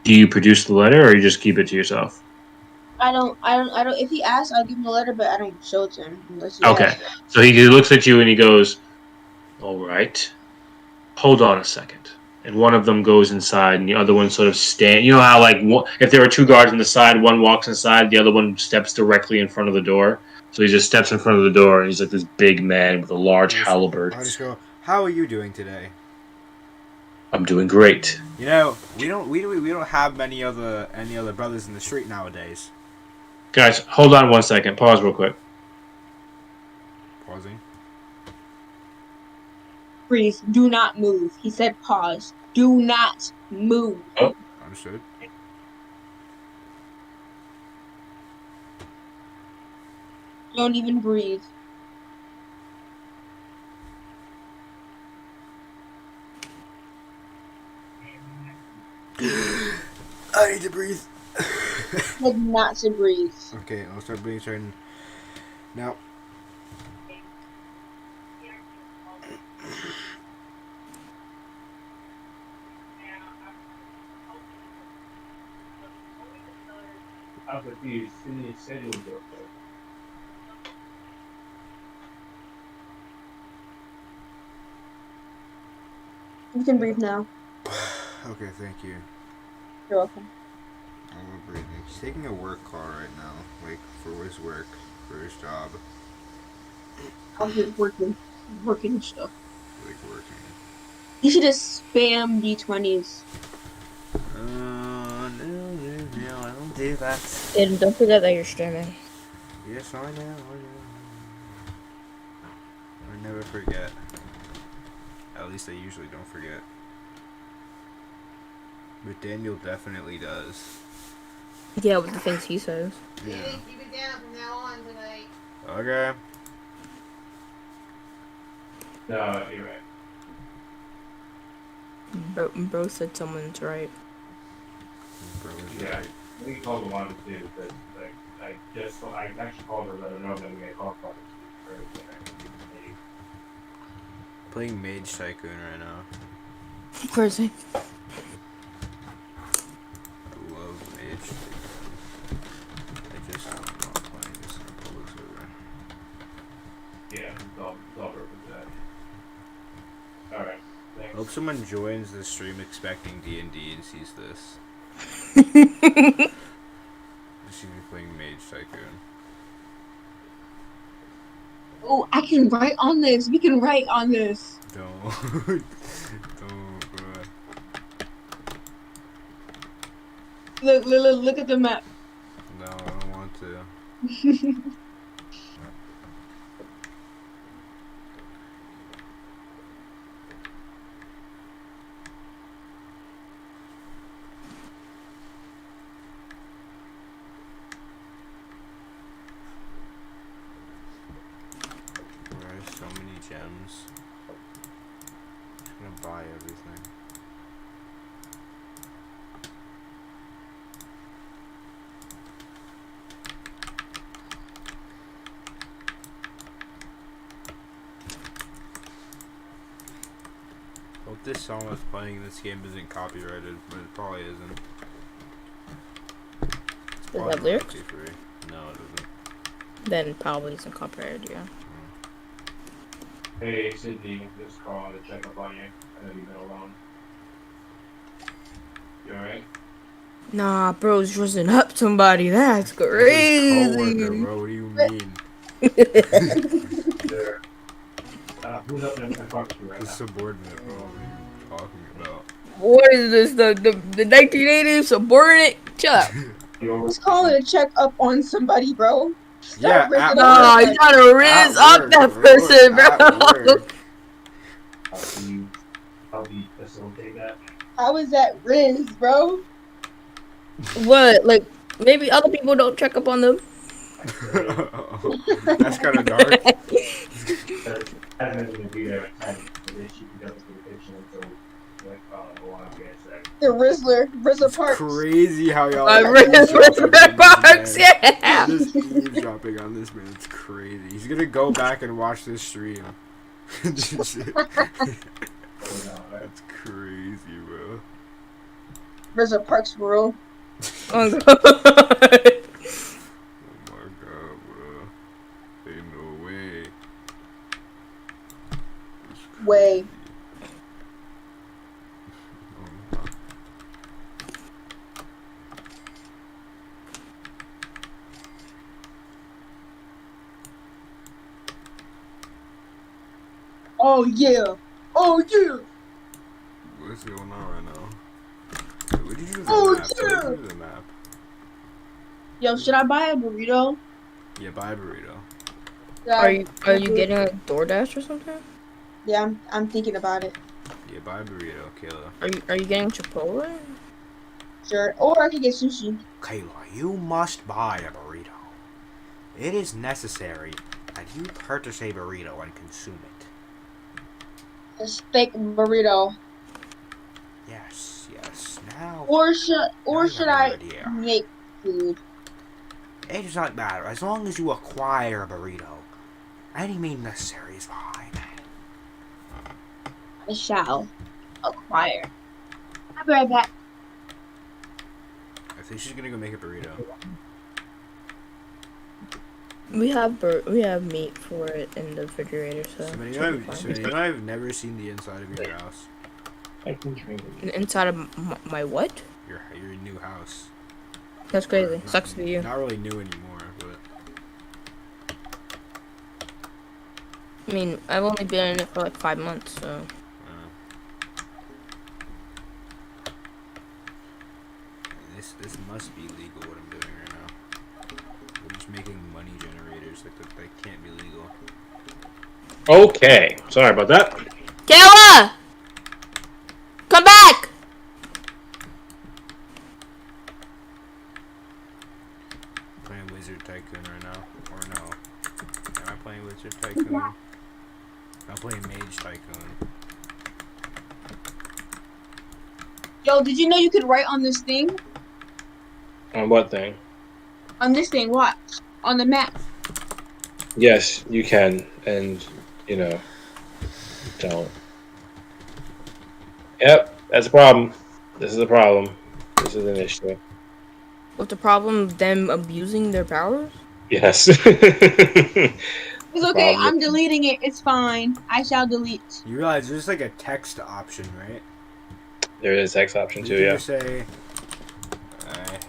Do you produce the letter, or you just keep it to yourself? I don't. If he asks, I'll give him the letter, but I don't show it to him unless he Okay. asks. So he looks at you and he goes, "All right, hold on a second." And one of them goes inside, and the other one sort of stand. You know how like if there were 2 guards on the side, one walks inside, the other one steps directly in front of the door. So he just steps in front of the door, and he's like this big man with a large halberd. I'll just go. How are you doing today? I'm doing great. You know, we don't have any other brothers in the street nowadays. Guys, hold on 1 second. Pause real quick. Pausing. Breathe. Do not move. He said pause. Do not move. Understood. Don't even breathe. I need to breathe. Said not to breathe. Okay, I'll start breathing starting now. You can breathe now. Okay, thank you. You're welcome. I'm breathing. He's taking a work call right now, like for his work, for his job, I'll get working stuff. like working. You should just spam D20s. No, I don't do that. And don't forget that you're streaming. Yes, I know. I never forget. At least I usually don't forget. But Daniel definitely does. Yeah, with the things he says. Yeah. Keep it down from now on tonight. Okay. No, you're right. Bro said someone's right. Bro is Yeah. right. I think he called the one too, because like I actually called her to let her know that we got called for it. Playing Mage Tycoon right now. Crazy. I love Mage Tycoon. I just am not playing this in a public server. Yeah, it's all over with that. All right. Thanks. Hope someone joins the stream expecting D&D and sees this. Just see me playing Mage Tycoon. Oh, I can write on this. We can write on this. Don't. Don't, bruh. Look at the map. No, I don't want to. There's so many gems. I'm just gonna buy everything. Hope this song that's playing in this game isn't copyrighted, but it probably isn't. It's Does it have lyrics? royalty free. No, it doesn't. Then probably isn't copyrighted, yeah. Hey, Sydney, just calling to check up on you. I know you've been alone. You alright? Nah, bro's dressing up somebody. That's Coworker, crazy. bro. What do you mean? There. Who's up in the park with you right The now? subordinate, bro. What are you talking about? What is this? The 1980s subordinate? Chill out. You over? Just calling to check up on somebody, bro. Yeah, Start ripping at Nah, up. you gotta riz At up work, that bro. person, At bro. work. Can you help me facilitate that? How is that Riz, bro? What? Like, maybe other people don't check up on them? That's kind of dark. I haven't been to be there at 10, but then she can go to the kitchen until like, a while after that. The Rizzler, Rizzler It's Parks. crazy how y'all I are riz eavesdropping the on box, this man. yeah. Just eavesdropping on this man. It's crazy. He's gonna go back and watch this stream. Just- That's crazy, bro. Rizzler Parks rule. Oh, God. Oh my god, bro. Ain't no way. It's Way. crazy. Oh my. Oh yeah. Oh yeah. What's going on right now? What did you do with the Oh, map? What did you yeah. do with the map? Yo, should I buy a burrito? Yeah, buy a burrito. Are you getting like DoorDash or something? Yeah, I'm thinking about it. Yeah, buy a burrito, Kayla. Are you getting Chipotle? Sure. Or I could get sushi. Kayla, you must buy a burrito. It is necessary that you purchase a burrito and consume it. A steak burrito. Yes, yes. Now, Or now you should got I an idea. make food? It does not matter. As long as you acquire a burrito, any means necessary is fine. I shall acquire. I'll be right back. I think she's gonna go make a burrito. We have meat for it in the refrigerator, so. So, it you should be know, fine. you know I've never seen the inside of your house. I can drink it. Inside of my what? Your new house. That's crazy. Not- Sucks to be you. Not really new anymore, but I mean, I've only been in it for like 5 months, so. this must be legal. What I'm doing right now. We're just making money generators. Like that can't be legal. Okay, sorry about that. Kayla! Come back! Playing Wizard Tycoon right now, or no? Am I playing Wizard Tycoon? I'm playing Mage Tycoon. Yo, did you know you could write on this thing? On what thing? On this thing, watch. On the map. Yes, you can, and you know, don't. Yep, that's a problem. This is a problem. This is an issue. What's the problem? Them abusing their powers? Yes. It's okay, Problem. I'm deleting it. It's fine. I shall delete. You realize there's like a text option, right? There is X option You too, can yeah. just say,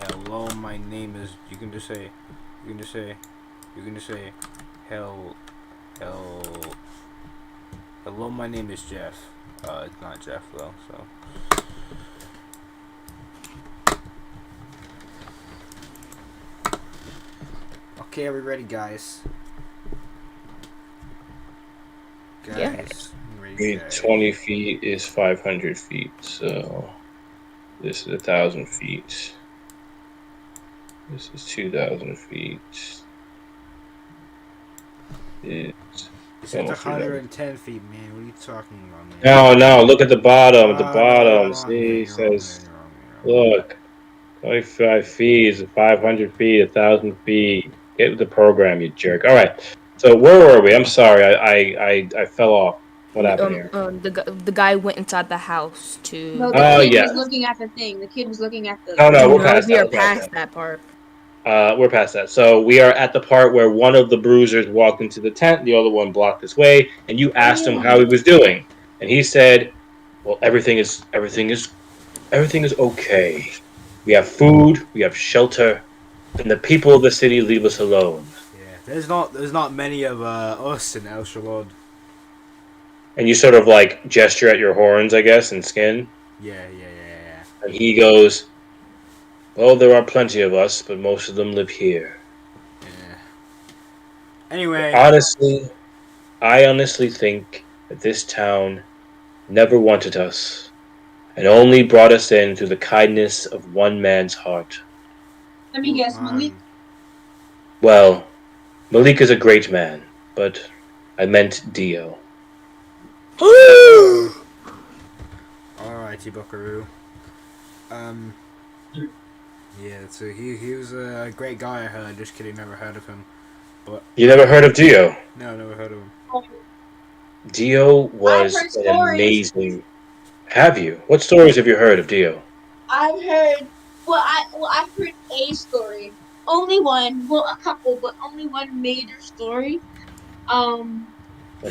"Hello, my name is." You can just say, "Hello, my name is Jeff." It's not Jeff though, so. Okay, are we ready, guys? Yes. Ready, guys. 20 feet is 500 feet, so this is 1,000 feet. This is 2,000 feet. It's It's 110 feet, man. What are you talking about, man? no, look at the bottom. At the Ah, bottom, you're see, wrong, it man, says, you're wrong. look, 25 feet is 500 feet, 1,000 feet. Get with the program, you jerk. All right, so where were we? I'm sorry, I fell off. What happened here? The guy went inside the house to. No, Oh, the kid yeah. was looking at the thing. The kid was looking at the. No, we're past we that. are We're past past that part. We're past that. So we are at the part where one of the bruisers walked into the tent, the other one blocked his way, and you asked him how he was doing, and he said, "Well, everything is okay. We have food, we have shelter, and the people of the city leave us alone." Yeah, there's not many of us in El Shalod. And you sort of like gesture at your horns, I guess, and skin, Yeah. and he goes, "Well, there are plenty of us, but most of them live here." Yeah. Anyway, I honestly think that this town never wanted us and only brought us in through the kindness of one man's heart. Let me guess, Malik. Well, Malik is a great man, but I meant Dio. Alrighty, Buckaroo. Yeah, so he was a great guy, I heard. Just kidding, never heard of him. But You never heard of Dio? no, never heard of him. Dio was I've heard an stories. amazing. Have you? What stories have you heard of Dio? I've heard. I've heard a story. Only one. Well, a couple, but only one major story. When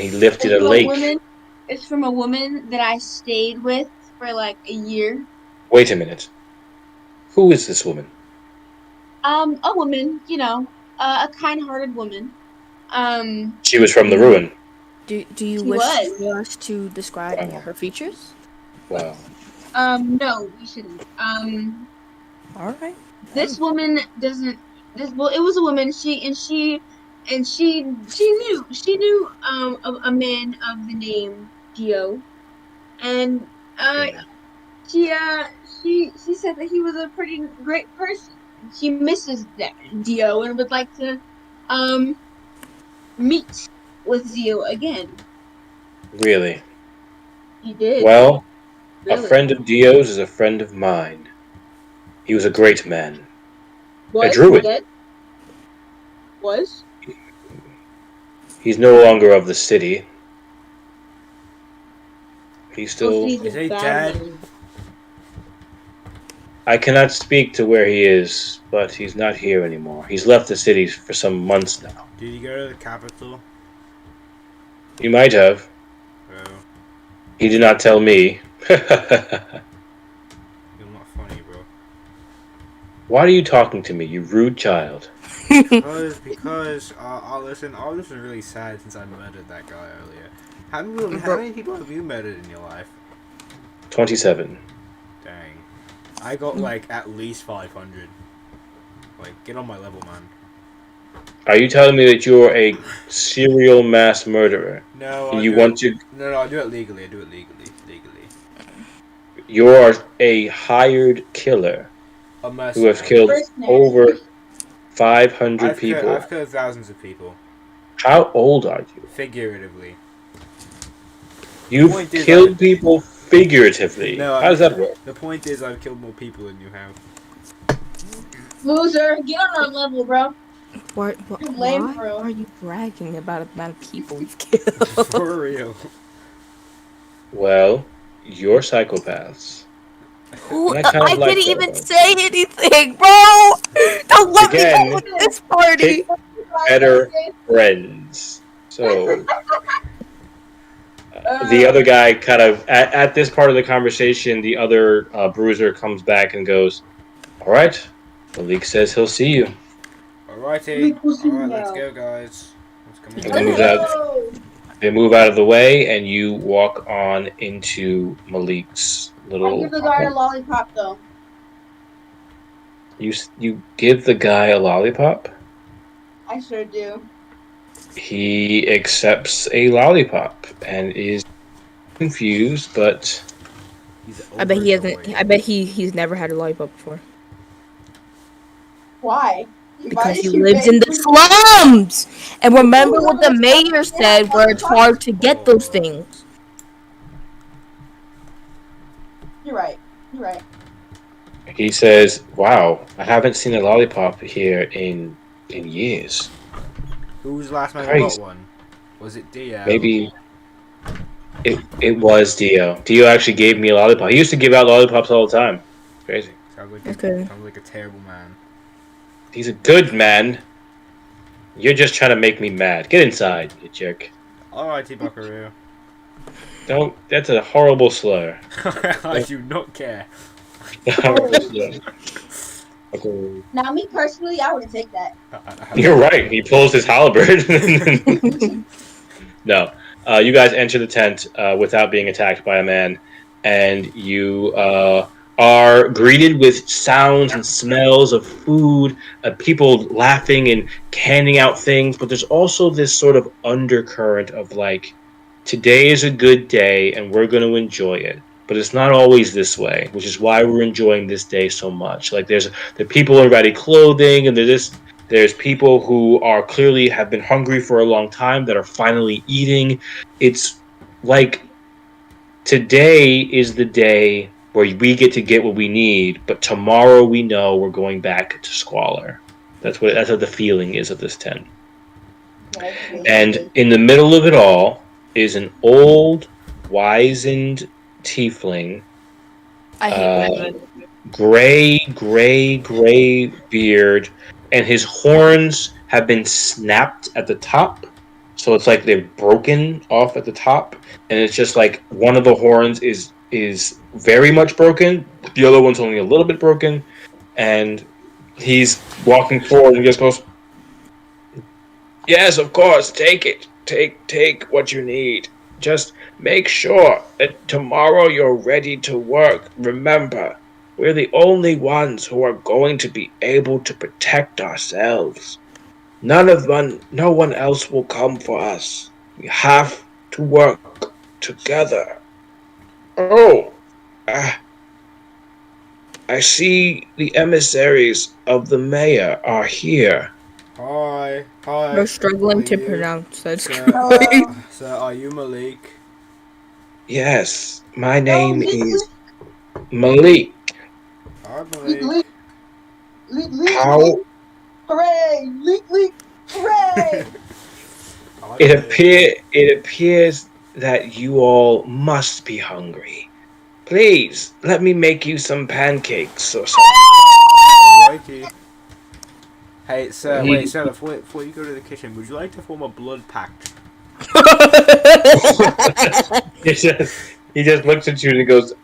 he lifted It's a from lake. woman. It's from a woman that I stayed with for like a year. Wait a minute. Who is this woman? A woman, a kind-hearted woman. She was from the ruin. Do you She wish was. for us to describe Wow. her features? Wow. No, we shouldn't. All right. This woman doesn't. Well, it was a woman. She knew a man of the name Dio, and Yeah. she said that he was a pretty great person. She misses that Dio and would like to um meet with Dio again. Really? He did. Well, a Really. friend of Dio's is a friend of mine. He was a great man. Was druid. dead? Was? He's no longer of the city. He's So still. she's Is a he bad dead? man. I cannot speak to where he is, but he's not here anymore. He's left the city for some months now. Did you go to the capital? He might have. Oh, He did not tell me. you're not funny, bro. Why are you talking to me, you rude child? Because listen, I was really sad since I murdered that guy earlier. How many people have you murdered in your life? 27. Dang. I got like at least 500. Like, get on my level, man. Are you telling me that you're a serial mass murderer? No, And you want to. No, I do it legally. Legally. You're a hired killer A who has mercenary. killed Mercenary. over 500 people. I've killed thousands of people. How old are you? Figuratively. You've point is, killed people figuratively. No, How does that work? The point is, I've killed more people than you have. Loser, get on our level, bro. What, You're lame, why bro. are you bragging about the amount of people you've killed? For real. Well, you're psychopaths. Who, And I kind of I like didn't that, even though. say anything, bro. Don't let Again, me go to this party. Better friends. So the other guy kind of at this part of the conversation, the other bruiser comes back and goes, "All right, Malik says he'll see you." Alrighty. We'll see Alright, now. let's go, guys. Let's come And on. moves out. They move out of the way, and you walk on into Malik's I little. give the guy a lollipop though. You give the guy a lollipop. I sure do. He accepts a lollipop and is confused, but He's I bet he hasn't. overjoyed. I bet he's never had a lollipop before Why? because he lives in the slums. And remember what the mayor said, where it's hard to get those things. You're right. You're right. he says, "Wow, I haven't seen a lollipop here in years. Who was the last man who Christ. got one? Was it Dio? Maybe it was Dio. Dio actually gave me a lollipop. He used to give out lollipops all the time. Crazy. Okay. Sounds like a terrible man. He's a good man. You're just trying to make me mad. Get inside, you jerk. Alrighty, Buckaroo. Don't. That's a horrible slur. I do not care. Okay. Now, me personally, I wouldn't take that. You're right. He pulls his halberd. No. You guys enter the tent without being attacked by a man, and you are greeted with sounds and smells of food, people laughing and handing out things, but there's also this sort of undercurrent of like, today is a good day and we're going to enjoy it. But it's not always this way, which is why we're enjoying this day so much. Like the people in ratty clothing, and there's people who are clearly have been hungry for a long time that are finally eating. It's like today is the day where we get what we need, but tomorrow we know we're going back to squalor. That's what the feeling is of this tent. And in the middle of it all is an old, wizened tiefling, I hate gray beard, and his horns have been snapped at the top. So it's like they're broken off at the top, and it's just like one of the horns is very much broken, the other one's only a little bit broken, and he's walking forward and just goes, "Yes, of course, take it. take what you need. Just make sure that tomorrow you're ready to work. Remember, we're the only ones who are going to be able to protect ourselves. No one else will come for us. We have to work together. Oh, I see the emissaries of the mayor are here. Hi. We're struggling to Are you- pronounce that. Sir, are you Malik? Yes, my name is Malik. Hi, Leak, Malik. leak, How hooray! Leak, hooray! Hi, it appears that you all must be hungry. Please, let me make you some pancakes or something. Alrighty. Hey, sir, He- wait, sir, before you go to the kitchen, would you like to form a blood pact? He just looks at you and he goes,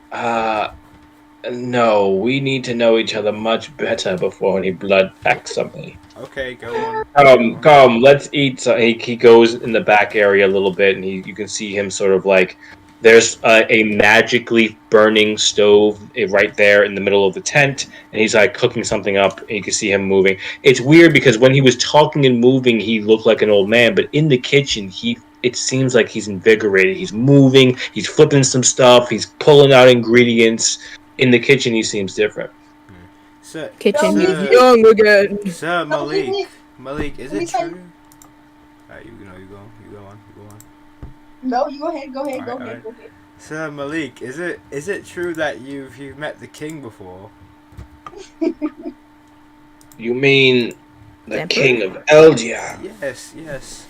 no, we need to know each other much better before any blood packs something. Okay, go on. Come, let's eat. So he goes in the back area a little bit, and you can see him sort of like there's a magically burning stove right there in the middle of the tent, and he's like cooking something up, and you can see him moving. It's weird because when he was talking and moving, he looked like an old man, but in the kitchen, it seems like he's invigorated. He's moving, he's flipping some stuff, he's pulling out ingredients. In the kitchen, he seems different. Sir, Kitchen, sir, he's young again. Sir, Malik. Malik, is Let me it tell true? Alright, you go on. No, you go ahead, go ahead. Alright. Sir Malik, is it true that you've met the king before? You mean the Emperor? king of Eldia? Yes.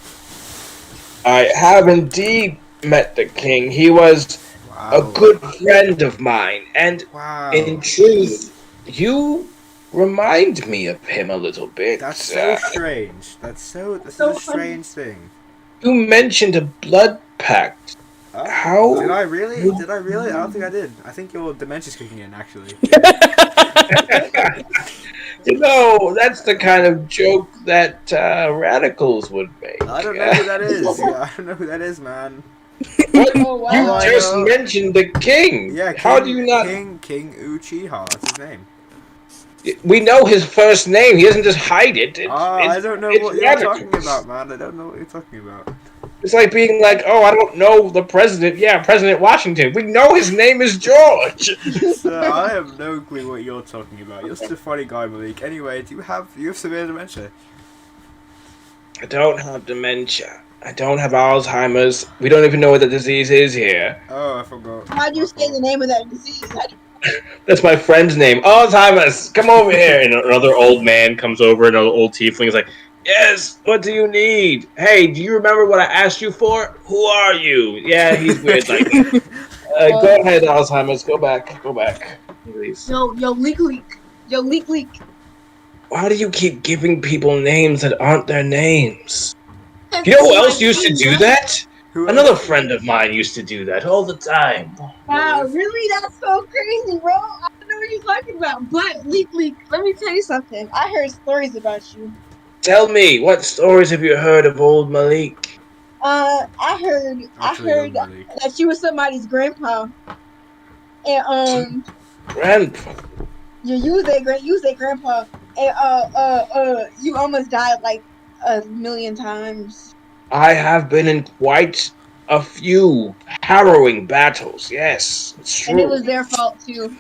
I have indeed met the king. He was Wow. a good friend of mine, and Wow. in truth, you remind me of him a little bit. That's so strange. That's a funny. strange thing. You mentioned a blood pact. How? Did I really? I don't think I did. I think your dementia's kicking in, actually. You know, that's the kind of joke that radicals would make. I don't know who that is. I don't know who that is, man. Oh, wow. You All I just know- mentioned the king. Yeah. How do you not? King Uchiha. That's his name. We know his first name. He doesn't just hide it. I don't know it's what you're radical. talking about, man. I don't know what you're talking about. It's like being like, oh, I don't know the president. Yeah, President Washington. We know his name is George. Sir, I have no clue what you're talking about. You're such a funny guy, Malik. Anyway, do you have severe dementia? I don't have dementia. I don't have Alzheimer's. We don't even know what the disease is here. Oh, I forgot. How do you say the name of that disease? That's my friend's name. Alzheimer's. Come over here. And another old man comes over. Another old tiefling is like, yes, what do you need? Hey, do you remember what I asked you for? Who are you? Yeah, he's weird like that. Go ahead, Alzheimer's. Go back. Please. Yo, leak. Why do you keep giving people names that aren't their names? You know who else used to do that? Who Another friend of mine used to do that all the time. Wow, really? That's so crazy, bro. I don't know what you're talking about. But leak. Let me tell you something. I heard stories about you. Tell me, what stories have you heard of old Malik? I heard that you were somebody's grandpa, and Grandpa. you was their grandpa, and you almost died like a million times. I have been in quite a few harrowing battles. Yes, it's true. And it was their fault too.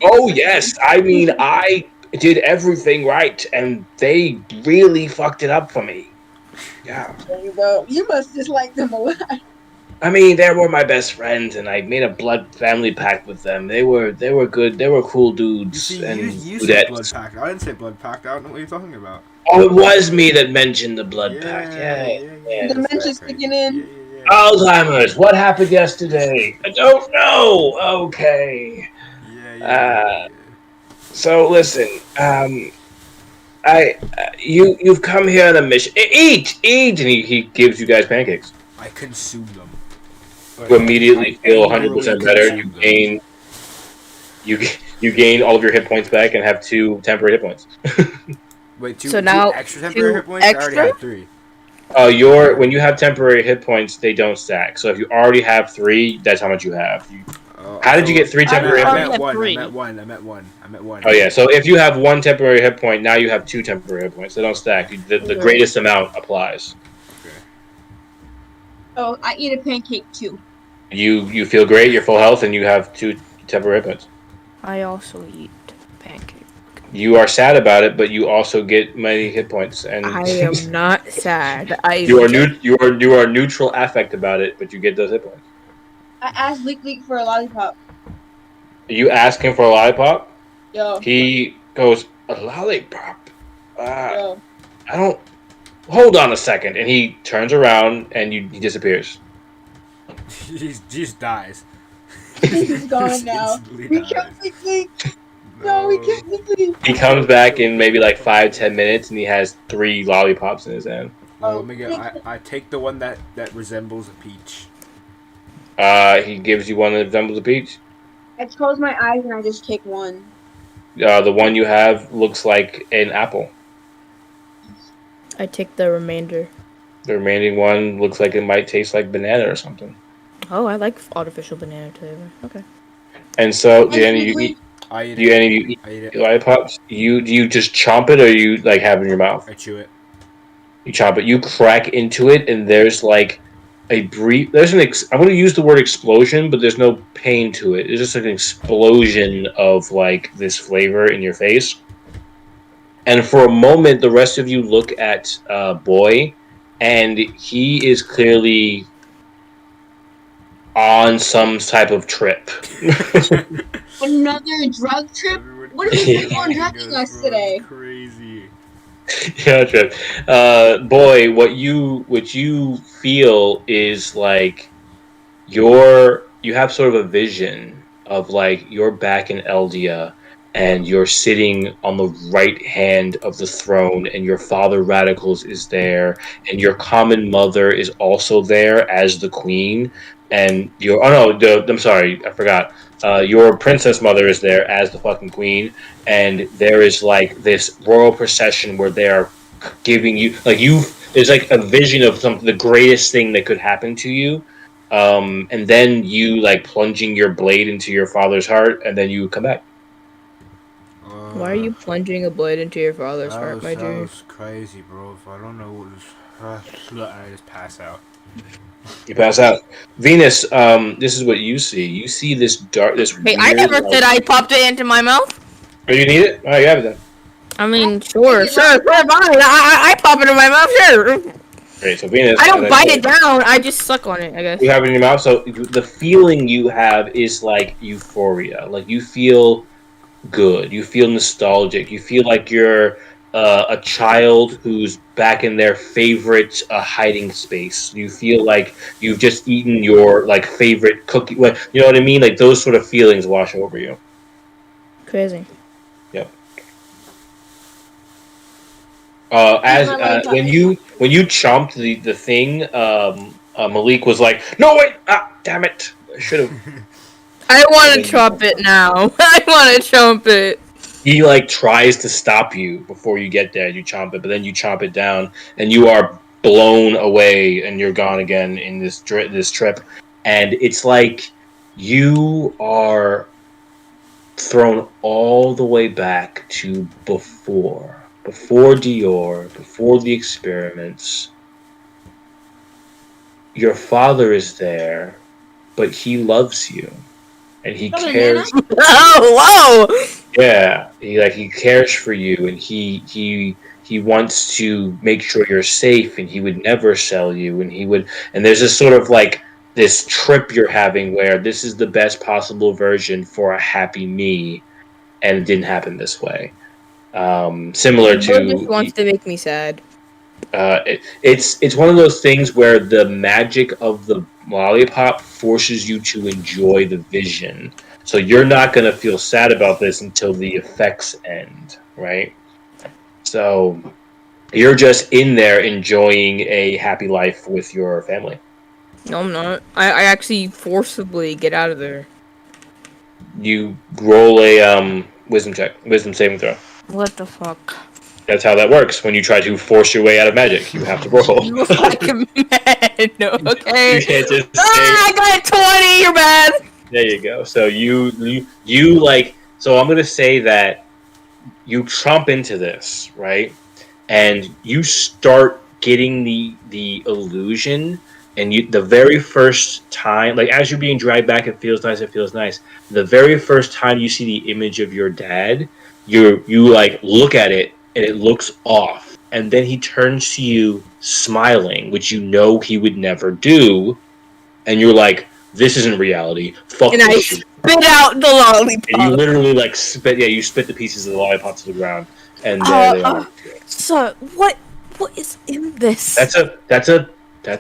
Oh yes, I mean I did everything right, and they really fucked it up for me. Yeah. There you go. You must dislike them a lot. I mean, they were my best friends, and I made a blood family pact with them. They were good. They were cool You dudes. see, and you said blood dudettes. pact. I didn't say blood pact. I don't know what you're talking about. Oh, it was me that mentioned the blood pact. Yeah. Dementia's That's kicking in. Yeah. Alzheimer's. What happened yesterday? I don't know. Okay. Yeah. So listen, you've come here on a mission. Eat, and he gives you guys pancakes. I consume them. You immediately feel 100% better. You gain all of your hit points back and have 2 temporary hit points. Wait, So now extra temporary two hit points? I already extra? had 3. When you have temporary hit points, they don't stack. So if you already have 3, that's how much you have. How did you get 3 temporary hit already points? have three. I met one. Oh yeah, so if you have 1 temporary hit point, now you have 2 temporary hit points. They don't stack. The greatest amount applies. Oh, I eat a pancake too. You feel great, you're full health, and you have 2 temporary hit points. I also eat pancake. You are sad about it, but you also get many hit points, and I am not sad. you are neutral affect about it, but you get those hit points. I asked Leek Leek for a lollipop. You ask him for a lollipop. Yo, He goes, a lollipop. yo. I don't. Hold on a second, and he turns around and he disappears. He just dies. He's gone now. Instantly We dies. killed Leek Leek. No, we killed Leek Leek. He comes back in maybe like 5-10 minutes, and he has 3 lollipops in his hand. Well, let me get. I take the one that resembles a peach. He gives you one that resembles a peach. I close my eyes and I just take one. The one you have looks like an apple. I take the remainder. The remaining one looks like it might taste like banana or something. Oh, I like artificial banana flavor. Okay. And so, do any of you eat? I eat Do you it. any of you eat I eat it. lollipops? Do you just chomp it, or you like have it in your mouth? I chew it. You chomp it. You crack into it, and there's like a brief. I'm going to use the word explosion, but there's no pain to it. It's just like an explosion of like this flavor in your face. And for a moment, the rest of you look at Boy, and he is clearly on some type of trip. Another drug trip? What is this on drugging us today? Crazy. Yeah, trip. Boy, what you feel is like you have sort of a vision of like you're back in Eldia, and you're sitting on the right hand of the throne, and your father Radicals is there, and your common mother is also there as the queen, and I'm sorry, I forgot. Your princess mother is there as the fucking queen, and there is like this royal procession where they are giving you there's like a vision of the greatest thing that could happen to you, and then you like plunging your blade into your father's heart, and then you come back. Why are you plunging a blade into your father's heart, my That dude? was crazy, bro. If I don't know what was... I just pass out. You pass out. Venus, this is what you see. You see this Hey, I never said I popped it into my mouth. Oh, you need it? Oh, you have it then. I mean, sure, fine. I pop it in my mouth, sure. Great, so Venus. I don't bite it down. I just suck on it, I guess. You have it in your mouth, so the feeling you have is like euphoria. Like you feel good. You feel nostalgic. You feel like you're a child who's back in their favorite hiding space. You feel like you've just eaten your like favorite cookie. You know what I mean? Like those sort of feelings wash over you. Crazy. Yep. When you chomped the thing, Malik was like, "No wait, damn it! I should have." I want to chomp it now. I want to chomp it. He like tries to stop you before you get there. You chomp it, but then you chomp it down, and you are blown away, and you're gone again in this trip. And it's like you are thrown all the way back to before Dior, before the experiments. Your father is there, but he loves you, and he cares. Oh, whoa! Yeah, he cares for you, and he wants to make sure you're safe, and he would never sell you, and there's this sort of like this trip you're having where this is the best possible version for a happy me, and it didn't happen this way. Similar He to just wants to make me sad. it's one of those things where the magic of the lollipop forces you to enjoy the vision. So you're not going to feel sad about this until the effects end, right? So you're just in there enjoying a happy life with your family. No, I'm not. I actually forcibly get out of there. You roll a wisdom saving throw. What the fuck? That's how that works. When you try to force your way out of magic, you have to roll. You like a man, okay? You can't just I got 20. You're bad. There you go. So you like. So I'm gonna say that you trump into this, right? And you start getting the illusion, and the very first time, like as you're being dragged back, it feels nice. It feels nice. The very first time you see the image of your dad, you like look at it, and it looks off. And then he turns to you smiling, which you know he would never do. And you're like, this isn't reality. Fuck And this I shit. spit out the lollipop. And you literally like spit. Yeah, you spit the pieces of the lollipop to the ground, and there they are. So what is in this? That's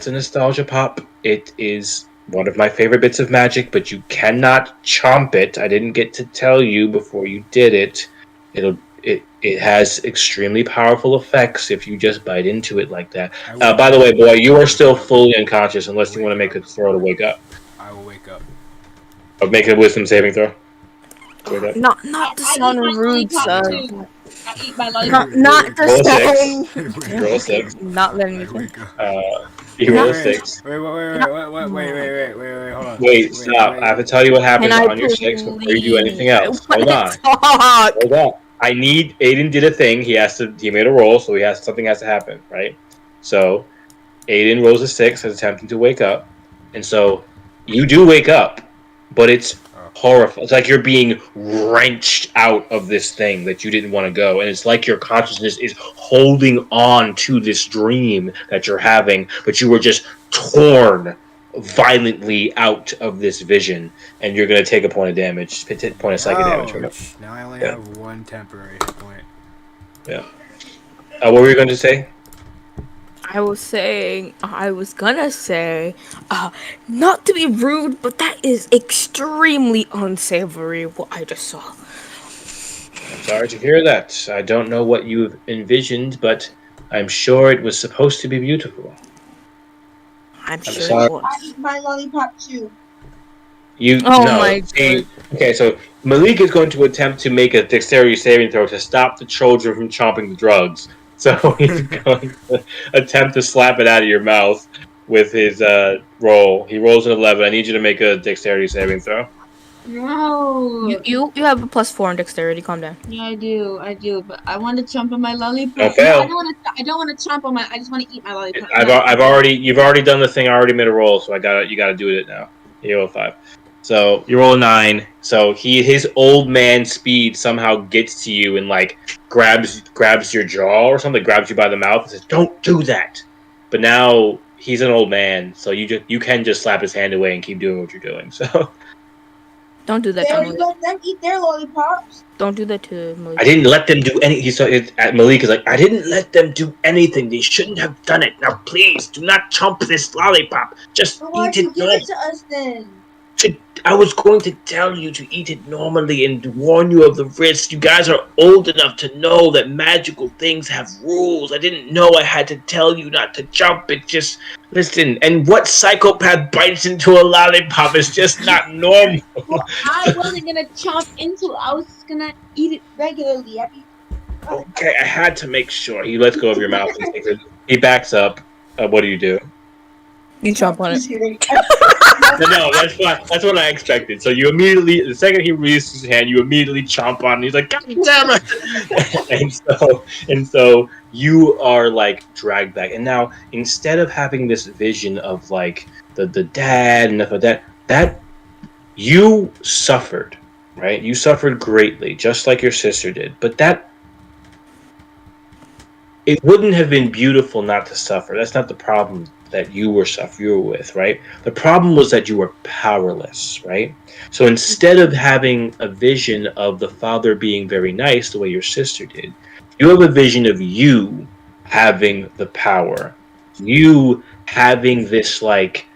a nostalgia pop. It is one of my favorite bits of magic, but you cannot chomp it. I didn't get to tell you before you did it. It has extremely powerful effects if you just bite into it like that. By the way, boy, you are still fully unconscious unless you want to make a throw to wake up. I will wake up. Or make a wisdom saving throw. Not to I sound eat my rude, lollipop, son. too. I eat my lollipop. Not to Roll sound. Roll 6. Not letting me. Wake up. You roll a Wait, 6. Wait, hold on. Wait, stop. I have to tell you what happens Can I on your 6 before you do anything please? else. Hold on. Talk. Hold on. Aiden did a thing. He made a roll, so something has to happen, right? So Aiden rolls a 6 as attempting to wake up. And so you do wake up, but it's horrible. It's like you're being wrenched out of this thing that you didn't want to go. And it's like your consciousness is holding on to this dream that you're having, but you were just torn violently out of this vision, and you're going to take a point of damage, point of psychic damage from it. Now I only have one temporary hit point. Yeah. What were you going to say? I was gonna say, not to be rude, but that is extremely unsavory what I just saw. I'm sorry to hear that. I don't know what you've envisioned, but I'm sure it was supposed to be beautiful. I'm sure sorry. it was. I eat my lollipop too. Oh no, my see, okay, so Malik is going to attempt to make a dexterity saving throw to stop the children from chomping the drugs. So he's going to attempt to slap it out of your mouth with his roll. He rolls an 11. I need you to make a dexterity saving throw. No. You have a +4 in dexterity. Calm down. Yeah, I do. But I want to chomp on my lollipop. Don't fail. No, I don't want to chomp on my. I just want to eat my lollipop. You've already done the thing. I already made a roll, so you gotta do it now. You roll a 5. So you roll a 9. So his old man speed somehow gets to you and like grabs your jaw or something, grabs you by the mouth and says, "Don't do that." But now he's an old man, so you can just slap his hand away and keep doing what you're doing. So Don't do that They to already Malik. let them eat their lollipops. Don't do that to Malik. I didn't let them do any. Malik is like, I didn't let them do anything. They shouldn't have done it. Now, please do not chomp this lollipop. Just But why'd eat you it. give it to us then? I was going to tell you to eat it normally and warn you of the risks. You guys are old enough to know that magical things have rules. I didn't know I had to tell you not to chomp it. Just listen. And what psychopath bites into a lollipop is just not normal. Well, I wasn't gonna chomp into it. I was just gonna eat it regularly. Okay, I had to make sure. He lets go of your mouth. He backs up. What do you do? You chomp on it. No, that's fine. That's what I expected. So you immediately, the second he releases his hand, you immediately chomp on it. He's like, "God damn it!" and so you are like dragged back. And now instead of having this vision of like the dad and that you suffered, right? You suffered greatly, just like your sister did. But it wouldn't have been beautiful not to suffer. That's not the problem that you were with, right? The problem was that you were powerless, right? So instead of having a vision of the father being very nice the way your sister did, you have a vision of you having the power. You having this like,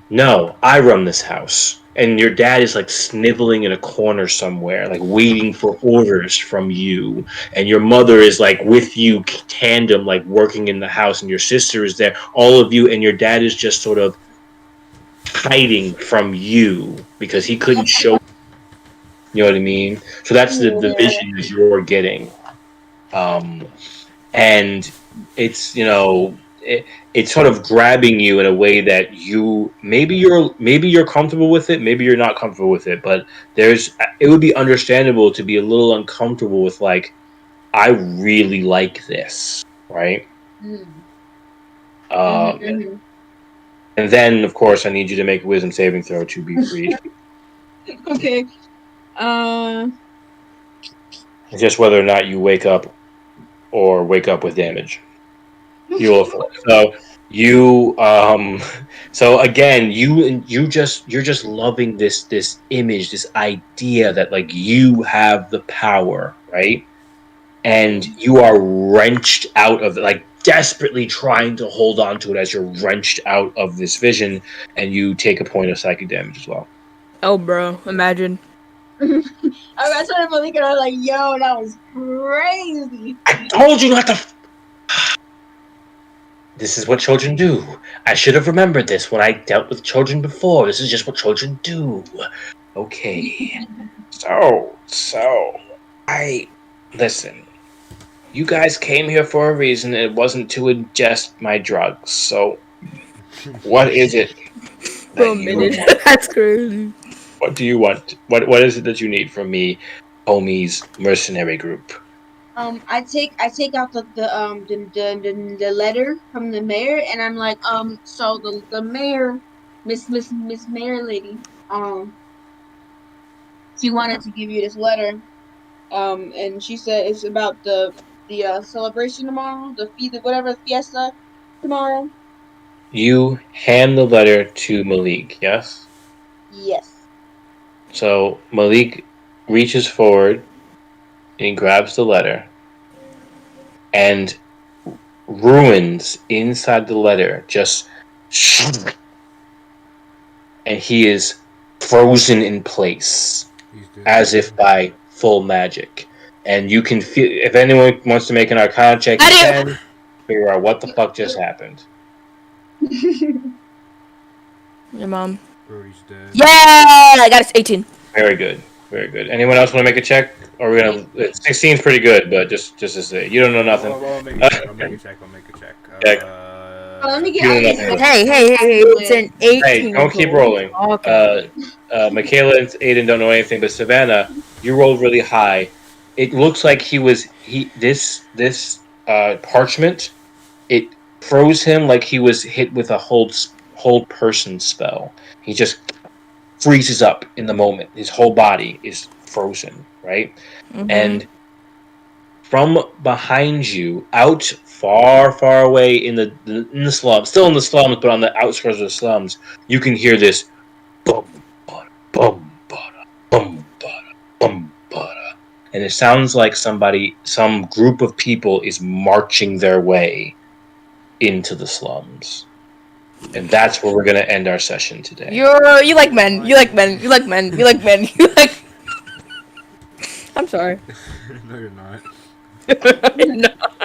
no, I run this house. And your dad is like sniveling in a corner somewhere, like waiting for orders from you. And your mother is like with you, tandem, like working in the house. And your sister is there, all of you. And your dad is just sort of hiding from you because he couldn't show. You know what I mean? So that's the vision that you're getting. and it's it's sort of grabbing you in a way that you're comfortable with it, maybe you're not comfortable with it, but it would be understandable to be a little uncomfortable with like, I really like this, right? Mhm. And then of course I need you to make a wisdom saving throw to be free. Okay. It's just whether or not you wake up or wake up with damage. So you so again you're just loving this image, this idea that like you have the power, right? And you are wrenched out of it, like desperately trying to hold on to it as you're wrenched out of this vision, and you take a point of psychic damage as well. Oh, bro, imagine. I told him Malik and I was like, yo, that was crazy. I told you not to. This is what children do. I should have remembered this when I dealt with children before. This is just what children do. Okay. So, listen. You guys came here for a reason. It wasn't to ingest my drugs. So, what is it? For a minute. That's crazy. What do you want? What is it that you need from me, homies mercenary group? I take out the letter from the mayor, and I'm like, so the mayor, Miss Mayor lady, she wanted to give you this letter, and she said it's about the celebration tomorrow, the fiesta tomorrow. You hand the letter to Malik, yes? Yes. So Malik reaches forward and he grabs the letter, and ruins inside the letter just, and he is frozen in place as if by full magic. And you can feel, if anyone wants to make an Arcana check, you can figure out what the fuck just happened. Your mom. Brody's dead. Yeah, I got it. 18. Very good. Very good. Anyone else want to make a check? Or are we gonna? 16 is pretty good, but just to say, you don't know nothing. I'll make a check. I'll make a check. Check. Let me You don't know nothing. Hey, it's an 18. Hey, don't keep rolling. Okay. Michaela and Aiden don't know anything, but Savannah, you rolled really high. It looks like this parchment, it froze him like he was hit with a hold person spell. He just freezes up in the moment. His whole body is frozen, right? Mm-hmm. And from behind you, out far, far away in the slums, still in the slums, but on the outskirts of the slums, you can hear this bum, bada, bum, bada, bum, bada, bum, bada. And it sounds like some group of people is marching their way into the slums. And that's where we're gonna end our session today. You like men. I'm sorry. No, you're not. I'm not.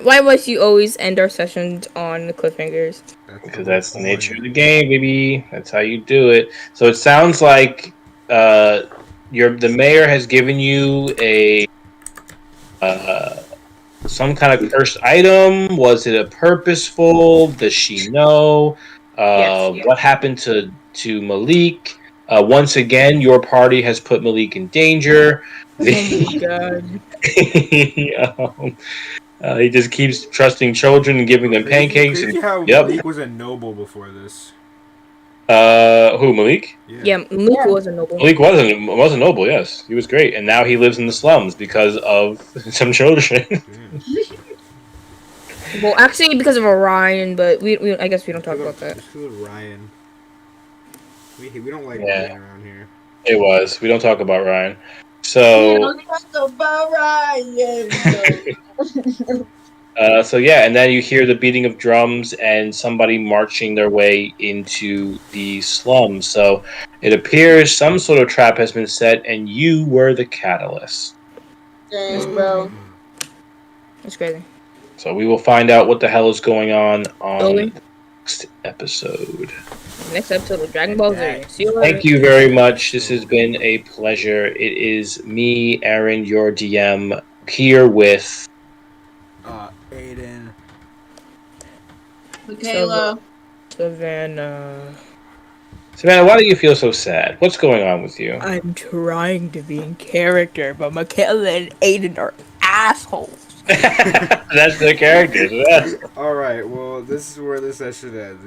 Why must you always end our sessions on the cliffhangers? Because that's the nature of the game, baby. That's how you do it. So it sounds like the mayor has given you a some kind of cursed item. Was it a purposeful? Does she know? Yes. What happened to Malik? Once again, your party has put Malik in danger. Oh my god. He just keeps trusting children and giving them pancakes. Crazy how Yep. Malik was a noble before this. Who, Malik? Yeah, Luke was a noble. Malik was a noble, yes. He was great. And now he lives in the slums because of some children. Well, actually, because of Orion, but we I guess we don't talk about that. Just because of Ryan. We don't like Yeah. Ryan around here. It was. We don't talk about Ryan. So, so yeah, and then you hear the beating of drums and somebody marching their way into the slums. So it appears some sort of trap has been set, and you were the catalyst. Dang, bro. That's crazy. So we will find out what the hell is going on Totally. the next episode. Next episode of Dragon Ball Z. See you later. Thank you very much. This has been a pleasure. It is me, Aaron, your DM, here with Aiden. Michaela. Savannah. Savannah, why do you feel so sad? What's going on with you? I'm trying to be in character, but Michaela and Aiden are assholes. That's the characters. Yes. All right. Well, this is where this session ends.